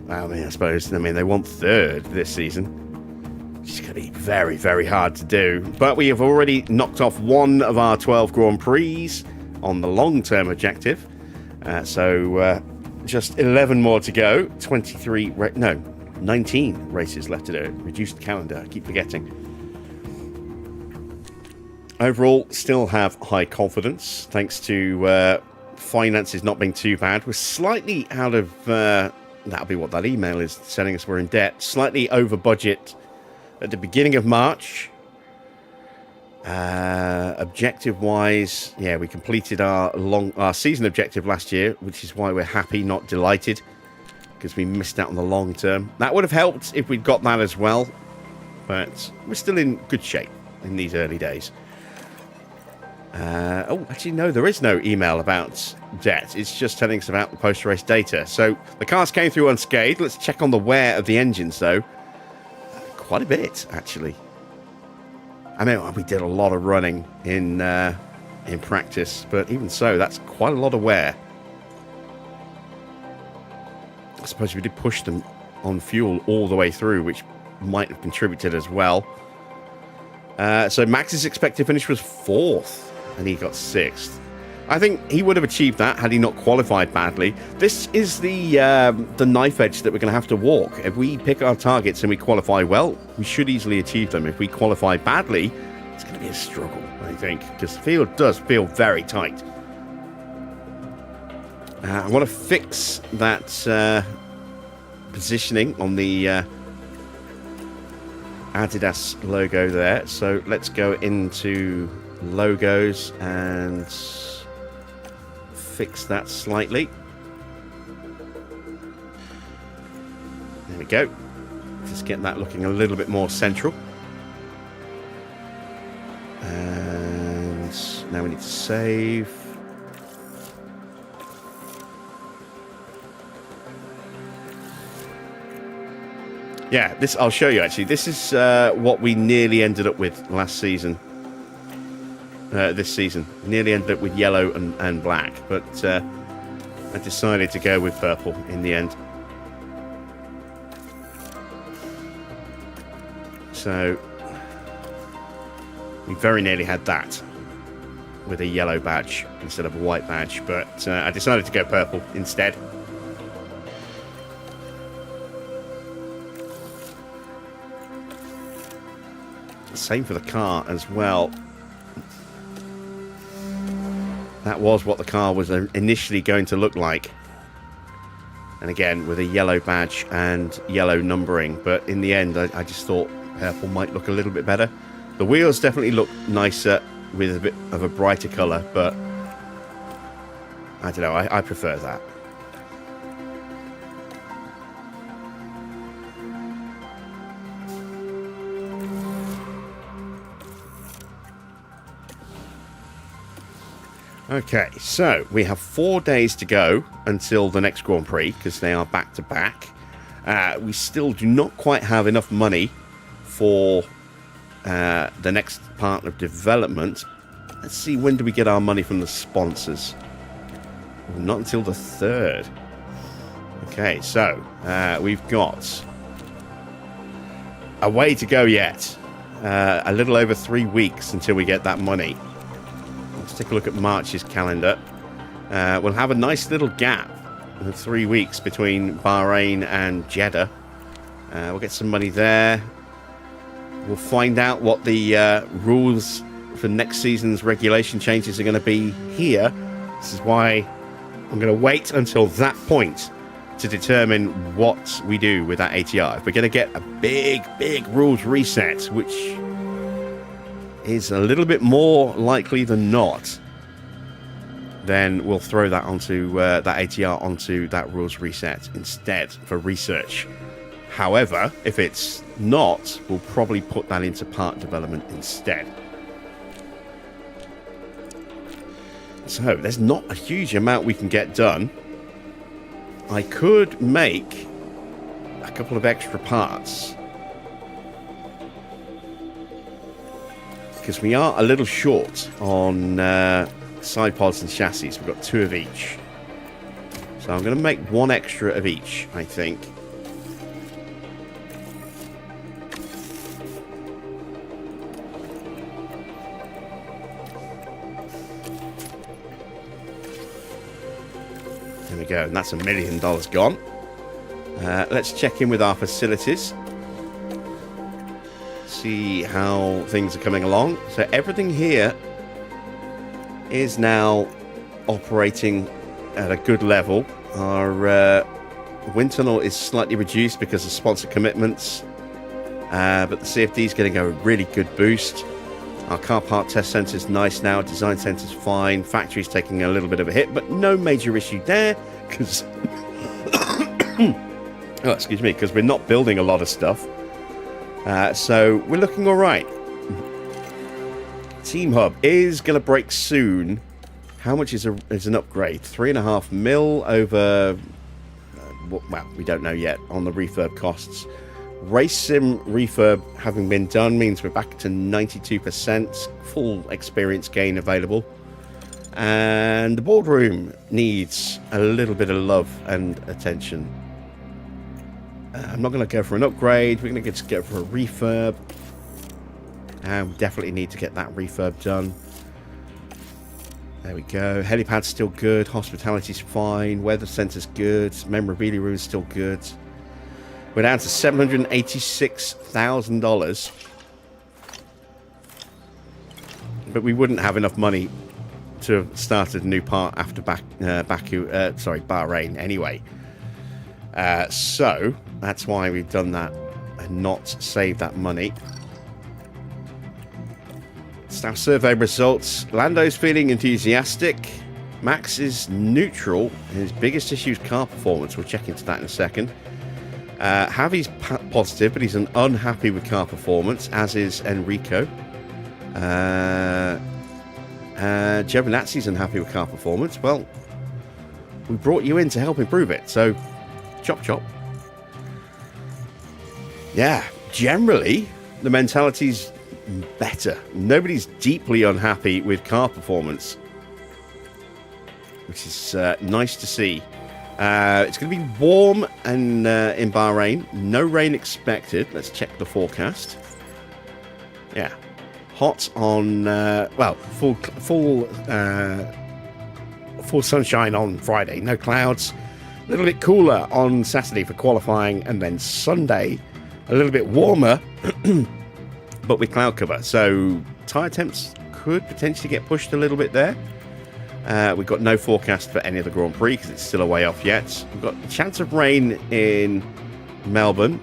I suppose they want 3rd this season. It's going to be very, very hard to do. But we have already knocked off 1 of our 12 Grand Prix on the long-term objective. Just 11 more to go. 19 races left to do. Reduced calendar, I keep forgetting. Overall, still have high confidence, thanks to finances not being too bad. We're slightly out of... that'll be what that email is telling us we're in debt. Slightly over budget at the beginning of March. Objective-wise, yeah, we completed our season objective last year, which is why we're happy, not delighted, because we missed out on the long term. That would have helped if we'd got that as well, but we're still in good shape in these early days. Actually, no, there is no email about debt. It's just telling us about the post-race data. So the cars came through unscathed. Let's check on the wear of the engines, though. Quite a bit, actually. I mean, we did a lot of running in practice, but even so, that's quite a lot of wear. I suppose we did push them on fuel all the way through, which might have contributed as well. So Max's expected finish was 4th, and he got 6th. I think he would have achieved that had he not qualified badly. This is the knife edge that we're going to have to walk. If we pick our targets and we qualify well, we should easily achieve them. If we qualify badly, it's going to be a struggle, I think, because the field does feel very tight. I want to fix that positioning on the Adidas logo there. So let's go into logos and fix that slightly. There we go. Just get that looking a little bit more central. And now we need to save. Yeah, this I'll show you actually. This is what we nearly ended up with last season. This season. Nearly ended up with yellow and black, but I decided to go with purple in the end. So we very nearly had that with a yellow badge instead of a white badge, but I decided to go purple instead. Same for the car as well. That was what the car was initially going to look like. And again, with a yellow badge and yellow numbering. But in the end, I just thought purple might look a little bit better. The wheels definitely look nicer with a bit of a brighter colour, but I don't know, I prefer that. Okay, so we have 4 days to go until the next Grand Prix, because they are back to back. We still do not quite have enough money for the next part of development. Let's see, when do we get our money from the sponsors? Not until the 3rd. Okay, so we've got a way to go yet. A little over 3 weeks until we get that money. Let's take a look at March's calendar. We'll have a nice little gap of 3 weeks between Bahrain and Jeddah. We'll get some money there. We'll find out what the rules for next season's regulation changes are going to be here. This is why I'm going to wait until that point to determine what we do with that ATR. If we're going to get a big rules reset, which is a little bit more likely than not, then we'll throw that onto that ATR onto that rules reset instead for research. However, if it's not, we'll probably put that into part development instead. So there's not a huge amount we can get done. I could make a couple of extra parts, because we are a little short on side pods and chassis. We've got 2 of each. So I'm going to make 1 extra of each, I think. There we go, and that's $1 million gone. Let's check in with our facilities. See how things are coming along. So everything here is now operating at a good level. Our wind tunnel is slightly reduced because of sponsor commitments, but the CFD is getting a really good boost. Our car part test centre is nice now. Design centre is fine. Factory's taking a little bit of a hit, but no major issue there because oh, excuse me, because we're not building a lot of stuff. So we're looking all right. Team Hub is going to break soon. How much is an upgrade? 3.5 mil over... well, we don't know yet on the refurb costs. Race Sim refurb having been done means we're back to 92%. Full experience gain available. And the boardroom needs a little bit of love and attention. I'm not going to go for an upgrade. We're going to just go for a refurb. And we definitely need to get that refurb done. There we go. Helipad's still good. Hospitality's fine. Weather centre's good. Memorabilia room's still good. We're down to $786,000. but we wouldn't have enough money to have started a new part after Bahrain anyway. So that's why we've done that and not saved that money. Staff survey results. Lando's feeling enthusiastic. Max is neutral. His biggest issue is car performance. We'll check into that in a second. Javi's positive, but he's unhappy with car performance, as is Enrico. Giovinazzi's unhappy with car performance. Well, we brought you in to help improve it, so chop chop. Yeah, generally, the mentality's better. Nobody's deeply unhappy with car performance, which is nice to see. It's going to be warm and in Bahrain. No rain expected. Let's check the forecast. Yeah, hot on full sunshine on Friday. No clouds. A little bit cooler on Saturday for qualifying, and then Sunday a little bit warmer, but with cloud cover. So tyre temps could potentially get pushed a little bit there. We've got no forecast for any of the Grand Prix because it's still a way off yet. We've got a chance of rain in Melbourne,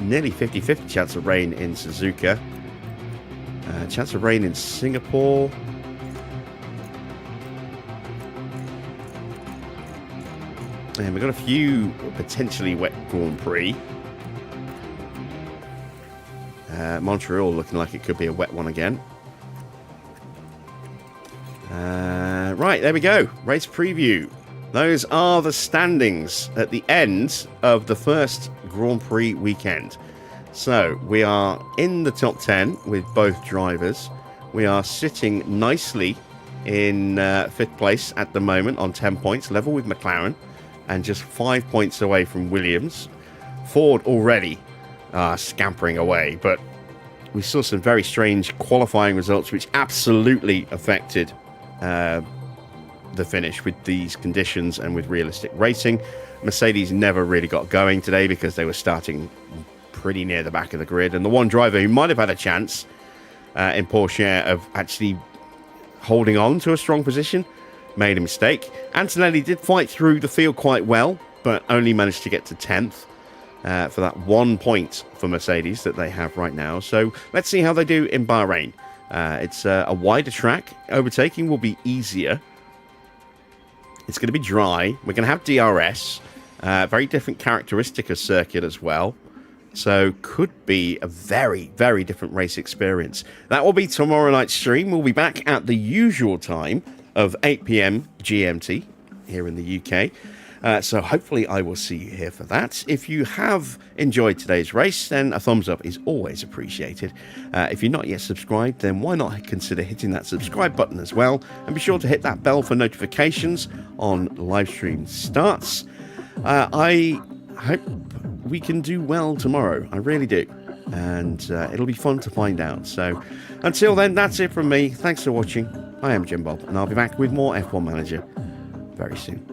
nearly 50-50 chance of rain in Suzuka, chance of rain in Singapore, and we've got a few potentially wet Grand Prix. Montreal looking like it could be a wet one again. Right, there we go. Race preview. Those are the standings at the end of the first Grand Prix weekend. So we are in the top 10 with both drivers. We are sitting nicely in 5th place at the moment on 10 points, level with McLaren, and just 5 points away from Williams. Ford already scampering away, but we saw some very strange qualifying results which absolutely affected the finish with these conditions and with realistic racing. Mercedes never really got going today because they were starting pretty near the back of the grid, and the one driver who might have had a chance in Porsche of actually holding on to a strong position made a mistake. Antonelli did fight through the field quite well, but only managed to get to 10th for that 1 point for Mercedes that they have right now. So let's see how they do in Bahrain. It's a wider track. Overtaking will be easier. It's going to be dry. We're going to have DRS. Very different characteristic of circuit as well. So could be a very, very different race experience. That will be tomorrow night's stream. We'll be back at the usual time of 8 p.m. GMT here in the UK. So hopefully I will see you here for that. If you have enjoyed today's race, then a thumbs up is always appreciated. If you're not yet subscribed, then why not consider hitting that subscribe button as well, and be sure to hit that bell for notifications on live stream starts. I hope we can do well tomorrow. I really do, and it'll be fun to find out. So until then, that's it from me. Thanks for watching. I am Jim Bob, and I'll be back with more F1 Manager very soon.